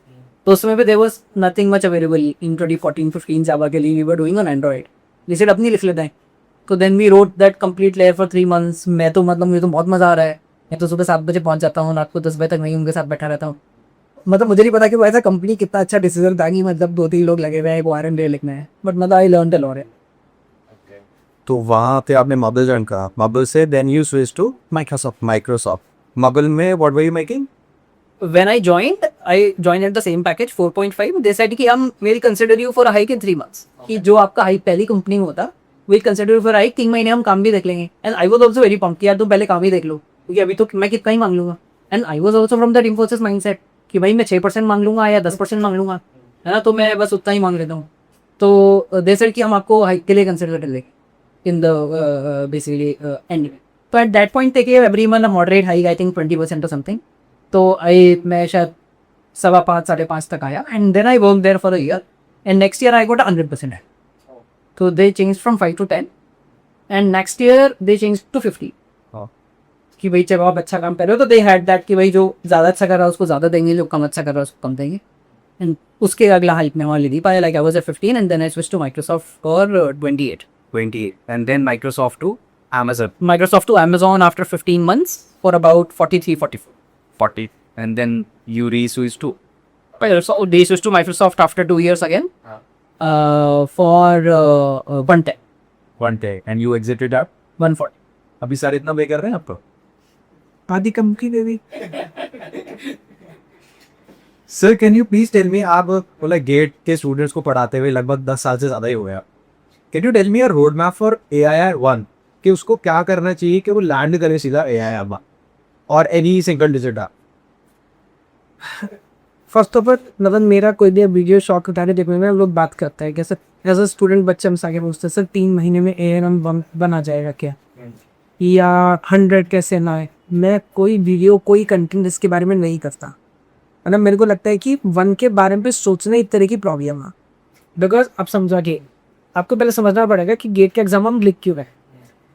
तो उसमें भी there was nothing much available in 2014-15 Java के लिए, we were doing on Android, जिसे अपनी लिख लेते हैं। तो then we wrote that complete layer for 3 months। मैं तो मतलब मुझे तो बहुत मजा आ रहा है, मैं तो सुबह 7 बजे पहुंच जाता हूँ, रात को 10 बजे तक मैं उनके साथ बैठा रहता हूँ। मतलब मुझे नहीं पता कि वो ऐसा कंपनी कितना अच्छा डिसीजन था कि मतलब 2-3 लोग लगे हुए हैं ORM लेयर लिखना है, बट मतलब आई लर्न अ लॉट। तो वहाँ पे आपने मार्बल ज्वाइन करा, मार्बल से then you switch to Microsoft. Microsoft Marble में what were you making? when I joined at the same package 4.5. They said कि हम we'll consider you for a hike in 3 months. कि जो आपका hike पहली company में होता, we'll consider you for a hike, 3 महीने हम काम भी देख लेंगे. And I was also very pumped कि यार तुम पहले काम ही देख लो, क्योंकि अभी तो मैं कितना ही मांग लूंगा. And I was also from that Infosys mindset कि भाई मैं 6% मांग लूंगा या 10% मांग लूंगा, है ना, तो मैं बस उतना ही मांग लेता हूँ. तो they said कि हम आपको hike के लिए consider कर लेंगे in the basically end. तो at that point they gave everyone a moderate hike, I think 20% or something. तो मैं शायद 5.25 5.5 तक आया, and then I worked there for a year, and next year I got 100%. So they changed from 5 to 10, and next year they changed to 50. कि भाई जब आप अच्छा काम कर रहे हो तो they had that कि भाई जो ज़्यादा अच्छा कर रहा है उसको ज़्यादा देंगे, जो कम अच्छा कर रहा है उसको कम देंगे. And उसके अगला हाइक में वाली दी पाया, like I was at 15 and then I switched to Microsoft for 28. 28. And then Microsoft to Amazon. Microsoft to Amazon after 15 months for about 43, 44. 40. And then you re-switch to So they switched to Microsoft after 2 years again for 110, 110. And you exited at 140. अभी sir इतना पे कर रहे हैं आपको? आधी company दे दी. Sir can you please tell me, आप बोला गेट के स्टूडेंट्स को पढ़ाते हुए लगभग 10 साल से ज़्यादा ही हो गया. Can you tell me a road map for AIR1 कि उसको क्या करना चाहिए कि वो लैंड करे सीधा AIR1 और any single digit app? First of all मतलब मेरा कोई भी वीडियो शॉर्ट उठाने देखने में हम लोग बात करते हैं कैसे एज अ स्टूडेंट बच्चे हमसे आगे पूछते हैं सर 3 महीने में AIR1 बना जाएगा क्या, या 100 कैसे ना है. मैं कोई वीडियो कोई कंटेंट इसके बारे में नहीं करता, है ना. मेरे को लगता है कि 1 के बारे में सोचना एक तरह की प्रॉब्लम है. बिकॉज आप समझा कि आपको पहले समझना पड़ेगा कि गेट का एग्जाम हम लिख क्यों रहे हैं.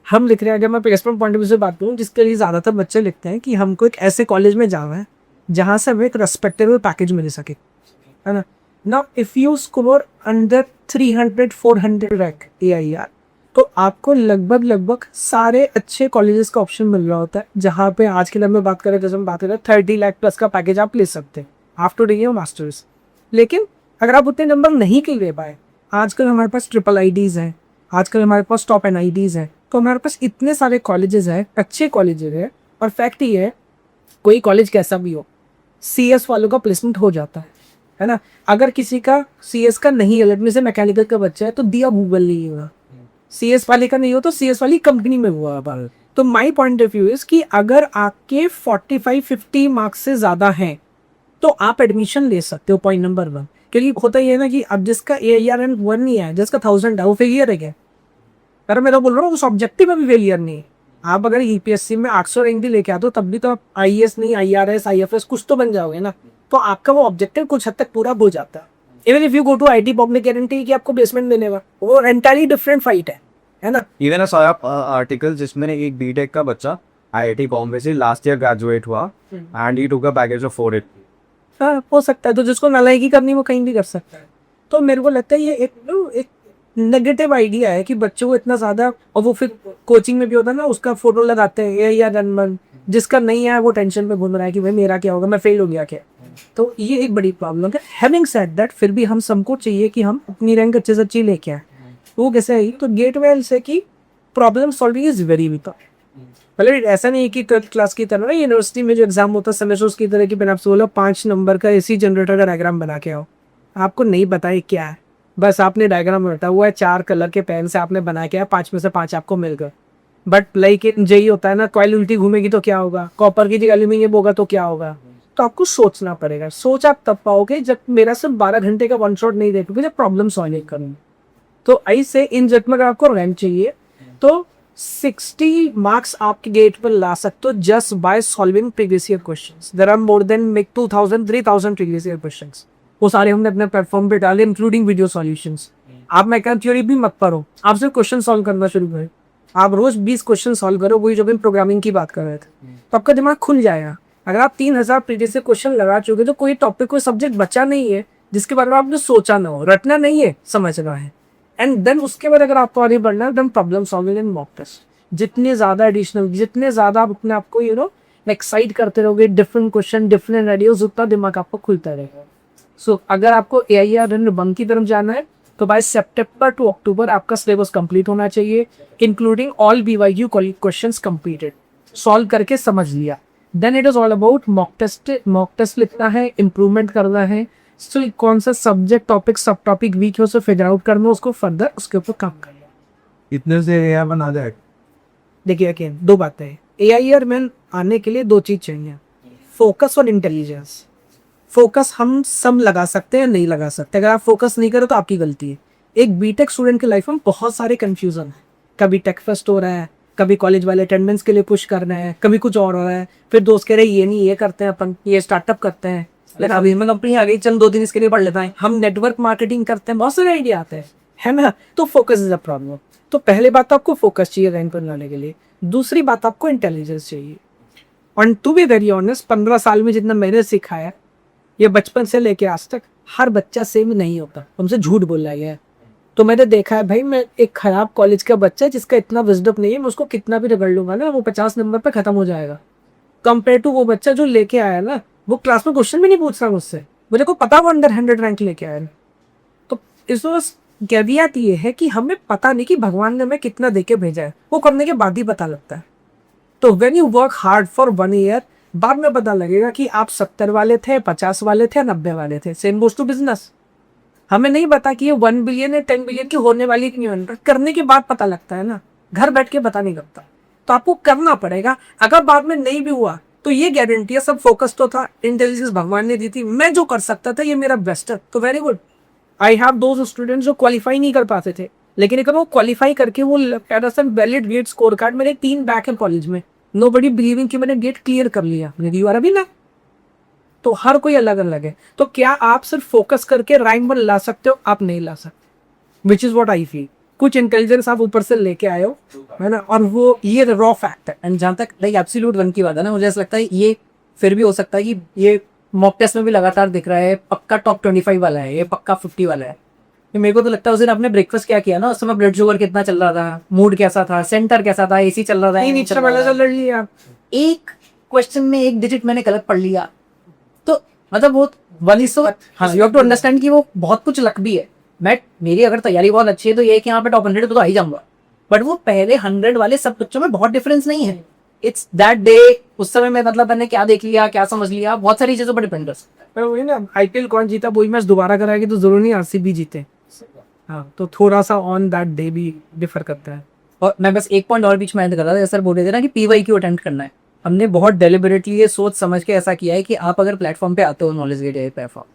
हम लिख रहे हैं, अगर मैं प्लेसमेंट पॉइंट ऑफ व्यू से बात करूँ, जिसके लिए ज़्यादातर बच्चे लिखते हैं कि हमको एक ऐसे कॉलेज में जाना है जहाँ से हमें एक रेस्पेक्टेबल पैकेज मिल सके, है ना. Now if you score under 300-400 rank AIR, तो आपको लगभग सारे अच्छे कॉलेजेस का ऑप्शन मिल रहा होता है, जहाँ पे आज के लिए में बात करें, जैसे हम बात करें 30 लाख प्लस का पैकेज आप ले सकते हैं आफ्टर डूइंग योर मास्टर्स. लेकिन अगर आप उतने नंबर नहीं क्यों ले पाए, आजकल हमारे पास IIITs हैं, आजकल हमारे पास टॉप NITs हैं, तो हमारे पास इतने सारे कॉलेजेस हैं, अच्छे कॉलेजेस हैं. और फैक्ट ये है, कोई कॉलेज कैसा भी हो, CS वालों का प्लेसमेंट हो जाता है ना. अगर किसी का CS का नहीं है, लेकिन से मैकेनिकल का बच्चा है, तो दिया गूगल नहीं होगा. CS वाले का नहीं हो तो CS वाली कंपनी में हुआ. तो my point of view is कि अगर आपके 45-50 मार्क्स से ज़्यादा हैं तो आप एडमिशन ले सकते हो, पॉइंट नंबर 1. क्योंकि होता ही है ना कि अब जिसका AIR1 नहीं है, जिसका 1000 है, वो फेलियर है क्या? अगर मैं तो बोल रहा हूँ उस ऑब्जेक्टिव में भी फेलियर नहीं है. आप अगर EPSC में 800 रैंक भी लेके आते हो तब भी तो आप IAS नहीं, IRS, IFS कुछ तो बन जाओगे ना. तो आपका वो ऑब्जेक्टिव कुछ हद तक पूरा हो जाता है. Even if you go to IT pop guarantee कि आपको प्लेसमेंट देने का, वो एंटायरली डिफरेंट फाइट है ना. इवन आर्टिकल जिसमें एक बीटेक का बच्चा IIT बॉम्बे से लास्ट ईयर ग्रेजुएट हुआ and he took a package of 480. हाँ, हो सकता है. तो जिसको नालायकी करनी वो कहीं भी कर सकता है. तो मेरे को लगता है ये एक नेगेटिव आइडिया है कि बच्चों को इतना ज़्यादा, और वो फिर कोचिंग में भी होता है ना, उसका फोटो लगाते हैं AIR1. जिसका नहीं है वो टेंशन में घूम रहा है कि भाई मेरा क्या होगा, मैं फेल हो गया क्या. तो ये एक बड़ी प्रॉब्लम है. हैविंग सेड दैट, फिर भी हम सबको चाहिए कि हम अपनी रैंक अच्छे से अच्छी लेके आए. वो कैसे आई, तो गेट वेल से कि problem solving is very weak. मतलब ऐसा नहीं है कि 12th क्लास की तरह ना यूनिवर्सिटी में जो एग्जाम होता है सेमेस्टर्स की तरह कि मैंने आपसे बोला 5 नंबर का AC जनरेटर का डायग्राम बना के आओ. आपको नहीं पता है क्या है, बस आपने डायग्राम रटा हुआ है, 4 कलर के पेन से आपने बना के आया, 5 में से 5 आपको मिल गए. बट लाइक यही होता है ना, कॉइल उल्टी घूमेगी तो क्या होगा, कॉपर की जगह एल्यूमिनियम होगा तो क्या होगा. तो आपको सोचना पड़ेगा. सोच आप तब पाओगे जब मेरा सिर्फ 12 घंटे का 1 शॉट नहीं देखोगे, जब प्रॉब्लम सॉल्व करूँगी. तो ऐसे इन जट में अगर आपको रैंक चाहिए तो 60 मार्क्स आपके गेट पर ला सकते हो just by solving previous year questions. There are more than 2000-3000 previous year questions. वो सारे हमने अपने प्लेटफॉर्म पे डाले, इंक्लूडिंग वीडियो सॉल्यूशंस. आप मैं थ्योरी भी मत पढ़ो, आप सिर्फ क्वेश्चन सॉल्व करना शुरू करें. आप रोज 20 क्वेश्चन सॉल्व करो, वही जो भी प्रोग्रामिंग की बात कर रहे थे, तो आपका दिमाग खुल जाएगा. अगर आप 3000 प्रीवियस ईयर क्वेश्चन लगा चुके तो कोई टॉपिक, कोई सब्जेक्ट बचा नहीं है जिसके बारे में आपने सोचा ना हो. रटना नहीं है, समझना है. एंड देन उसके बाद अगर आपको आगे बढ़ना है, then problem solving in mock test. जितने ज़्यादा एडिशनल, जितने ज़्यादा आप अपने आपको एक्साइट करते रहोगे, डिफरेंट क्वेश्चन, डिफरेंट आइडियाज, उतना दिमाग आपको खुलता रहेगा. सो अगर आपको AIR1 की तरफ जाना है तो बाय सितंबर टू अक्टूबर आपका सिलेबस कंप्लीट होना चाहिए, including all BYQ questions completed. Solve करके समझ लिया, then it is all about mock test लिखना है, इम्प्रूवमेंट करना है, सो कौन सा सब्जेक्ट टॉपिक सब टॉपिक वीक है उसे फिगर आउट करना, उसको फर्दर उसके ऊपर काम करना। इतने से AI बना जाए। देखिए अगेन दो बातें हैं, AI और मैन आने के लिए दो चीज चाहिए, फोकस और इंटेलिजेंस। फोकस हम सब लगा सकते हैं, नहीं लगा सकते, अगर आप फोकस नहीं करो तो आपकी गलती है। एक बीटेक स्टूडेंट की लाइफ में बहुत सारे कंफ्यूजन है, कभी टेक फेस्ट हो रहा है, कभी कॉलेज वाले अटेंडेंस के लिए पुश कर रहे हैं, कभी कुछ और हो रहा है, फिर दोस्त कह रहे हैं ये नहीं ये करते हैं अपन, ये स्टार्टअप करते हैं, लेकिन अभी मैं कंपनी आ गई, चल 2 दिन इसके लिए पढ़ लेता है, हम नेटवर्क मार्केटिंग करते हैं, बहुत सारे आइडिया आते हैं, है ना। तो फोकस इज अ प्रॉब्लम। तो पहले बात तो आपको फोकस चाहिए रैंक पर लाने के लिए, दूसरी बात आपको इंटेलिजेंस चाहिए। और टू बी वेरी ऑनेस्ट 15 साल में जितना मैंने सीखा है, ये बचपन से लेके आज तक हर बच्चा सेम नहीं होता, हमसे झूठ बोल रहा है। तो मैंने देखा है भाई, मैं एक खराब कॉलेज का बच्चा है जिसका इतना विजडम नहीं है, मैं उसको कितना भी रगड़ लूंगा ना वो 50 नंबर पे खत्म हो जाएगा, कंपेयर टू वो बच्चा जो लेके आया ना, वो क्लास में क्वेश्चन भी नहीं पूछ रहा मुझसे, मुझे को पता वो अंडर 100 रैंक लेके आया है। तो इस कैवियत ये है कि हमें पता नहीं कि भगवान ने हमें कितना दे के भेजा है, वो करने के बाद ही पता लगता है। तो when you work hard for 1 year, बाद में पता लगेगा कि आप 70 वाले थे, 50 वाले थे, 90 वाले थे। सेम गोज टू बिजनेस, हमें नहीं पता कि ये 1 बिलियन या 10 बिलियन की होने वाली कि नहीं होने, करने के बाद पता लगता है ना, घर बैठ के पता नहीं लगता। तो आपको करना पड़ेगा, अगर बाद में नहीं भी हुआ तो ये गारंटी है, सब फोकस तो था, इंटेलिजेंस भगवान ने दी थी, मैं जो कर सकता था ये मेरा बेस्ट है, तो very good. I have those students जो क्वालिफाई नहीं कर पाते थे, लेकिन अगर वो क्वालिफाई करके वो वैलिड गेट स्कोर कार्ड, मेरे 3 बैक है कॉलेज में, नो बडी बिलीविंग कि मैंने गेट क्लियर कर लिया, यू आर अभी ना। तो हर कोई अलग अलग है, तो क्या आप सिर्फ फोकस करके रैंक 1 ला सकते हो? आप नहीं ला सकते, which is what I feel. कुछ इंटेलिजेंस आप ऊपर से लेके आए हो, है ना, और वो ये रॉ फैक्ट है। एंड जहाँ तक लाइक एब्सोल्यूट 1 की बात है ना, मुझे ऐसा लगता है ये फिर भी हो सकता है कि ये मॉक टेस्ट में भी लगातार दिख रहा है, पक्का टॉप 25 वाला है, ये पक्का 50 वाला है। ये मेरे को तो लगता है उस दिन आपने ब्रेकफास्ट क्या किया ना, उस समय ब्लड शुगर कितना चल रहा था, मूड कैसा था, सेंटर कैसा था, एसी चल रहा था, नहीं चल रहा था, एक क्वेश्चन में 1 डिजिट मैंने गलत पढ़ लिया, तो मतलब वो 1 हाँ, यू हैव टू अंडरस्टैंड कि वो बहुत कुछ लक भी है। मेरी अगर तैयारी बहुत अच्छी है तो ये कि यहाँ पे टॉप 100 तो आ ही जाऊंगा, बट वो पहले 100 वाले सब बच्चों में बहुत डिफरेंस नहीं है। इट्स दैट डे, उस समय में मतलब मैंने क्या देख लिया, क्या समझ लिया, बहुत सारी चीजों पर डिपेंड कर सकता है। वही ना, IPL कौन जीता वही मैच दोबारा कराएगी तो जरूर नहीं RCB जीते, हाँ, तो थोड़ा सा ऑन दैट डे भी डिफर करता है। और मैं बस एक पॉइंट और बीच में ऐड कर रहा था, सर बोल रहे थे ना कि PYQ अटेम्प्ट करना है, हमने बहुत डेलिबरेटली ये सोच समझ के ऐसा किया है कि आप अगर प्लेटफॉर्म पे आते हो नॉलेज गेट प्लेटफॉर्म,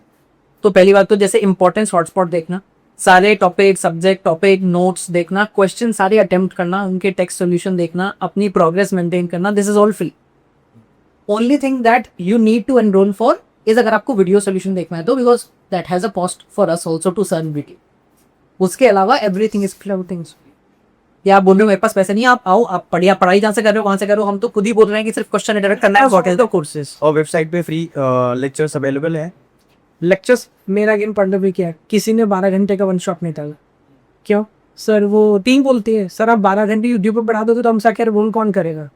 तो पहली बात तो जैसे इंपॉर्टेंस हॉटस्पॉट देखना, सारे टॉपिक, सब्जेक्ट टॉपिक, नोट्स देखना, क्वेश्चन सारे अटेम्प्ट करना, उनके टेक्स्ट सॉल्यूशन देखना, अपनी प्रोग्रेस मेंटेन करना, this is all free. Only thing that you need to enroll for is अगर आपको वीडियो सॉल्यूशन देखना है तो, because that has a cost for us also to serve video. उसके अलावा एवरीथिंग इज क्लाउडिंग। या आप बोल रहे हो मेरे पास पैसे नहीं, आप आओ, आप पढ़ाई जहाँ से कर रहे हो वहां से करो, हम तो खुद ही बोल रहे हैं कि सिर्फ क्वेश्चन डायरेक्ट करना है, व्हाट इज द कोर्सेज। और वेबसाइट पे फ्री लेक्चर्स अवेलेबल है। लेक्चर्स मेरा गेम पढ़ने भी क्या है, किसी ने 12 घंटे का 1 शॉट नहीं डाला, क्यों सर? वो टीम बोलती है सर आप 12 घंटे यूट्यूब पर पढ़ा दोगे तो हम क्या रोल कौन करेगा,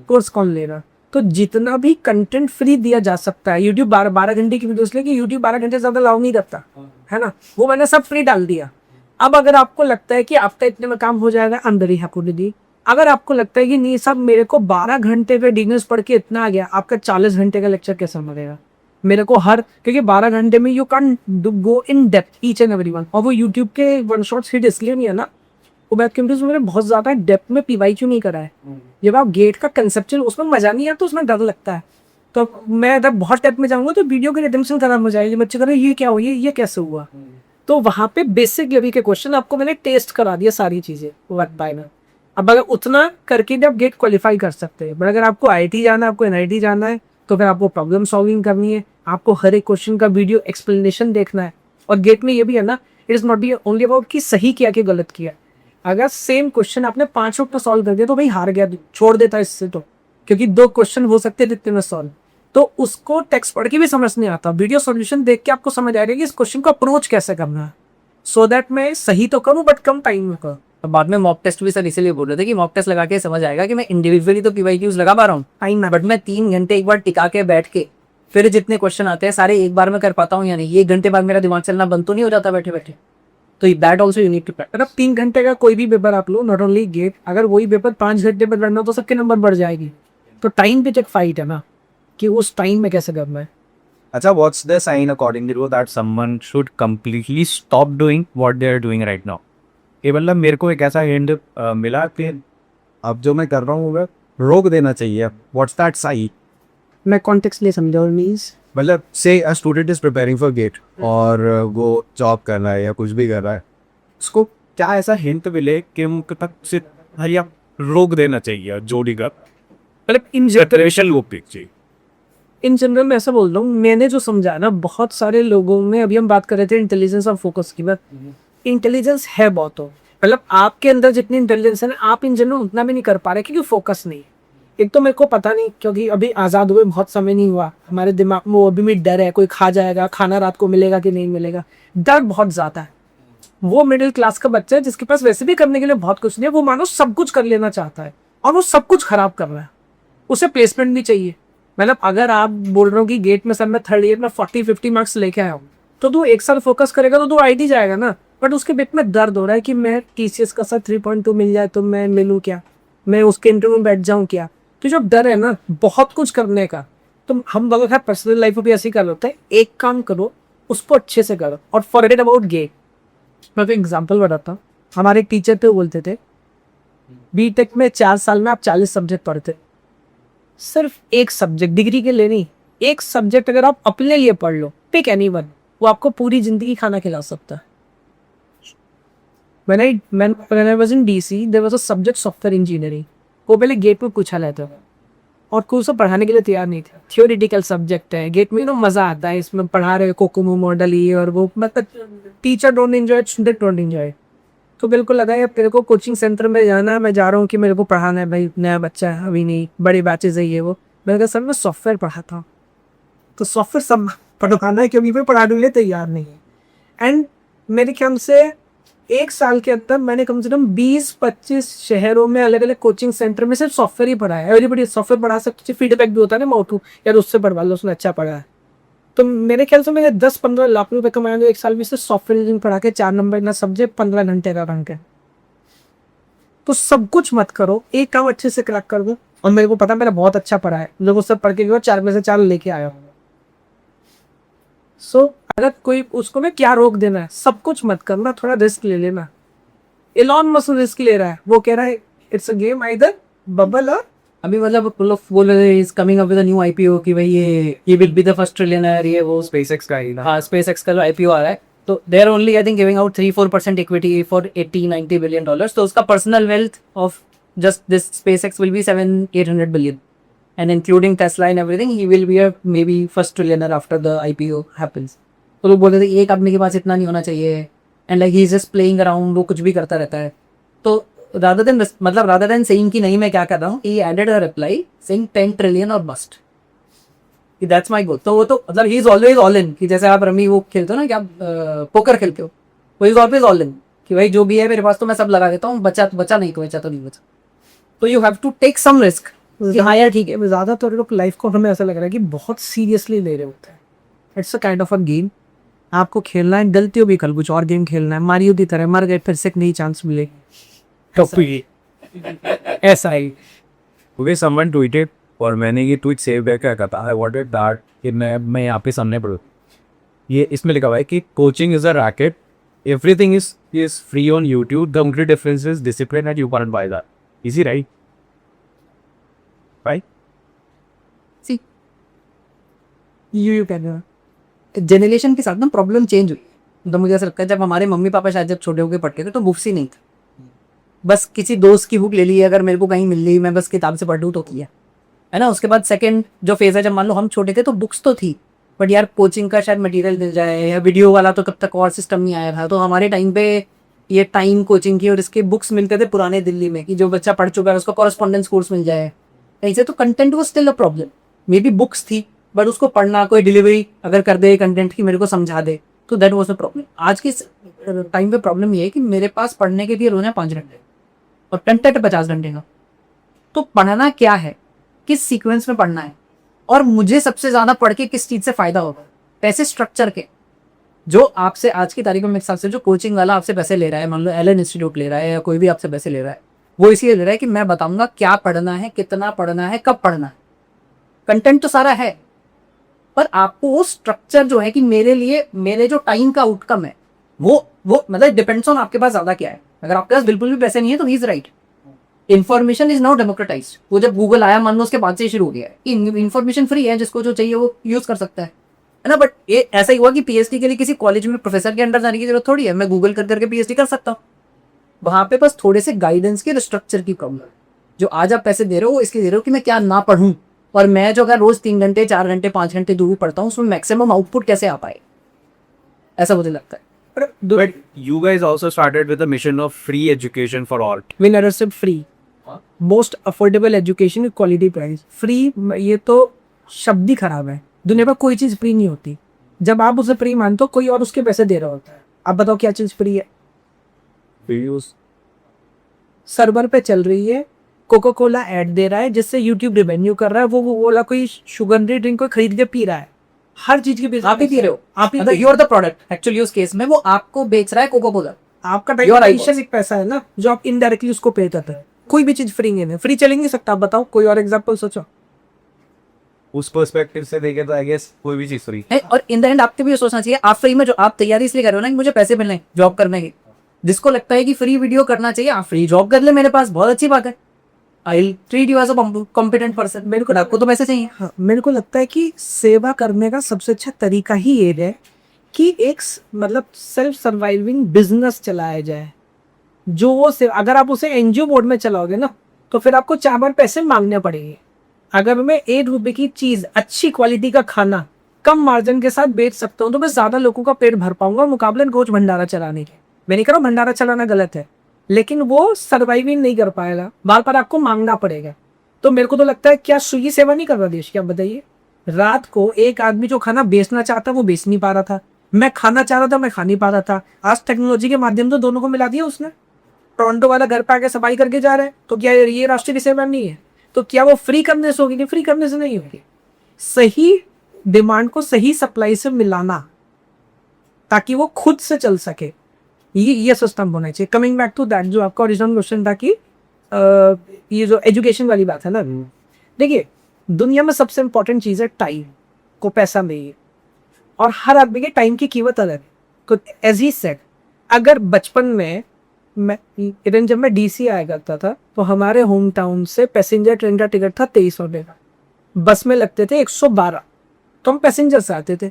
कोर्स कौन लेगा? तो जितना भी कंटेंट फ्री दिया जा सकता है, यूट्यूब 12 घंटे की वीडियोस लेके यूट्यूब 12 घंटे ज्यादा अलाउ नहीं करता है ना, वो मैंने सब फ्री डाल दिया। अब अगर आपको लगता है कि आपका इतने में काम हो जाएगा, अंदर ही हैप्पी दी। अगर आपको लगता है कि नहीं सब मेरे को 12 घंटे पे डिग्नेस पढ़ के इतना आ गया, आपका 40 घंटे का लेक्चर कैसे मिलेगा मेरे को हर, क्योंकि 12 घंटे में you can go in depth each and every one. और वो यूट्यूब के 1 शॉट्स हिट इसलिए नहीं है ना, वो बैक कैंपस में बहुत ज्यादा डेप्थ में PYQ नहीं करा है। जब आप गेट का कंसेप्चुअल उसमें मजा नहीं आता तो उसमें डर लगता है, तो मैं जब बहुत डेप्थ में जाऊंगा तो वीडियो की रिटेंशन खराब हो जाएगी, बच्चे कह ये क्या हो, ये कैसे हुआ। तो वहां पे बेसिक लेवल के क्वेश्चन आपको मैंने टेस्ट करा दिया सारी चीजें वर्क बाय में। अब अगर उतना करके भी आप गेट क्वालिफाई कर सकते हैं, बट अगर आपको IIT जाना है, आपको NIT जाना है, तो फिर आपको प्रॉब्लम सॉल्विंग करनी है, आपको हर एक क्वेश्चन का वीडियो एक्सप्लेनेशन देखना है। और गेट में ये भी है ना, it is not be only about कि सही किया कि गलत किया। अगर सेम क्वेश्चन आपने 5 मिनट में सॉल्व कर दिया तो भाई हार गया, छोड़ देता इससे, तो क्योंकि 2 क्वेश्चन हो सकते हैं जितने में सॉल्व, तो उसको टेक्स्ट पढ़ के भी समझ नहीं आता, वीडियो सॉल्यूशन देख के आपको समझ आएगा कि इस क्वेश्चन को अप्रोच कैसे करना है, सो दैट मैं सही तो करूँ बट कम टाइम में करूँ। बाद में मॉक टेस्ट भी सर इसीलिए बोल रहे थे कि मॉक टेस्ट लगा के समझ आएगा कि मैं इंडिविजुअली तो PYQs लगा पा रहा हूँ टाइम में, बट मैं 3 घंटे एक बार टिका के बैठ के फिर जितने क्वेश्चन आते हैं सारे एक बार में कर पाता हूँ या नहीं, 1 घंटे बाद मेरा दिमाग चलना बंद तो नहीं हो जाता बैठे बैठे। तो that also you need to practise. अगर 3 घंटे का कोई भी पेपर आप लो, नॉट ओनली गेट, अगर वही पेपर 5 घंटे पर लड़ना तो सबके नंबर बढ़ जाएगी। तो टाइम पे चेक फाइट है ना, कि उस टाइम में कैसे करना है. अच्छा, what's the sign according to you that someone should completely stop doing what they are doing right now? ये मतलब मेरे को एक ऐसा हिंट मिला कि अब जो मैं कर रहा हूँ वो रोक देना चाहिए. What's that sign? मैं कॉन्टेक्स्ट ले समझा और मीन्स मतलब से a student is preparing for GATE और वो जॉब कर रहा है या कुछ भी कर रहा है, उसको क्या ऐसा हिंट मिले कि उनको तक से हरिया रोक देना चाहिए जोड़ी का, मतलब इन जनरेशन वो चाहिए. इन जनरल मैं ऐसा बोल रहा हूँ, मैंने जो समझा ना, बहुत सारे लोगों में, अभी हम बात कर रहे थे इंटेलिजेंस और फोकस की बात, इंटेलिजेंस है बहुत हो, मतलब आपके अंदर जितनी इंटेलिजेंस है ना, आप इन जनरल उतना भी नहीं कर पा रहे क्योंकि फोकस नहीं. एक तो मेरे को पता नहीं, क्योंकि अभी आज़ाद हुए बहुत समय नहीं हुआ, हमारे दिमाग में वो अभी भी डर है, कोई खा जाएगा, खाना रात को मिलेगा कि नहीं मिलेगा, डर बहुत ज़्यादा है. वो मिडिल क्लास का बच्चा है जिसके पास वैसे भी करने के लिए बहुत कुछ नहीं है, वो मानो सब कुछ कर लेना चाहता है और वो सब कुछ खराब कर रहा है. उसे प्लेसमेंट नहीं चाहिए. मतलब अगर आप बोल रहे हो कि गेट में सर मैं थर्ड ईयर में 40-50 मार्क्स लेके आया हूँ, तो तू एक साल फोकस करेगा तो तू आईटी जाएगा ना. बट उसके पेट में दर्द हो रहा है कि मैं टीसीएस का सर 3.2 मिल जाए तो मैं मिलूँ क्या, मैं उसके इंटरव्यू में बैठ जाऊँ क्या. तो जब डर है ना बहुत कुछ करने का, तो हम लोग खैर पर्सनल लाइफ में भी ऐसे ही कर होते हैं. एक काम करो, उसको अच्छे से करो और फॉरगेट अबाउट गेट. मैं तो एग्जाम्पल बताता हूँ. हमारे एक टीचर थे, बोलते थे बीटेक में 4 साल में आप 40 सब्जेक्ट पढ़ते, सिर्फ एक सब्जेक्ट डिग्री के लिए नहीं, एक सब्जेक्ट अगर आप अपने लिए पढ़ लो, पिक एनीवन, वो आपको पूरी जिंदगी खाना खिला सकता है. when I was in DC, there was a subject software engineering. वो पहले गेट में पूछा लेता था और कोई उसे पढ़ाने के लिए तैयार नहीं था. थियोरिटिकल सब्जेक्ट है, गेट में मजा आता है, इसमें पढ़ा रहे कोकोमो मॉडल ये और वो, मतलब teacher don't enjoy, student don't enjoy. तो बिल्कुल लगा है तेरे को कोचिंग सेंटर में जाना है, मैं जा रहा हूँ कि मेरे को पढ़ाना है, भाई नया बच्चा है अभी नहीं, बड़े बैचेज है ये वो. मैंने कहा सर मैं सॉफ्टवेयर पढ़ाता हूँ, तो सॉफ्टवेयर सब पढ़ाना है क्योंकि मैं पढ़ाने के लिए तैयार नहीं है. एंड मेरे ख्याल से 1 साल के अंदर मैंने कम से कम 20-25 शहरों में अलग अलग कोचिंग सेंटर में सिर्फ सॉफ्टवेयर ही पढ़ाया है. एवरीबडी सॉफ्टवेयर पढ़ा सकती है, फीडबैक भी होता है ना, मैं उठूँ यार उससे पढ़वा लो, उसने अच्छा पढ़ा है. तो मेरे ख्याल से मैं 10-15 लाख रुपए कमाया तो 1 साल में से सॉफ्टवेयर इंजीनियरिंग पढ़ा के 4 नंबर ना सब्जेक्ट 15 घंटे का रंग है. तो सब कुछ मत करो, एक काम अच्छे से क्रैक कर दो. और मेरे को पता मेरा बहुत अच्छा पढ़ा है, लोग उससे पढ़ के 4 में से 4 लेके आया हूँ. सो अगर कोई उसको में क्या रोक देना है, सब कुछ मत करना, थोड़ा रिस्क ले लेना. इलॉन मस्क रिस्क ले रहा है, वो कह रहा है it's a game either bubble और अभी मतलब लोग बोल रहे is coming up with a new IPO कि भाई ये will be the first trillionaire, ये वो SpaceX का ही ना. हाँ स्पेसएक्स का जो आईपीओ आ रहा है, तो they are only I think giving out 3-4% equity for 80-90 billion dollars. तो उसका personal wealth of just this SpaceX will be 700-800 billion, and including Tesla and everything he will be a maybe first trillionaire after the IPO happens. तो लोग बोल रहे थे एक आदमी के पास इतना नहीं होना चाहिए, and like he is just playing around, वो कुछ भी करता रहता है. तो rather than saying कि नहीं मैं क्या कर रहा हूँ, he added a reply saying 10 trillion और bust. That's my goal. तो वो तो मतलब he is always all in, कि जैसे आप रमी वो खेलते हो ना, कि आप पोकर खेलते हो, वो is always all in कि भाई जो भी है मेरे पास तो मैं सब लगा देता हूँ, बचा नहीं तो नहीं बचा. तो you have to take some risk. हाँ यार ठीक है. ज़्यादातर लोग लाइफ को हमें ऐसा लग रहा है कि बहुत सीरियसली ले रहे होते हैं. It's a kind of a game. आपको खेलना है, गलती हो भी कल कुछ और गेम खेलना है, मारियो की तरह मर गए फिर से एक नई चांस मिलेगी. ऐसा ही. क्योंकि someone tweeted और मैंने ये ट्वीट सेव बैक किया था. I wanted that कि मैं यहाँ पे सामने पढ़ूँ. ये इसमें लिखा हुआ है कि coaching is a racket, everything is free on YouTube, the only difference is discipline and you can't by that. Easy right? Right? You कह रहे हो. जनरेशन के साथ ना प्रॉब्लम चेंज हुई. तो मुझे ऐसा लगता है जब हमारे मम्मी पापा शायद जब छोटे होकर पढ़ते थे तो बुक्स ही नहीं था, बस किसी दोस्त की बुक ले ली, अगर मेरे को कहीं मिल रही मैं बस किताब से पढ़ लूँ तो किया है ना. उसके बाद सेकंड जो फेज है, जब मान लो हम छोटे थे तो बुक्स तो थी, बट यार कोचिंग का शायद मटेरियल मिल जाए, या वीडियो वाला तो तब तक और सिस्टम नहीं आया था. तो हमारे टाइम पे ये टाइम कोचिंग की और इसके बुक्स मिलते थे पुराने दिल्ली में, कि जो बच्चा पढ़ चुका है उसको कॉरेस्पॉन्डेंस कोर्स मिल जाए कहीं से. तो कंटेंट वो still a problem. May be books थी बट उसको पढ़ना, कोई डिलीवरी अगर कर दे कंटेंट की, मेरे को समझा दे, तो दैट वाज अ प्रॉब्लम. आज के टाइम पे प्रॉब्लम ये है कि मेरे पास पढ़ने के लिए रोज है 5 घंटे और कंटेंट 50 घंटे का. तो पढ़ना क्या है, किस सीक्वेंस में पढ़ना है, और मुझे सबसे ज्यादा पढ़ के किस चीज से फायदा होगा, पैसे स्ट्रक्चर के. जो आपसे आज की तारीख में मेरे हिसाब से जो कोचिंग वाला आपसे पैसे ले रहा है, मान लो एलन इंस्टीट्यूट ले रहा है या कोई भी आपसे पैसे ले रहा है, वो इसलिए ले रहा है कि मैं बताऊंगा क्या पढ़ना है, कितना पढ़ना है, कब पढ़ना है. कंटेंट तो सारा है, पर आपको वो स्ट्रक्चर जो है कि मेरे लिए मेरे जो टाइम का आउटकम है वो मतलब डिपेंड्स ऑन आपके पास ज्यादा क्या है। अगर आपके पास बिल्कुल भी पैसे नहीं है तो he is right. Information is now democratised. वो जब गूगल आया मान लो उसके बाद से शुरू हो गया है कि इन्फॉर्मेशन फ्री है, जिसको जो चाहिए वो यूज कर सकता है ना। बट ये ऐसा ही हुआ कि पीएचडी के लिए किसी कॉलेज में प्रोफेसर के अंडर जाने की जरूरत थोड़ी है, मैं गूगल कर करके पीएचडी कर सकता हूँ। वहां पे बस थोड़े से गाइडेंस के स्ट्रक्चर की प्रॉब्लम। जो आज आप पैसे दे रहे हो वो इसलिए दे रहे हो कि मैं क्या ना पढ़ूं, और मैं जो अगर रोज 3 घंटे 4 घंटे 5 घंटे दूर पढ़ता हूँ उसमें मैक्सिमम आउटपुट कैसे आ पाए, ऐसा मुझे लगता है। But you guys also started with a mission of free education for all. विनरशिप free, most affordable education, quality price free. ये तो शब्द ही खराब है। दुनिया पर कोई चीज फ्री नहीं होती। जब आप उसे फ्री मानते हो कोई और उसके पैसे दे रहा होता है। आप बताओ क्या चीज फ्री है? Videos. सर्वर पे चल रही है, कोका कोला ऐड दे रहा है जिससे यूट्यूब रेवेन्यू कर रहा है, वो बोला कोई शुगरनी ड्रिंक कोई खरीद के पी रहा है। हर चीज की आप ही पी रहे हो, आप ही मतलब you are the product actually. उस केस में वो आपको बेच रहा है कोका कोला। आपका You are right, टाइम एक पैसा है ना जो आप इनडायरेक्टली उसको पे करते हैं। कोई भी चीज फ्री नहीं है, फ्री चल नहीं सकता। आप बताओ कोई और एग्जांपल सोचो। उस पर्सपेक्टिव से देखे तो आई गेस कोई भी चीज फ्री है। और इन द एंड आपको भी ये सोचना चाहिए, आप फ्री में जो आप तैयारी इसलिए कर रहे हो ना कि मुझे पैसे मिलने जॉब करने की। जिसको लगता है कि फ्री वीडियो करना चाहिए, आप फ्री जॉब कर ले मेरे पास, बहुत अच्छी बात है। I treat you as a competent person. मेरे को आपको तो पैसे चाहिए। हाँ, मेरे को लगता है कि सेवा करने का सबसे अच्छा तरीका ही ये है कि एक मतलब सेल्फ सर्वाइविंग बिजनेस चलाया जाए। जो वो अगर आप उसे एनजीओ मोड में चलाओगे ना तो फिर आपको 4 बार पैसे मांगने पड़ेंगे। अगर मैं 1 रुपए की चीज, अच्छी क्वालिटी का खाना कम मार्जिन के साथ बेच सकता हूँ तो मैं ज्यादा लोगों का पेट भर पाऊंगा मुकाबले गोच भंडारा चलाने के। मैं नहीं कह रहा हूं भंडारा चलाना गलत है, लेकिन वो सर्वाइविंग नहीं कर पाएगा, बार बार आपको मांगना पड़ेगा। तो मेरे को तो लगता है क्या स्विगी सेवा नहीं कर रहा देश की? आप बताइए। रात को एक आदमी जो खाना बेचना चाहता वो बेच नहीं पा रहा था, मैं खाना चाह रहा था मैं खा नहीं पा रहा था। आज टेक्नोलॉजी के माध्यम से दोनों को मिला दिया उसने। टोरंटो वाला घर पे आके सफाई करके जा रहा है, तो क्या ये राष्ट्रीय सेवा नहीं है? तो क्या वो फ्री करने से होगी? फ्री करने से नहीं होगी। सही डिमांड को सही सप्लाई से मिलाना ताकि वो खुद से चल सके, ये सिस्टम होना चाहिए। कमिंग बैक टू दैट, जो आपका ओरिजिनल क्वेश्चन था कि ये जो एजुकेशन वाली बात है ना, देखिए दुनिया में सबसे इंपॉर्टेंट चीज़ है टाइम, को पैसा नहीं है। और हर आदमी के टाइम की कीमत अलग है। एज ही सेड, अगर बचपन में इवन जब मैं डीसी आया करता था तो हमारे होम टाउन से पैसेंजर ट्रेन का टिकट था 23 रुपये का, बस में लगते थे 112। तो हम पैसेंजर से आते थे,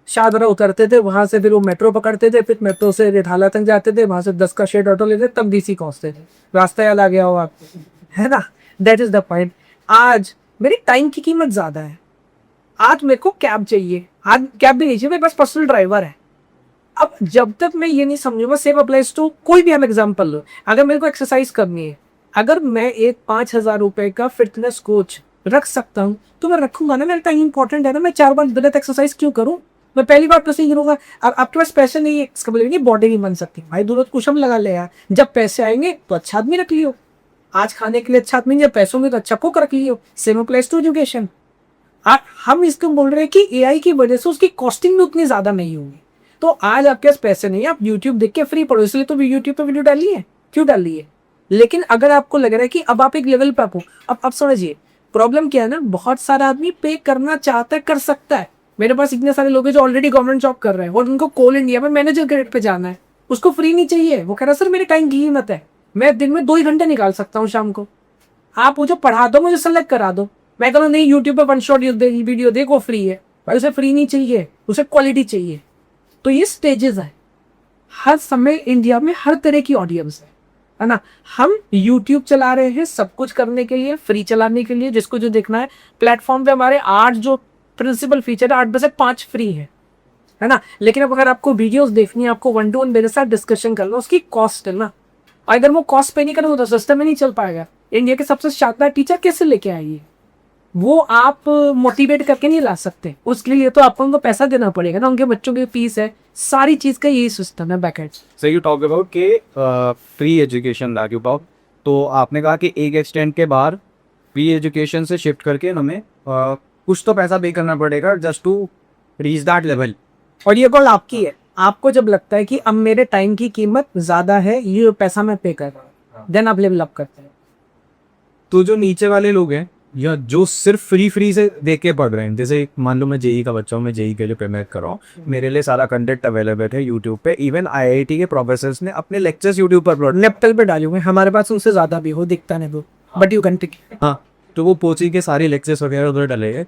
शाहदरा उतरते थे, वहां से फिर वो मेट्रो पकड़ते थे, फिर मेट्रो से रिठाला तक जाते थे, वहां से 10 का शेड ऑटो लेते तब डीसी पहुंचते थे। रास्ता याद आ गया हो आपको, है ना? That is the point. आज मेरी टाइम की कीमत ज्यादा है। आज मेरे को कैब चाहिए, आज कैब भी नहीं चाहिए, मेरे पास पर्सनल ड्राइवर है। अब जब तक मैं ये नहीं समझूंगा, सेम अप्लाइज टू कोई भी हम एग्जाम्पल लो। अगर मेरे को एक्सरसाइज करनी है, अगर मैं एक 5,000 रुपए का फिटनेस कोच रख सकता हूँ तो मैं रखूंगा ना। मेरा टाइम इंपॉर्टेंट है ना। मैं 4 बार गलत एक्सरसाइज क्यों करूँ? मैं पहली बार तो सही करूंगा। अब आपके पास पैसे नहीं है, इसका मतलब नहीं बॉडी नहीं बन सकती भाई। दूरत कुशम लगा ले यार। जब पैसे आएंगे तो अच्छा आदमी रख लियो, आज खाने के लिए अच्छा आदमी, जब पैसों में तो अच्छा कुक रख लियो। Same applies to education. हम इसको बोल रहे हैं कि एआई की वजह से उसकी कॉस्टिंग भी उतनी ज्यादा नहीं होगी। तो आज आपके पास पैसे नहीं है, आप यूट्यूब देख के फ्री पढ़ो, इसलिए तो यूट्यूब पे वीडियो डाली है। क्यों डाली है? लेकिन अगर आपको लग रहा है कि अब आप एक लेवल पे आपको, अब समझिए प्रॉब्लम क्या है ना, बहुत सारा आदमी पे करना चाहता है, कर सकता है। मेरे पास इतने सारे लोग हैं जो ऑलरेडी गवर्नमेंट जॉब कर रहे हैं और उनको कोल इंडिया में मैनेजर ग्रेड पे जाना है, उसको फ्री नहीं चाहिए। वो कह रहा सर मेरे टाइम की कीमत है, मैं दिन में 2 ही घंटे निकाल सकता हूँ शाम को, आप मुझे पढ़ा दो, मुझे सेलेक्ट करा दो। मैं कहूँ नहीं, यूट्यूब पे 1 शॉट वीडियो देखो, फ्री है भाई। उसे फ्री नहीं चाहिए, उसे क्वालिटी चाहिए। तो ये स्टेजेस है। हर समय इंडिया में हर तरह की ऑडियंस है ना। हम यूट्यूब चला रहे हैं सब कुछ करने के लिए, फ्री चलाने के लिए, जिसको जो देखना है। प्लेटफॉर्म पे हमारे 8 जो प्रिंसिपल फीचर है, 8 में से 5 फ्री है ना। लेकिन अब अगर आपको वीडियोस देखनी है, आपको 1-to-1 मेरे साथ डिस्कशन करना, उसकी कॉस्ट है ना। अगर वो कॉस्ट पे नहीं करोगे तो सिस्टम में नहीं चल पाएगा। इंडिया के सबसे शानदार टीचर कैसे लेके आइए, वो आप मोटिवेट करके नहीं ला सकते। उसके लिए तो आपको उनको पैसा देना पड़ेगा ना, उनके बच्चों की फीस है, सारी चीज का यही सिस्टम है backend. So you talk about के free education that you talk, तो आपने कहा कि एक एक्सटेंट के बाद फ्री एजुकेशन से शिफ्ट करके हमें कुछ तो पैसा पे करना पड़ेगा just to reach that level. और ये कॉल आपकी है। आपको जब लगता है कि अब मेरे टाइम की कीमत ज्यादा है, ये पैसा मैं पे कर रहा हूँ, देन आप लेवल अप करते हैं। तो जो नीचे वाले लोग हैं या जो सिर्फ फ्री से देख के पढ़ रहे हैं, जैसे मान लो मैं जेई का बच्चा हूँ, मैं जेई के लिए प्रिपेयर कर रहा हूँ, मेरे लिए सारा कंटेंट अवेलेबल है यूट्यूब पे। इवन आईआईटी के प्रोफेसर्स ने अपने लेक्चर्स यूट्यूब पर अपलोड। नेप्टल पे डाले हुए हैं, हमारे पास उनसे ज़्यादा भी हो, दिखता नहीं वो, बट यू कैन टिक। हाँ, तो वो पोची के सारे लेक्चर्स वगैरह उधर डले हैं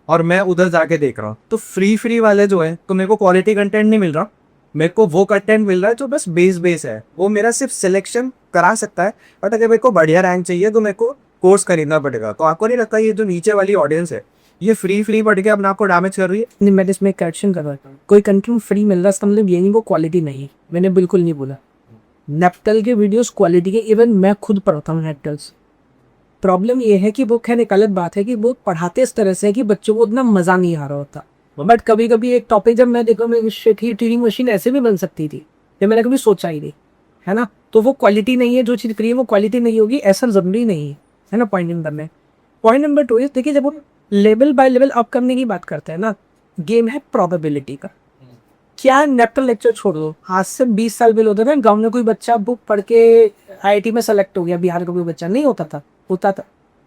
और मैं उधर जाके देख रहा हूँ। तो फ्री वाले जो है, तो मेरे को क्वालिटी कंटेंट नहीं मिल रहा, मेरे को वो कंटेंट मिल रहा है जो बस बेस है, वो मेरा सिर्फ सिलेक्शन करा सकता है। बट अगर मेरे को बढ़िया रैंक चाहिए तो मेरे को कोर्स खरीदना पड़ेगा। तो आपको नहीं लगता ये जो नीचे वाली ऑडियंस है ये फ्री पढ़ के अपने आप को डैमेज कर रही है? नहीं, मैं इसमें करेक्शन करवाता हूँ, कोई कंटेंट फ्री मिल रहा है इसका मतलब ये नहीं वो क्वालिटी नहीं है, मैंने बिल्कुल नहीं बोला। नेप्टल के वीडियोस क्वालिटी के, इवन मैं खुद पढ़ता हूँ नेप्टल्स। प्रॉब्लम ये है कि वो खैर एक गलत बात है कि वो पढ़ाते इस तरह से है कि बच्चों को उतना मज़ा नहीं आ रहा होता। बट कभी कभी एक टॉपिक जब मैं देखा, मैं ट्यूरिंग मशीन ऐसे भी बन सकती थी, ये मैंने कभी सोचा ही नहीं, है ना। तो वो क्वालिटी नहीं है, जो चीज़ फ्री है वो क्वालिटी नहीं होगी, ऐसा ज़रूरी नहीं है ना। पॉइंट नंबर में पॉइंट नंबर 2 इस देखिए, जब वो लेवल बाय लेवल अप करने की बात करते हैं ना, गेम है प्रोबेबिलिटी का। क्या नेप्टल लेक्चर छोड़ दो, आज से 20 साल पहले होता था गाँव में कोई बच्चा बुक पढ़ के IIT में सेलेक्ट हो गया, बिहार का कोई बच्चा नहीं होता था,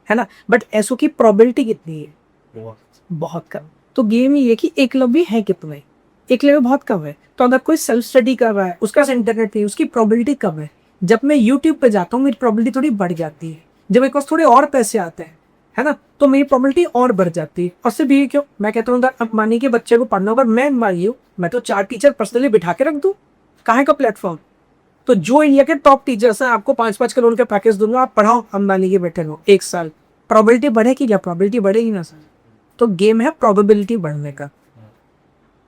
है ना। बट ऐसो की प्रोबेबिलिटी कितनी है? बहुत कम। तो गेम ये कि एकलव्य है कितने, एकलव्य बहुत कम है। तो अगर कोई सेल्फ स्टडी कर रहा है, उसका इंटरनेट नहीं, उसकी प्रोबेबिलिटी कम है। जब मैं यूट्यूब पे जाता हूँ मेरी प्रोबेबिलिटी थोड़ी बढ़ जाती है, जब मेरे पास थोड़े और पैसे आते हैं, है ना, तो मेरी प्रोबेबिलिटी और बढ़ जाती है। और सिर्फ ये क्यों, मैं कहता हूँ अब मानिए कि बच्चे को पढ़ना होगा, मैं मानिए हूँ, मैं तो 4 टीचर पर्सनली बिठा के रख दूँ, कहाँ का प्लेटफॉर्म। तो जो इंडिया के टॉप टीचर्स हैं, आपको 5-5 करोड़ का पैकेज दूंगा, आप पढ़ाओ, अंबानी के बैठे रहो 1 साल। प्रोबेबिलिटी बढ़ेगी क्या? प्रोबेबिलिटी बढ़ेगी ना सर। तो गेम है प्रोबेबिलिटी बढ़ने का।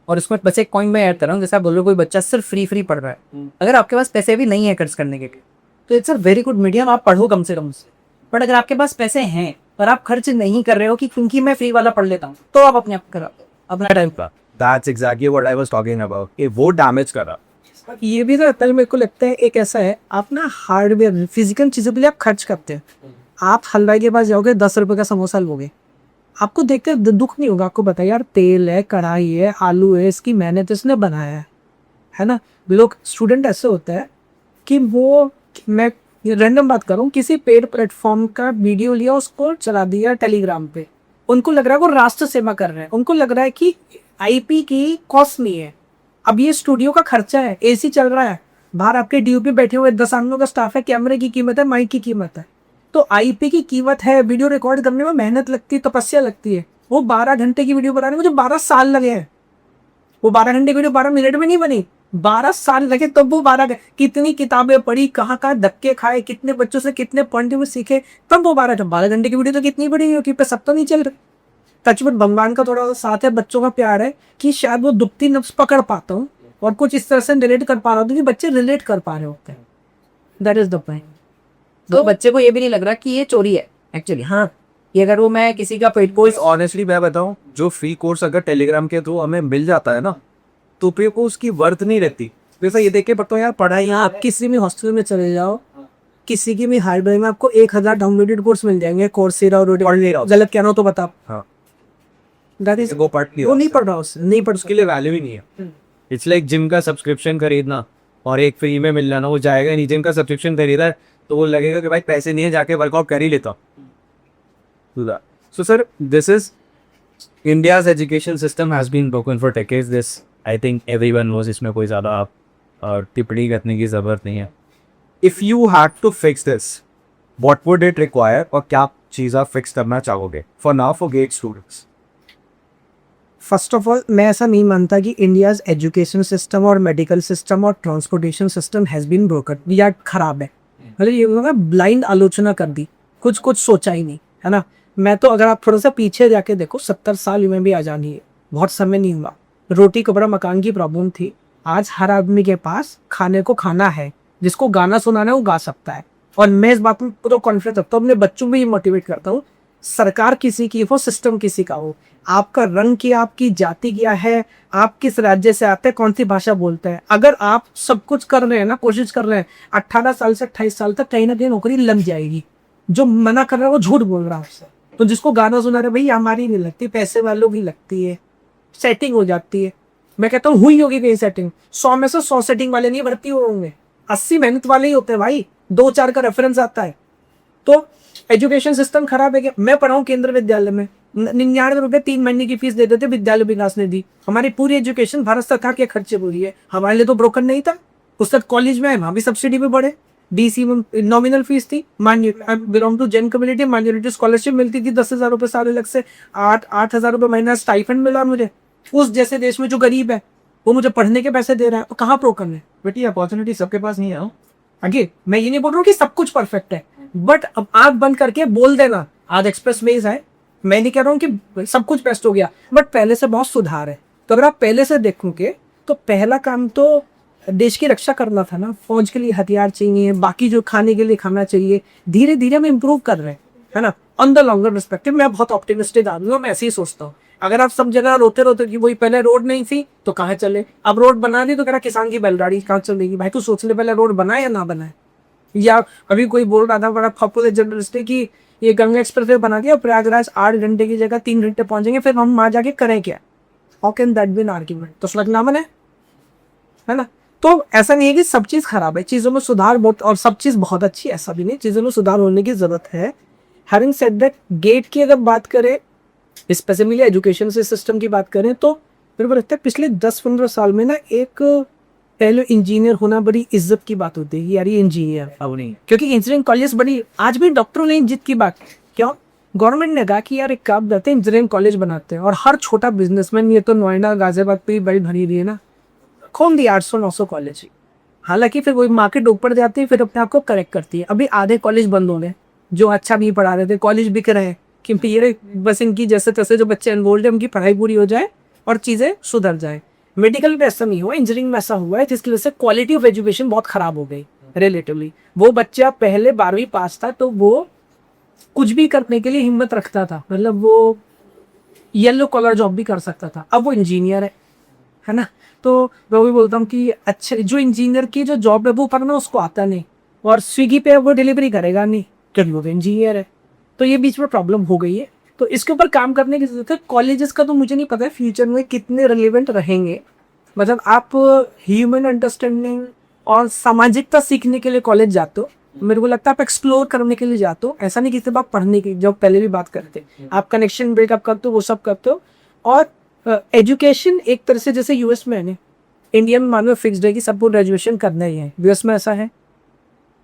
और इसमें बस एक पॉइंट मैं ऐड कर रहा हूँ, जैसे आप बोल रहे हो कोई बच्चा सिर्फ फ्री पढ़ रहा है, अगर आपके पास पैसे भी नहीं है खर्च करने के, तो it's a very good medium, आप पढ़ो कम से कम से। बट अगर आपके पास पैसे हैं और आप खर्च नहीं कर रहे हो कि क्योंकि मैं फ्री वाला पढ़ लेता हूँ, तो आप अपने आप करा अपना टाइम का। That's exactly what I was talking about, कि वो डैमेज करा। ये भी तो मेरे को लगता है एक ऐसा है, आप ना हार्डवेयर फिजिकल चीज़ों के लिए आप खर्च करते हैं। आप हलवाई के पास जाओगे, 10 रुपये का समोसा लोगे, आपको देखकर दुख नहीं होगा, आपको बताया यार तेल है, कढ़ाई है, आलू है, इसकी मेहनत इसने बनाया है ना। लोग स्टूडेंट ऐसे होते हैं कि वो, मैं रैंडम बात करूँ, किसी पेड प्लेटफॉर्म का वीडियो लिया, उसको चला दिया टेलीग्राम पे, उनको लग रहा है वो राष्ट्र सेवा कर रहे हैं, उनको लग रहा है कि IP की कॉस्ट नहीं है। अब ये स्टूडियो का खर्चा है, AC चल रहा है, बाहर आपके DOP बैठे हुए 10 आदमियों का स्टाफ है, कैमरे की कीमत है, माइक की कीमत है, तो IP की कीमत है, वीडियो रिकॉर्ड करने में मेहनत लगती है, तपस्या लगती है। वो 12 घंटे की वीडियो बनाने में मुझे 12 साल लगे हैं। वो 12 घंटे की वीडियो 12 मिनट में नहीं बनी, 12 साल लगे तब वो 12 कितनी किताबें पढ़ी, कहाँ धक्के खाए, कितने बच्चों से कितने पॉइंट में सीखे, तब वो 12 घंटे की वीडियो तो कितनी बड़ी है, पे सब तो नहीं चल रहा। टचवुड भगवान का थोड़ा साथ है, बच्चों का प्यार है कि शायद वो दुखती नफ्स पकड़ पाता हूँ और कुछ इस तरह से रिलेट कर पा रहा हूँ कि बच्चे रिलेट कर पा रहे होते हैं। That is the point. तो बच्चे को ये भी नहीं लग रहा कि ये चोरी है एक्चुअली। हाँ, ये अगर वो मैं किसी का पेड कोर्स, ऑनेस्टली मैं बताऊं, जो फ्री कोर्स अगर टेलीग्राम के थ्रू हमें मिल जाता है ना, तो फिर को उसकी वर्थ नहीं रहती। जैसा ये देख के पढ़ता हूँ यार, पढ़ाई यहाँ आप किसी भी हॉस्टल में चले जाओ, किसी की भी हार्डवेयर में आपको 1000 डाउनलोडेड कोर्स मिल जाएंगे, कोर्सेरा और गलत कह रहा हो तो बता। हाँ, दैट इज वो पढ़ वो नहीं पढ़ रहा उससे, नहीं पढ़ उसके लिए वैल्यू ही नहीं है। इट्स लाइक जिम का सब्सक्रिप्शन खरीदना और एक फ्री में मिल जाना, वो जाएगा नहीं। जिम का सब्सक्रिप्शन खरीदा है तो वो लगेगा कि भाई पैसे नहीं है, जाके वर्कआउट कर ही लेता हूँ। So sir, this is India's education system has been broken for decades. This I think everyone knows, इसमें कोई ज़्यादा आप टिप्पणी करने की ज़रूरत नहीं है। If you had to fix this, what would it require, और क्या चीज़ आप फिक्स करना चाहोगे for now for GATE students? First of all, मैं ऐसा नहीं मानता कि इंडियाज एजुकेशन सिस्टम और मेडिकल सिस्टम और transportation system has been broken या खराब है। मतलब ये होगा ब्लाइंड आलोचना कर दी, कुछ सोचा ही नहीं, है ना। मैं तो अगर आप थोड़ा सा पीछे जाके देखो, 70 साल में भी आजादी है, बहुत समय नहीं हुआ, रोटी कपड़ा मकान की प्रॉब्लम थी। आज हर आदमी के पास खाने को खाना है, जिसको गाना सुनाना है वो गा सकता है। और मैं इस बात में पूरा कॉन्फिडेंस रखता हूँ, अपने बच्चों में ये मोटिवेट करता हूँ, सरकार किसी की हो, सिस्टम किसी का हो, आपका रंग क्या, आपकी जाति क्या है, आप किस राज्य से आते हैं, कौन सी भाषा बोलते हैं, अगर आप सब कुछ कर रहे हैं ना, कोशिश कर रहे हैं, 18 साल से 28 साल तक कहीं ना कहीं नौकरी लग जाएगी। जो मना कर रहा है वो झूठ बोल रहा है आपसे। तो जिसको गाना सुना रहे, भाई हमारी नहीं लगती, पैसे वालों की लगती है, सेटिंग हो जाती है। मैं कहता हूँ हुई होगी कहीं सेटिंग, 100 में से 100 सेटिंग वाले नहीं भर्ती होंगे, 80 मेहनत वाले ही होते हैं भाई, 2-4 का रेफरेंस आता है। तो एजुकेशन सिस्टम खराब है। क्या मैं पढ़ा हूँ केंद्र विद्यालय में, 99 रुपए 3 महीने की फीस देते थे विद्यालय विकास निधि। हमारी पूरी एजुकेशन भारत सरकार के खर्चे पूरी है, हमारे लिए तो ब्रोकन नहीं था। उस तक कॉलेज में है, वहाँ भी सब्सिडी पे बढ़े, डीसी में नॉमिनल फीस थी। Belong to Jain community, minority scholarship मिलती थी 10,000 रुपये साल अलग से, 8,000 रुपये महीना स्टाइफंड मिला मुझे। उस जैसे देश में जो गरीब है वो मुझे पढ़ने के पैसे दे रहा है, तो कहाँ ब्रोकन है? बेटी अपॉर्चुनिटी सबके पास नहीं है। आगे मैं ये नहीं बोल रहा हूँ कि सब कुछ परफेक्ट है, बट अब आंख बंद करके बोल देना आज एक्सप्रेस वेज है, मैं नहीं कह रहा हूँ कि सब कुछ बेस्ट हो गया, बट पहले से बहुत सुधार है। तो अगर आप पहले से देखोगे तो पहला काम तो देश की रक्षा करना था ना। फौज के लिए हथियार चाहिए, बाकी जो खाने के लिए खाना चाहिए, धीरे धीरे हम इम्प्रूव कर रहे हैं, है ना। ऑन द लॉन्गर पर्सपेक्टिव मैं बहुत ऑप्टिमिस्टिक आदमी हूँ, मैं ऐसे ही सोचता हूँ। अगर आप सब जगह रोते रोते कि वही पहले रोड नहीं थी तो कहाँ चले, अब रोड बना दी तो कह रहा किसान की बैलगाड़ी कहाँ चलेगी। भाई तू सोच ले पहले रोड बनाए या ना बनाए। या अभी कोई बोल रहा था बड़ा पॉपुलर जर्नलिस्ट कि ये गंगा एक्सप्रेस वे बना दिया, प्रयागराज 8 घंटे की जगह 3 घंटे पहुंचेंगे, फिर हम वहां जाके करें क्या? How can that be an argument? तो सड़क ना बने, है ना। तो ऐसा नहीं है कि सब चीज़ खराब है, चीज़ों में सुधार बहुत, और सब चीज़ बहुत अच्छी, ऐसा भी नहीं, चीज़ों में सुधार होने की जरूरत है। हैविंग सेड दैट, गेट की अगर बात करें, स्पेसिफिकली एजुकेशन से सिस्टम की बात करें, तो मेरे को लगता है पिछले 10-15 साल में ना एक पहले इंजीनियर होना बड़ी इज्जत की बात होती है, यार ये इंजीनियर। अब नहीं, क्योंकि इंजीनियरिंग कॉलेज बड़ी, आज भी डॉक्टरों ने इज्जत की बात, क्यों? गवर्नमेंट ने कहा कि यार एक काम करते हैं, इंजीनियरिंग कॉलेज बनाते हैं, और हर छोटा बिजनेसमैन, ये तो नोएडा गाजियाबाद पे बड़ी भरी रही है ना, खोल दी 800-900 कॉलेज। हालांकि फिर वही मार्केट ऊपर जाती है, फिर अपने आप को करेक्ट करती है। अभी आधे कॉलेज बंद हो गए, जो अच्छा भी पढ़ा रहे थे, कॉलेज बिक रहे हैं, क्योंकि ये बस इनकी जैसे तैसे जो बच्चे एनरोल्ड है उनकी पढ़ाई पूरी हो जाए और चीज़ें सुधर जाए। मेडिकल में ऐसा नहीं हुआ, इंजीनियरिंग में ऐसा हुआ है, जिसकी वजह से क्वालिटी ऑफ एजुकेशन बहुत खराब हो गई रिलेटिवली। वो बच्चा पहले 12वीं पास था तो वो कुछ भी करने के लिए हिम्मत रखता था, मतलब वो येलो कॉलर जॉब भी कर सकता था, अब वो इंजीनियर है ना। तो मैं भी बोलता हूँ कि अच्छे जो इंजीनियर की जो जॉब है वो करना उसको आता नहीं, और स्विगी पे वो डिलीवरी करेगा नहीं क्योंकि वो इंजीनियर है। तो ये बीच में प्रॉब्लम हो गई है, तो इसके ऊपर काम करने की जरूरत है। कॉलेजेस का तो मुझे नहीं पता है फ्यूचर में कितने रिलेवेंट रहेंगे, मतलब आप ह्यूमन अंडरस्टैंडिंग और सामाजिकता सीखने के लिए कॉलेज जाते हो, मेरे को लगता है आप एक्सप्लोर करने के लिए जाते हो, ऐसा नहीं कि सिर्फ आप पढ़ने की, जो पहले भी बात करते आप कनेक्शन ब्रेकअप करते हो, वो सब करते हो। और एजुकेशन एक तरह से जैसे यूएस में है ना, इंडिया में मानो फिक्स्ड है कि सबको ग्रेजुएशन करना ही है, यूएस में ऐसा है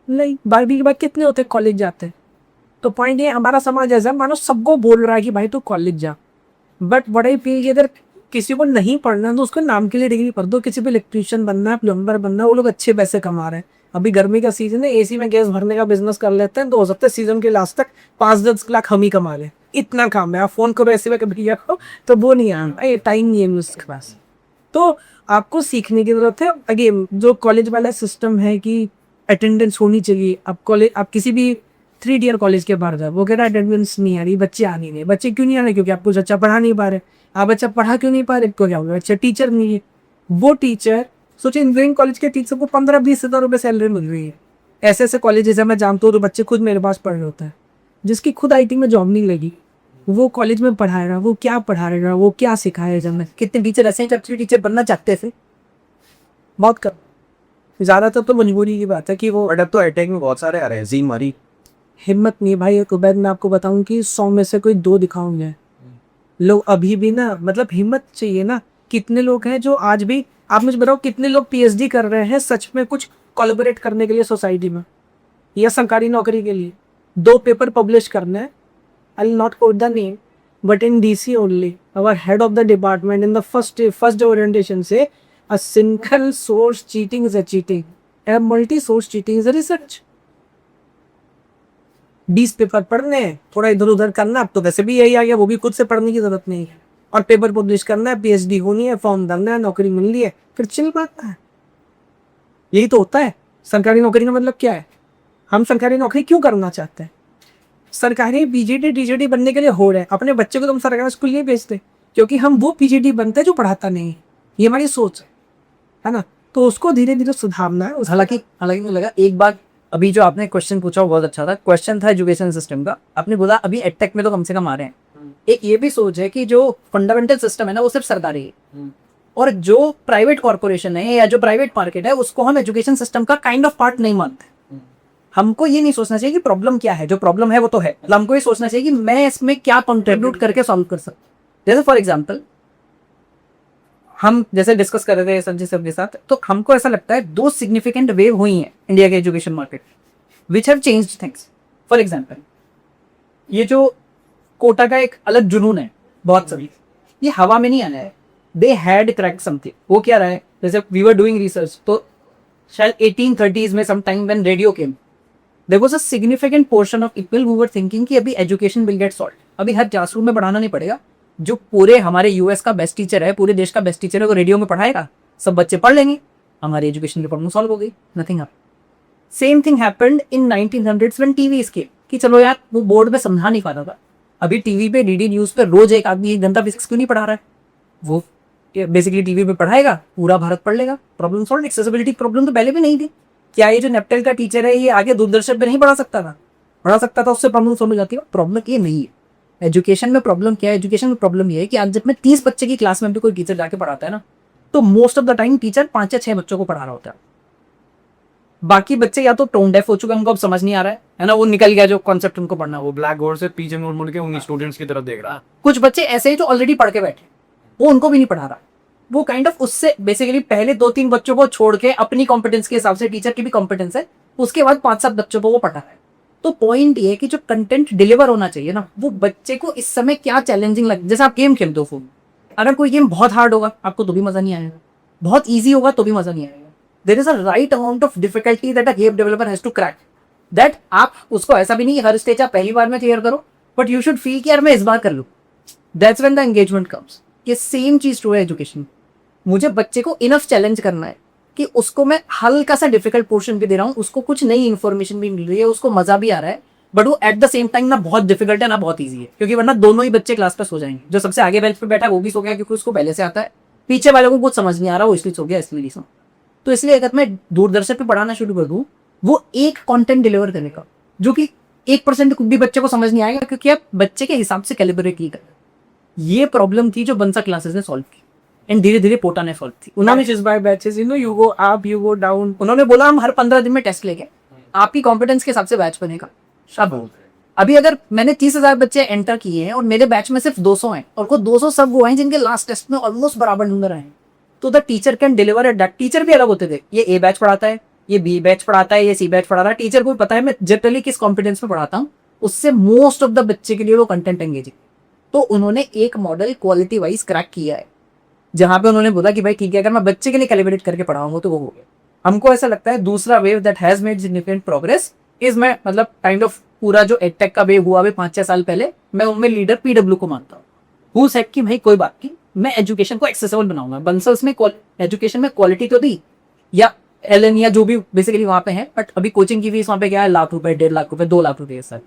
नहीं। 12वीं के बाद कितने होते हैं कॉलेज जाते हैं? तो पॉइंट ये, हमारा समाज ऐसा मानो सबको बोल रहा है कि भाई तू कॉलेज जा, बट बड़ा ही फील कि अगर किसी को नहीं पढ़ना तो उसको नाम के लिए डिग्री पढ़ दो। किसी पे इलेक्ट्रीशियन बनना है, प्लम्बर बनना है, वो लोग अच्छे पैसे कमा रहे हैं। अभी गर्मी का सीजन है, एसी में गैस भरने का बिजनेस कर लेते हैं, तो हो सकता है सीजन के लास्ट तक 5-10 लाख हम ही कमा लें। इतना काम है, आप फोन करो ऐसे में कभी को तो वो नहीं आना, टाइम नहीं है उसके पास। तो आपको सीखने की जरूरत है। अगेन जो कॉलेज वाला सिस्टम है कि अटेंडेंस होनी चाहिए, आप कॉलेज, आप किसी भी 3 ईयर कॉलेज के बाहर जाओ, वो कह रहा है अटेंडेंस नहीं आ रही, बच्चे आ नहीं रहे। बच्चे क्यों नहीं आ रहे? क्योंकि आप कुछ अच्छा पढ़ा नहीं पा रहे। आप अच्छा पढ़ा क्यों नहीं पा रहे? तो क्या होगा? अच्छा टीचर नहीं है। वो टीचर सोचिए, इंजीनियरिंग कॉलेज के टीचर को 15-20 हज़ार रुपये सैलरी मिल रही है। ऐसे ऐसे कॉलेजेस है, मैं जानता हूँ, तो बच्चे खुद मेरे पास पढ़ रहे होता है, जिसकी खुद IT में जॉब नहीं लगी, वो कॉलेज में पढ़ाएगा, वो क्या पढ़ाएगा, वो क्या सिखाएगा। मैं कितने टीचर ऐसे हैं जब टीचर बनना चाहते थे, बहुत कम, ज़्यादातर तो मजबूरी की बात है कि वो। बट अब तो एटेक में बहुत सारे आ रहे हैं, जी मारी हिम्मत नहीं भाई। कुबैद मैं आपको बताऊं कि 100 में से कोई 2 दिखाऊंगे लोग अभी भी ना, मतलब हिम्मत चाहिए ना। कितने लोग हैं जो आज भी, आप मुझे बताओ कितने लोग PhD कर रहे हैं सच में कुछ कोलैबोरेट करने के लिए सोसाइटी में या सरकारी नौकरी के लिए। 2 पेपर पब्लिश करने हैं, I will not quote the name, but in DC only our head of the department in the first orientation से a single source cheating is a cheating, a multi source cheating is a research। 20 paper पढ़ने हैं, थोड़ा इधर उधर करना, अब तो वैसे भी यही आ गया, वो भी खुद से पढ़ने की जरूरत नहीं है, और पेपर पब्लिश करना है, PhD होनी है, फॉर्म भरना है, नौकरी मिल रही है, फिर चिल पाता है। यही तो होता है। सरकारी नौकरी का मतलब क्या है? हम सरकारी नौकरी क्यों करना चाहते हैं? सरकारी PGD DGD बनने के लिए हो रहे हैं। अपने बच्चे को तुम सरकारी स्कूल नहीं भेजते क्योंकि हम वो PGD बनते हैं जो पढ़ाता नहीं है। ये हमारी सोच है ना, तो उसको धीरे धीरे सुधारना है। हालांकि मुझे लगा एक बात, अभी जो आपने क्वेश्चन पूछा वो बहुत अच्छा था। क्वेश्चन था एजुकेशन सिस्टम का, आपने बोला अभी एडटेक में तो कम से कम आ रहे हैं। एक ये भी सोच है कि जो फंडामेंटल सिस्टम है ना वो सिर्फ सरकारी है, और जो प्राइवेट कॉर्पोरेशन है या जो प्राइवेट मार्केट है उसको हम एजुकेशन सिस्टम का काइंड ऑफ पार्ट नहीं मानते। हमको ये नहीं सोचना चाहिए कि प्रॉब्लम क्या है, जो प्रॉब्लम है वो तो है, मतलब हमको ये सोचना चाहिए कि मैं इसमें क्या कंट्रीब्यूट करके सॉल्व कर सकता हूँ। जैसे फॉर एग्जाम्पल हम जैसे डिस्कस कर रहे थे संजय सर के साथ, तो हमको ऐसा लगता है 2 सिग्निफिकेंट वेव हुई हैं इंडिया के education market which have changed things. For example ये जो कोटा का एक अलग जुनून है बहुत सभी, ये हवा में नहीं आया है, दे हैड क्रैक्ड समथिंग। वो क्या रहा है, जैसे वी वर डूइंग रिसर्च, तो शायद 1830s में some time when radio came, there was a significant portion of people who were thinking कि अभी एजुकेशन विल गेट सॉल्व, अभी हर क्लासरूम में पढ़ाना नहीं पड़ेगा, जो पूरे हमारे यूएस का बेस्ट टीचर है, पूरे देश का बेस्ट टीचर है, वो रेडियो में पढ़ाएगा, सब बच्चे पढ़ लेंगे, हमारी एजुकेशन की प्रॉब्लम सॉल्व हो गई, nothing happened. Same thing happened in 1900s when TV escape, कि चलो यार वो बोर्ड में समझा नहीं पाता था, अभी टीवी पे डीडी न्यूज पे रोज एक आदमी 1 घंटा फिजिक्स क्यों नहीं पढ़ा रहा है, वो बेसिकली टीवी पे पढ़ाएगा, पूरा भारत पढ़ लेगा, प्रॉब्लम सॉल्व। एक्सेसिबिलिटी प्रॉब्लम तो पहले भी नहीं थी, क्या ये जो नेप्टेल का टीचर है ये आगे दूरदर्शन पे नहीं पढ़ा सकता था, पढ़ा सकता था, उससे प्रॉब्लम सॉल्व हो जाती है। प्रॉब्लम ये नहीं है एजुकेशन में, प्रॉब्लम क्या है एजुकेशन में, प्रॉब्लम ये है कि आज जब मैं 30 बच्चे की क्लास में भी कोई टीचर जाके पढ़ाता है ना, तो most of the time teacher 5 या 6 बच्चों को पढ़ा रहा होता है, बाकी बच्चे या तो टोन डेफ हो चुके हैं, उनको अब समझ नहीं आ रहा है ना, वो निकल गया जो कॉन्सेप्ट उनको पढ़ना, वो ब्लैक बोर्ड से पीछे मुड़ मुड़ के उन स्टूडेंट्स की तरफ देख रहा है। कुछ बच्चे ऐसे ही जो ऑलरेडी पढ़ के बैठे, वो उनको भी नहीं पढ़ा रहा, वो काइंड ऑफ उससे बेसिकली पहले 2-3 बच्चों को छोड़ के अपनी कॉम्पिटेंस के हिसाब से, टीचर की भी कॉम्पिटेंस है, उसके बाद 5-7 बच्चों को वो पढ़ा रहा है। तो पॉइंट ये है कि जो कंटेंट डिलीवर होना चाहिए ना, वो बच्चे को इस समय क्या चैलेंजिंग लगे। जैसे आप गेम खेलते हो फोन, अगर कोई गेम बहुत हार्ड होगा आपको तो भी मजा नहीं आएगा, बहुत ईजी होगा तो भी मजा नहीं आएगा। There is a right amount of difficulty that a game developer has to crack, that आप उसको ऐसा भी नहीं हर स्टेज आप पहली बार में क्लियर करो, बट यू शुड फील कि यार मैं इस बार कर लूँ, that's when the engagement comes. ये सेम चीज ट्रू है एजुकेशन, मुझे बच्चे को इनफ चैलेंज करना है कि उसको मैं हल्का सा डिफिकल्ट पोर्शन भी दे रहा हूँ, उसको कुछ नई इन्फॉर्मेशन भी मिल रही है, उसको मजा भी आ रहा है, बट वो एट द सेम टाइम ना बहुत डिफिकल्ट है ना बहुत ईजी है, क्योंकि वरना दोनों ही बच्चे क्लास पर सो जाएंगे। जो सबसे आगे बेंच पे बैठा है वो भी सो गया क्योंकि उसको पहले से आता है, पीछे वालों को कुछ समझ नहीं आ रहा, वो इसलिए सो गया, इसलिए नहीं सो। तो इसलिए अगर मैं दूरदर्शन पे पढ़ाना शुरू कर दूँ, वो एक कंटेंट डिलीवर करेगा जो कि 1% भी बच्चे को समझ नहीं आएगा, क्योंकि आप बच्चे के हिसाब से कैलिब्रेट नहीं कर। ये प्रॉब्लम थी जो बंसा क्लासेस ने सॉल्व की, एंड धीरे धीरे पोटा ने सॉल्व की। उन्होंने Batches by batches, you know, you go up, you go down. उन्होंने बोला हम हर 15 दिन में टेस्ट लेंगे, आपकी कॉम्पिटेंस के हिसाब से बैच बनेगा। अब अभी अगर मैंने 30,000 बच्चे एंटर किए हैं और मेरे बैच में सिर्फ 200 हैं, और को 200 सब वो हैं जिनके लास्ट टेस्ट में ऑलमोस्ट बराबर नंबर आए, तो the teacher can deliver at that. Teacher भी अलग होते थे, ये ए बैच पढ़ाता है, ये बी बैच पढ़ाता है, ये सी बैच पढ़ाता है, टीचर को भी पता है मैं जनरली किस कॉम्पिटेंस में पढ़ाता हूँ, उससे मोस्ट ऑफ द बच्चे के लिए वो कंटेंट एंगेजिंग। तो उन्होंने एक मॉडल क्वालिटी वाइज क्रैक किया है, जहां पे उन्होंने बोला कि भाई ठीक है, अगर मैं बच्चे के लिए कैलिब्रेट करके पढ़ाऊंगा तो वो हो गया। हमको ऐसा लगता है दूसरा wave that has made significant progress is, मैं मतलब काइंड ऑफ पूरा जो एडटेक का वेव हुआ 5-6 साल पहले, मैं उनमें लीडर पीडब्ल्यू को मानता हूँ, हु सेड कि भाई कोई बात नहीं, मैं एजुकेशन को एक्सेसिबल बनाऊंगा। बंसल्स में एजुकेशन में क्वालिटी तो दी, या एलन या जो भी बेसिकली वहां पे है, बट अभी कोचिंग की फीस वहां पे क्या है, लाख रुपए, 1.5 लाख रुपए, 2 लाख रुपए, सर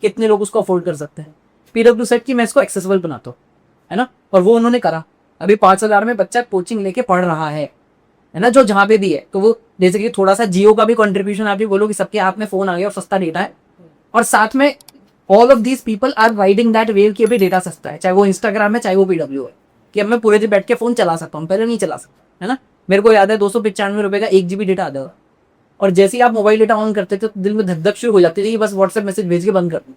कितने लोग उसको अफोर्ड कर सकते हैं। पीडब्ल्यू सेड कि मैं इसको एक्सेसिबल बनाता हूँ, है ना, और वो उन्होंने करा। अभी 5,000 में बच्चा कोचिंग लेके पढ़ रहा है ना, जो जहाँ पे भी है। तो वो जैसे कि थोड़ा सा जियो का भी कंट्रीब्यूशन, आप भी बोलो कि सबके हाथ में फोन आ गया और सस्ता डेटा है, और साथ में all of these people are riding that wave कि अभी डेटा सस्ता है, चाहे वो इंस्टाग्राम है चाहे वो पीडब्ल्यू है, कि अब मैं पूरे दिन बैठ के फोन चला सकता हूँ, पहले नहीं चला सकता, है ना। मेरे को याद है 295 रुपए का 1 GB डेटा आता था, और जैसे ही आप मोबाइल डेटा ऑन करते थे तो दिल में धक धक शुरू हो जाती थी कि बस व्हाट्सएप मैसेज भेज के बंद कर दूं,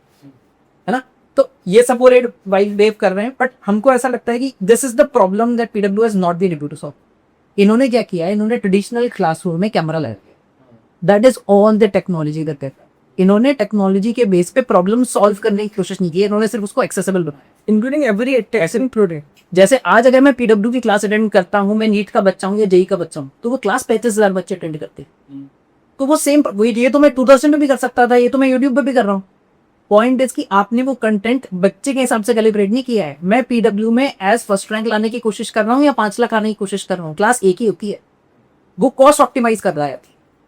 है ना। तो ये सब वो रेड वाइड वेव कर रहे हैं, बट हमको ऐसा लगता है कि this is the problem that PW has not been able to solve. इन्होंने क्या किया है, इन्होंने ट्रेडिशनल क्लासरूम में कैमरा लगाया, that is on the technology that है। इन्होंने टेक्नोलॉजी के बेस पे प्रॉब्लम सॉल्व करने की कोशिश नहीं की, इन्होंने सिर्फ उसको एक्सेसिबल बनाया, Including every attention product. जैसे आज अगर मैं पीडब्ल्यू की क्लास अटेंड करता हूँ, मैं नीट का बच्चा हूँ या जेई का बच्चा हूँ, तो वो क्लास 35,000 बच्चे अटेंड करते हैं। तो वो सेम, ये तो मैं 2000 में भी कर सकता था, ये तो मैं यूट्यूब पे भी कर रहा हूँ। पॉइंट इज कि आपने वो कंटेंट बच्चे के हिसाब से कैलिब्रेट नहीं किया है। मैं पीडब्ल्यू में एज फर्स्ट रैंक लाने की कोशिश कर रहा हूँ या 5 लाख आने की कोशिश कर रहा हूँ, क्लास एक ही होती है। वो कॉस्ट ऑप्टिमाइज कर रहा है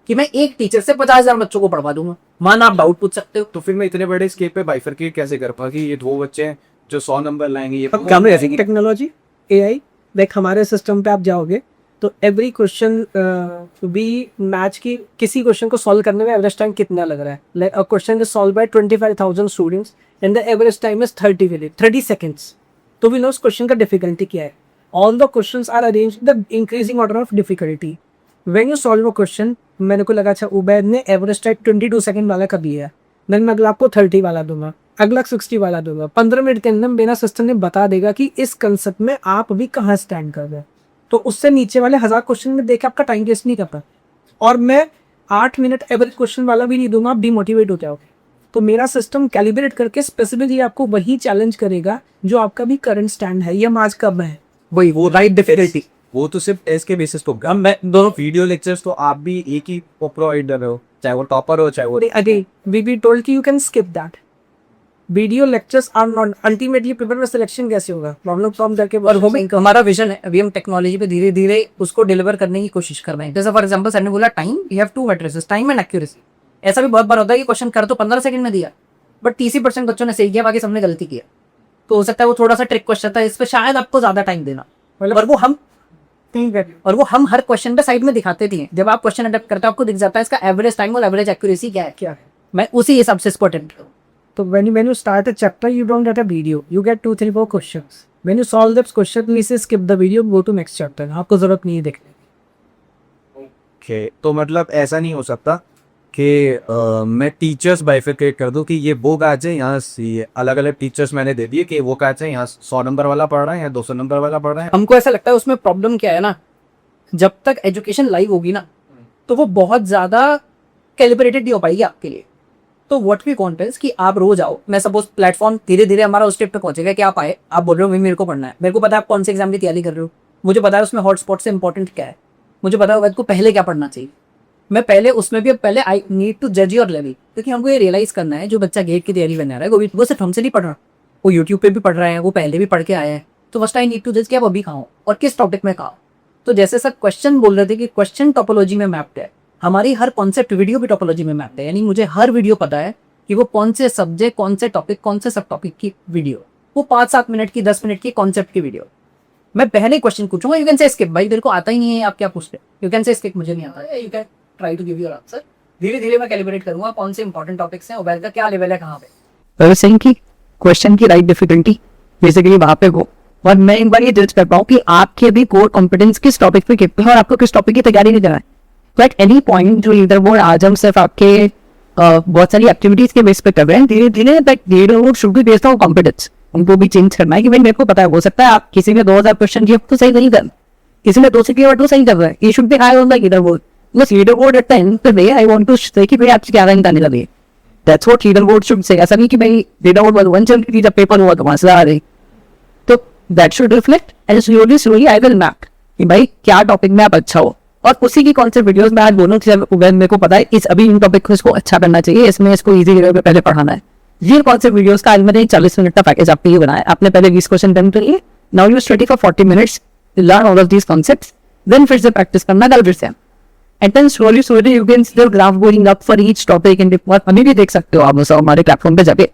कि मैं एक टीचर से 50,000 बच्चों को पढ़वा दूंगा। मान आप डाउट पूछ सकते हो, तो फिर मैं इतने बड़े स्केल पे बाइफरकेट कैसे कर पाऊँ कि ये 2 बच्चे हैं जो 100 नंबर लाएंगे, ये कैमरे ऐसे टेक्नोलॉजी AI, लाइक हमारे सिस्टम पे आप जाओगे तो एवरी क्वेश्चन भी मैच की, किसी क्वेश्चन को सॉल्व करने में एवरेज टाइम कितना लग रहा है। Like a question is solve by 25,000 students and the average time is 30 seconds. तो वी नो उस क्वेश्चन का डिफिकल्टी क्या है। All the questions are arranged the increasing order of difficulty. When you solve a question, मेरे को लगा अच्छा उबैद ने एवरेज टाइम 22 सेकंड वाला कभी है, देन मैं अगला आपको 30 वाला दूंगा, अगला 60 वाला दूंगा। 15 मिनट के अंदर मेरा सिस्टम ने बता देगा कि इस कंसेप्ट में आप अभी कहाँ स्टैंड कर रहे हैं। तो उससे नीचे वाले 1000 क्वेश्चन में देख के आपका टाइम वेस्ट नहीं करता। और मैं 8 मिनट एवरेज क्वेश्चन वाला भी नहीं दूंगा, आप डिमोटिवेट हो जाओगे। तो मेरा सिस्टम कैलिब्रेट करके स्पेसिफिकली आपको वही चैलेंज करेगा जो आपका भी करंट स्टैंड है या आज कब है। वही वो राइट डिफिकल्टी। वो तो सिर्फ टेस्ट के बेसिस पे होगा। मैं दोनों वीडियो लेक्चर्स तो आप भी एक ही प्रोवाइडर हो, चाहे वो टॉपर हो चाहे वो अगेन वी बी टोल्ड कि you can skip that. Video lectures are not ultimately paper में सिलेक्शन कैसे होगा, प्रॉब्लम सॉल्व करके। और वो हमारा विजन है, अभी हम टेक्नोलॉजी पे धीरे धीरे उसको डिलीवर करने की कोशिश कर रहे हैं। जैसे फॉर एग्जांपल सर ने बोला time, you have to matrices, time and accuracy. ऐसा भी बहुत बार होता है कि क्वेश्चन कर तो 15 सेकंड में दिया, बट 30% बच्चों ने सही किया, बाकी सबने गलती किया। तो हो सकता है वो थोड़ा सा ट्रिक क्वेश्चन था, इस पे शायद आपको ज्यादा टाइम देना। और वो हम हर क्वेश्चन पे साइड में दिखाते थे। जब आप क्वेश्चन अटेम्प्ट करते हो आपको दिख जाता है इसका एवरेज टाइम और एवरेज एक्यूरेसी क्या है। मैं उसी हिसाब से इसको अटेम्प्ट करूँ। तो when you start a chapter, you don't get a video, you get 2, 3, 4 questions. When you solve this question, please skip the video, go to next chapter. आपको जरूरत नहीं है देखने की। ओके, तो मतलब ऐसा नहीं हो सकता कि मैं टीचर्स बाइफिकेट कर दूं कि ये वो बैच है, यहाँ से अलग अलग टीचर्स मैंने दे दिए कि वो बैच है, यहाँ 100 नंबर वाला पढ़ रहा है, यहाँ 200 नंबर वाला पढ़ रहा है। हमको ऐसा लगता है उसमें प्रॉब्लम क्या है ना, जब तक एजुकेशन लाइव होगी ना तो वो बहुत ज्यादा कैलिब्रेटेड नहीं हो पाएगी आपके लिए। तो व्हाट वी वांट इज कि आप रोज आओ। मैं सपोज प्लेटफॉर्म धीरे धीरे हमारा उस स्टेप पे पहुंचेगा कि आप आए, आप बोल रहे हो मेरे को पढ़ना है, मेरे को पता है आप कौन से एग्जाम की तैयारी कर रहे हो, मुझे पता है उसमें हॉटस्पॉट से इंपॉर्टेंट क्या है, मुझे पता है को पहले क्या पढ़ना चाहिए। मैं पहले उसमें भी पहले आई नीड टू जज योर लेवल, क्योंकि हमको ये रियलाइज करना है जो बच्चा गेट की तैयारी करने आ रहा है वो सिर्फ हमसे नहीं पढ़ रहा, वो यूट्यूब पे भी पढ़ रहा है, वो पहले भी पढ़ के आया है। तो फर्स्ट आई नीड टू जज कि आप अभी कहाँ हो और किस टॉपिक में कहाँ हो। तो जैसे सर क्वेश्चन बोल रहे थे कि क्वेश्चन टोपोलॉजी में मैप्ड है, हमारी हर कॉन्सेप्ट वीडियो भी टोपोलॉजी में मैप्ड है। यानी मुझे हर वीडियो पता है कि वो कौन से सब्जेक्ट, कौन से टॉपिक, कौन से सब टॉपिक की वीडियो, वो 5-7 मिनट की, 10 मिनट की कॉन्सेप्ट की वीडियो। मैं पहले क्वेश्चन पूछूंगा, यू कैन से स्किप, भाई मेरे को आता ही नहीं है, आप क्या पूछते, यू कैन से स्किप, मुझे नहीं आता है, you can try to give your answer. धीरे धीरे मैं कैलिब्रेट करूंगा कौन से इंपॉर्टेंट टॉपिक्स हैं, उबैद का क्या लेवल है, कहाँ पे। सही की क्वेश्चन की राइट डिफिकल्टी बेसिकली वहां पे हो, और मैं एक बार ये जज कर पाऊँ कि आपके अभी कोर कॉम्पिटेंस किस टॉपिक पे कितने हैं और आपको किस टॉपिक की तैयारी नहीं करना है। तो एट एनी पॉइंट जो लीडर बोर्ड आज हम सिर्फ आपके बहुत सारी एक्टिविटीज के बेस पे कर रहे हैं, धीरे धीरे that leader board should be based on competence. उनको भी चेंज करना है कि भाई मेरे को पता है, हो सकता है आप किसी ने 2000 क्वेश्चन किया तो सही नहीं कर, किसी ने 200 किया तो सही कर रहा है, ये should be high on the leader board. बस leader board at the end of the day I want to say कि भाई आपसे क्या रैंक आने लगे, that's what leader board should say. ऐसा नहीं कि भाई लीडर बोर्ड 1 चल रही थी, जब पेपर हुआ तो वहां से आ रही। तो that should reflect and slowly I will map कि भाई क्या टॉपिक में आप अच्छा हो, और उसी की कौन से वीडियोस में आज बोलूं कि मेरे को पता है इस अभी इन टॉपिक को इसको अच्छा करना चाहिए, इसमें इसको इजी लेवल पे पहले पढ़ाना है। ये कौन से वीडियोस का आज मैंने 40 मिनट का पैकेज आपके लिए बनाया। आपने पहले 20 क्वेश्चन डन करिए, now you study for 40 minutes to learn all of these concepts, then फिर से प्रैक्टिस करना कल फिर से, and then slowly you can see the graph going up for each topic. And अभी भी देख सकते हो आप हमारे प्लेटफॉर्म पे जाके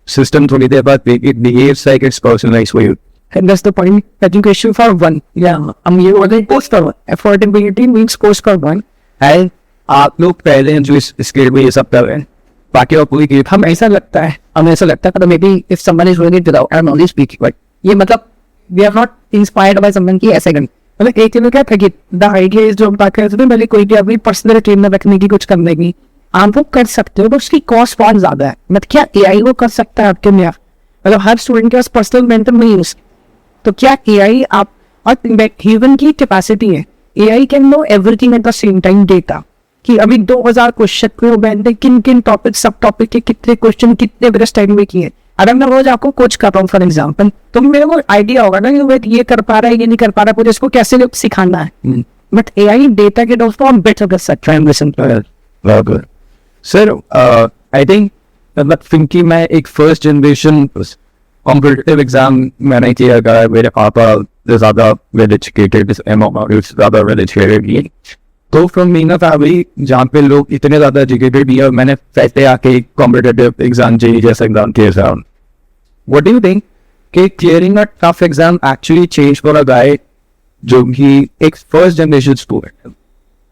system थोड़ी देर बाद it behaves like it's personalized for you. And that's the point. Education for one. Yeah. ये वाले post कर one. Affordability means post कर one. And आप लोग पहले जो इस स्केल में ये सब कर रहे हैं, बाकी और पूरी की हमें ऐसा लगता है maybe if someone is doing it without I am only speaking, but ये मतलब we are not inspired by someone की ऐसे करनी। मतलब एक चीज क्या था कि द आइडिया इज जो हम बात कर रहे थे पहले, कोई भी अपनी पर्सनल टीम में रखने की, कुछ करने की, आप वो कर सकते हो, तो उसकी कॉस्ट बहुत ज्यादा है। मतलब क्या एआई वो कर सकता है आपके लिए? मतलब हर स्टूडेंट के पास पर्सनल मेंटर नहीं है, तो क्या एआई आप, और ह्यूमन की कैपेसिटी है, AI can know everything at the same time data, कि अभी 2000 क्वेश्चन में मैंने किन किन टॉपिक, सब टॉपिक के कितने क्वेश्चन कितने ब्रेस्ट टाइम में किए। अगर मैं रोज आपको कोच कर रहा हूँ फॉर एग्जाम्पल, तो मेरे को आइडिया होगा ना कि ये कर पा रहा है, ये नहीं कर पा रहा है, मुझे इसको कैसे सिखाना है। बट एआई डेटा के दोस्तों हम बेटर कर सकते हैं। सर आई थिंक मतलब क्योंकि मैं एक फर्स्ट जनरेशन कॉम्पिटिटिव एग्जाम मैंने किया था, मेरे पापा ज्यादा वेल एजुकेटेड, ज्यादा वेल एजुकेटेड, तो फ्रॉम मीना फैमिली जहाँ पे लोग इतने ज्यादा एजुकेटेड है, मैंने पहले आके कॉम्पिटिटिव एग्जाम चाहिए जैसा एग्जाम किया था। व्हाट डू यू थिंक कि clearing a tough exam actually change for a guy जो कि एक फर्स्ट जनरेशन स्टूडेंट,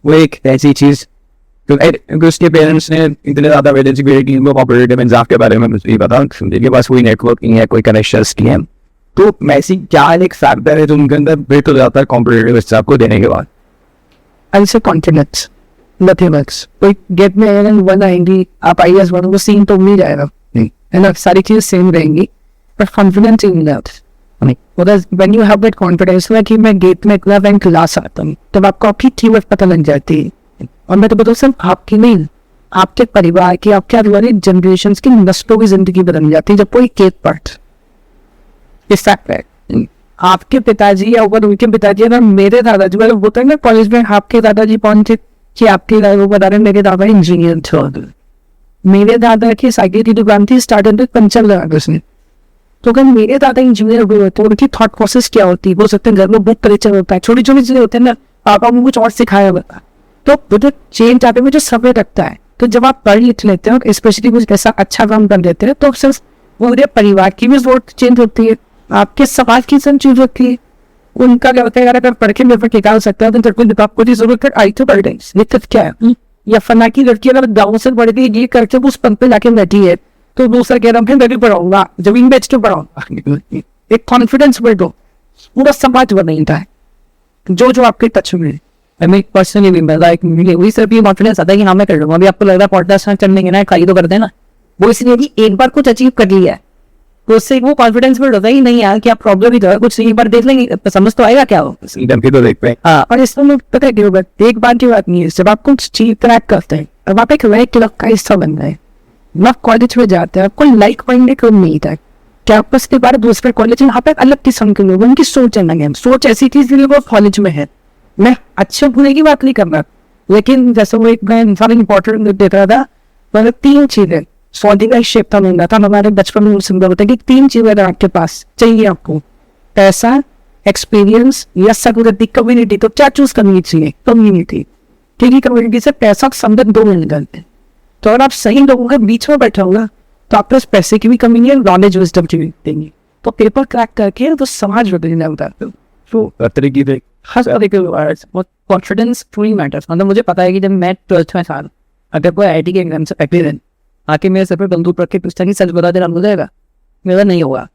वो एक ऐसी चीज क्योंकि उसके पेरेंट्स ने इतने ज्यादा वेल एजुकेटेड कॉम्पिटिटिव एग्जाम के बारे में मुझे पता, उनके पास कोई नेटवर्क नहीं है, कोई कनेक्शन नहीं है, तो मैसी क्या एक फैक्टर है जो उनके अंदर बिल्ट हो जाता है कॉम्पिटेटिव एग्जाम को देने के बाद? I'll say confidence, nothing else. कोई गेट में आएगा वन आएंगी, आप IAS बनोगे, सीन तो मिल जाएगा, है ना, सारी चीजें सेम रहेंगी, but confidence in that. Because when you have that confidence ना कि मैं गेट में इतना रैंक ला सकता हूँ, तब आपको आपकी कीमत पता लग जाती है। और मैं तो बताऊँ सिर्फ आपकी नहीं, आपके परिवार की, आपके आने वाली जनरेशन की नस्लों की जिंदगी बदल जाती है जब कोई केक पढ़। इस फैक्ट है आपके पिताजी या ऊपर उनके पिताजी, अगर मेरे दादाजी मतलब होता है ना कॉलेज में, आपके दादाजी पहुंचे कि आपके वो बता रहे मेरे दादा इंजीनियर थे, मेरे दादा की साइकिल की दुकान थी, स्टार्टिंग में पंचर लगा उसने। तो अगर मेरे दादा इंजीनियर हुए तो उनकी थॉट प्रोसेस क्या होती है? हो सकते हैं घर में बुक कल्चर होता है, छोटी छोटी चीजें होती है ना, पापा को कुछ और सिखाया होता है, तो जो चेंज आते में जो समय लगता है, तो जब आप पढ़ लिख लेते हो, स्पेशली कुछ ऐसा अच्छा काम कर देते हैं, तो सिर्फ पूरे परिवार की भी सोच चेंज होती है, आपके समाज की सब चीज होती है। उनका क्या होता है, अगर पढ़ के मेरे पर निकाल सकता है तो तेरे को आपको जरूरत है, आई तो पढ़ रही दिक्कत क्या है? या फना की लड़की अगर गाँव से पढ़ के ये करके उस पद पे जाके बैठी है, तो दूसरा कह रहा हूँ मैं भी पढ़ाऊंगा, जमीन बेच के पढ़ाऊंगा। एक कॉन्फिडेंस बढ़ो, पूरा समाज बनता है जो जो आपके टच में है। हमें पर्सनली भी मिला एक वही सिर्फ ये कॉन्फिडेंस आता है कि हाँ मैं कर लूंगा। अभी आपको लग रहा है पॉडकास्ट चलने के ना खाली तो करते हैं ना, वो इसलिए कि एक बार कुछ अचीव कर लिया है तो उससे वो कॉन्फिडेंस बिल्ड होता है ही नहीं यार कि आप प्रॉब्लम ही तो है, कुछ एक बार देख लेंगे समझ तो आएगा क्या हो। तो देख पे हाँ, और इसमें पता है क्या होगा, एक बार की बात नहीं है, जब आप कुछ चीज क्रैक करते हैं अब आप एक नए क्लब का हिस्सा बन रहे हैं, आप कॉलेज में जाते हैं, आपको लाइक माइंडेड लोग नहीं था, कैंपस के बाद दूसरे कॉलेज में यहाँ पे अलग किस्म के लोग, उनकी सोच अलग है, सोच ऐसी थी इसलिए वो कॉलेज में है। मैं अच्छे बुरे की बात नहीं कर रहा, लेकिन जैसे वो एक मैं इंसान इंपॉर्टेंट देख रहा था, मतलब 3 चीजें सौदी का शेप था मिल रहा था, हमारे बचपन में सुंदर होता है कि 3 चीजें आपके पास चाहिए, आपको पैसा, एक्सपीरियंस या संगति, कम्युनिटी। तो क्या चूज करनी चाहिए? कम्युनिटी, क्योंकि कम्युनिटी से पैसा संगत 2 मिल जाते हैं। तो अगर आप सही लोगों के बीच में बैठे होगा तो आपके पास पैसे की भी कमी नहीं है, नॉलेज विजडम की भी देंगे, तो पेपर क्रैक करके तो समाज बदलने होता है। तो तरीके देख कॉन्फिडेंस ट्रूली मैटर्स। मतलब मुझे पता है कि जब मैं 12th में था, अगर कोई IIT के एग्जाम से पहले दिन आके मेरे सर पर बंदूक रख के पूछता कि सच बता देना हो जाएगा, मेरा नहीं होगा।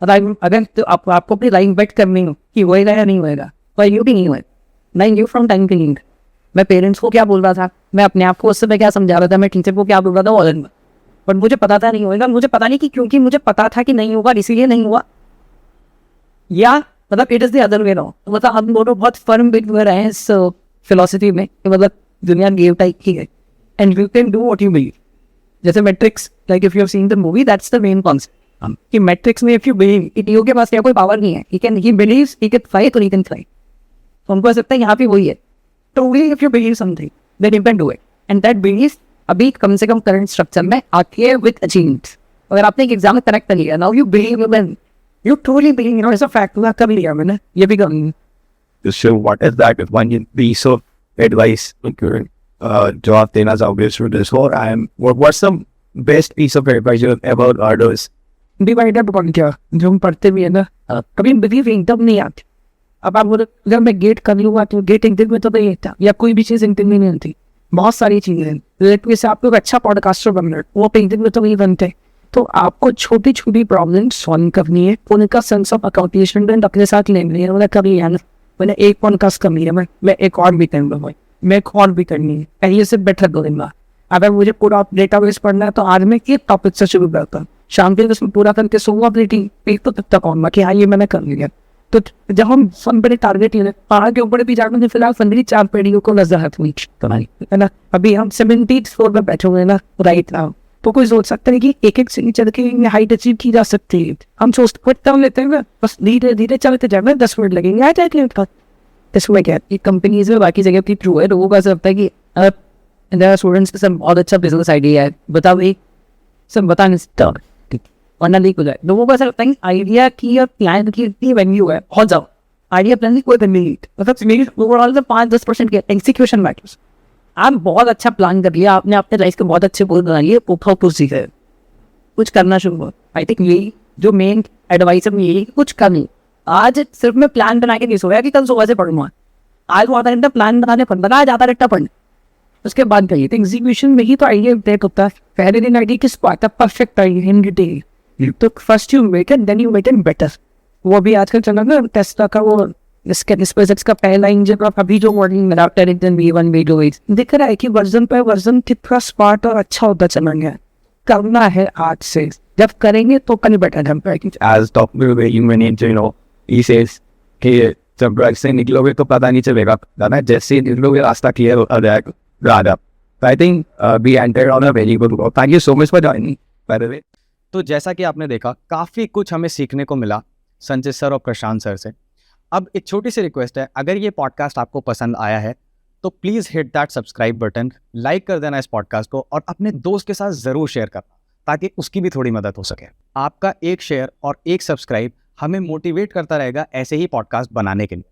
अगर तो आपको अपनी लाइन बेट करनी हो कि होएगा या नहीं होएगा, पर यू भी नहीं हुआ। मैं you from time to need, मैं पेरेंट्स को क्या बोल रहा था, मैं अपने आप को उससे मैं क्या समझा रहा था, मैं टीचर को क्या बोल रहा था ऑलरेडी, बट मुझे पता था नहीं होएगा। मुझे पता नहीं कि क्योंकि मुझे पता था कि नहीं होगा इसीलिए नहीं हुआ, या मतलब it is the other way now. मतलब हम दोनों बहुत फर्म बिट हुए रहे हैं इस फिलोसफी में कि मतलब दुनिया गेम टाइप की है and you can do what you believe. जैसे Matrix, like if you have seen the movie, that's the main concept कि मैट्रिक्स में इफ यू बिलीव, इटियो के पास क्या कोई पावर नहीं है, he believes he can fight और ही कैन फ्लाई। तो हमको लगता है यहाँ पे वही है, truly if you believe something then you can do it, and that belief अभी कम से कम करंट स्ट्रक्चर में आती है with achievements। अगर आपने एक एग्जाम में करेक्ट कर लिया, now you believe then you truly believe, you know, it's a fact, कर लिया मैंने, ये भी कर। So what is that one piece of advice जो आप देना चाहोगे स्टूडेंट्स को, and what's the best piece of advice you have ever heard us? Divided बन गया जो हम पढ़ते भी है ना, कभी बिलीव एकदम नहीं आती। अब आप बोले अगर मैं गेट कर लूँगा तो गेट एक दिन में तो नहीं था, या कोई भी चीज़ एक दिन में नहीं बनती, बहुत सारी चीज़ें हैं। जैसे आप लोग अच्छा पॉडकास्टर बन रहे, वो एक दिन में तो नहीं बनते। तो आपको छोटी छोटी प्रॉब्लम सॉल्व करनी है, उनका सेंस ऑफ अकाउंटेशनमेंट अपने साथ लेनी है। मतलब कभी है ना, मैंने एक पॉडकास्ट करनी है, मैं एक और भी करूँगा, मैं एक और भी करनी है, पहले से बेटर करूँगा। अगर मुझे पूरा डेटा बेस पढ़ना है तो आज मैं एक टॉपिक से शुरू करता हूँ, शाम के उसमें पूरा करके सोऊंगा अपनी टीम एक तो तब तक आऊँगा कि हाँ ये मैंने कर लिया। तो जब हम फन बड़े टारगेट है, पहाड़ के ऊपर भी जाकर फिलहाल 4 पेड़ियों को नजर है ना, अभी हम 70th फ्लोर पर बैठे हुए हैं ना राइट नाउ। तो कोई सोच सकता है कि एक सीढ़ी चढ़ के हाइट अचीव की जा सकती है। हम सोचते लेते हैं बस धीरे धीरे चलते जाएंगे, 10 मिनट लगेंगे आ जाएंगे। इसमें क्या है, कंपनीज में बाकी जगह की ट्रू है, लोगों का ऐसा लगता है कि स्टूडेंट्स के सब बहुत अच्छा बिजनेस आइडिया है, बताओ भाई सब बता नहीं सकता वरना लीक हो जाए। लोगों को ऐसा लगता है कि आइडिया की और प्लान की इतनी वैल्यू है, बहुत ज़्यादा आइडिया प्लान की कोई वैल्यू नहीं। मतलब मेरी ओवरऑल तो 5-10% के एग्जीक्यूशन मैटर्स। आप बहुत अच्छा प्लान कर लिया, आपने अपने लाइफ के बहुत अच्छे गोल बना लिए, कुछ है कुछ करना शुरू हुआ। आई थिंक यही जो मेन एडवाइस है यही, कुछ करनी। आज सिर्फ मैं प्लान बना के नहीं सोया कि कल सुबह से पढ़ूंगा, आज वो आधा घंटा प्लान बनाने पड़ता, आज आधा घंटा पढ़, उसके बाद कहिए। तो एग्जीक्यूशन में ही तो आइडिया अपडेट होता है। पहले दिन आइडिया किस बात है, परफेक्ट आइडिया इन डिटेल, तो first you make it then you make it better. वो भी आजकल चला ना टेस्ला का वो इसके स्पेसएक्स का पहला इंजन और अभी जो मॉडल में टेरिटन V1 V2 दिख रहा है कि वर्जन पे वर्जन कितना स्मार्ट और अच्छा होता चला गया। करना है आज से, जब करेंगे तो कल बेटर हम पाएंगे। As top human nature, you know, he says कि जब ड्रग से निकलोगे तो पता नहीं चलेगा, ना जैसे ही निकलोगे रास्ता क्लियर होता जाएगा ज़्यादा। I think we entered on a very good road. Thank you so much for joining, by the way. तो जैसा कि आपने देखा, काफ़ी कुछ हमें सीखने को मिला संचित सर और प्रशांत सर से। अब एक छोटी सी रिक्वेस्ट है, अगर ये पॉडकास्ट आपको पसंद आया है तो please hit that subscribe button, like कर देना इस पॉडकास्ट को और अपने दोस्त के साथ ज़रूर शेयर करना ताकि उसकी भी थोड़ी मदद हो सके। आपका एक शेयर और एक सब्सक्राइब हमें मोटिवेट करता रहेगा ऐसे ही पॉडकास्ट बनाने के लिए।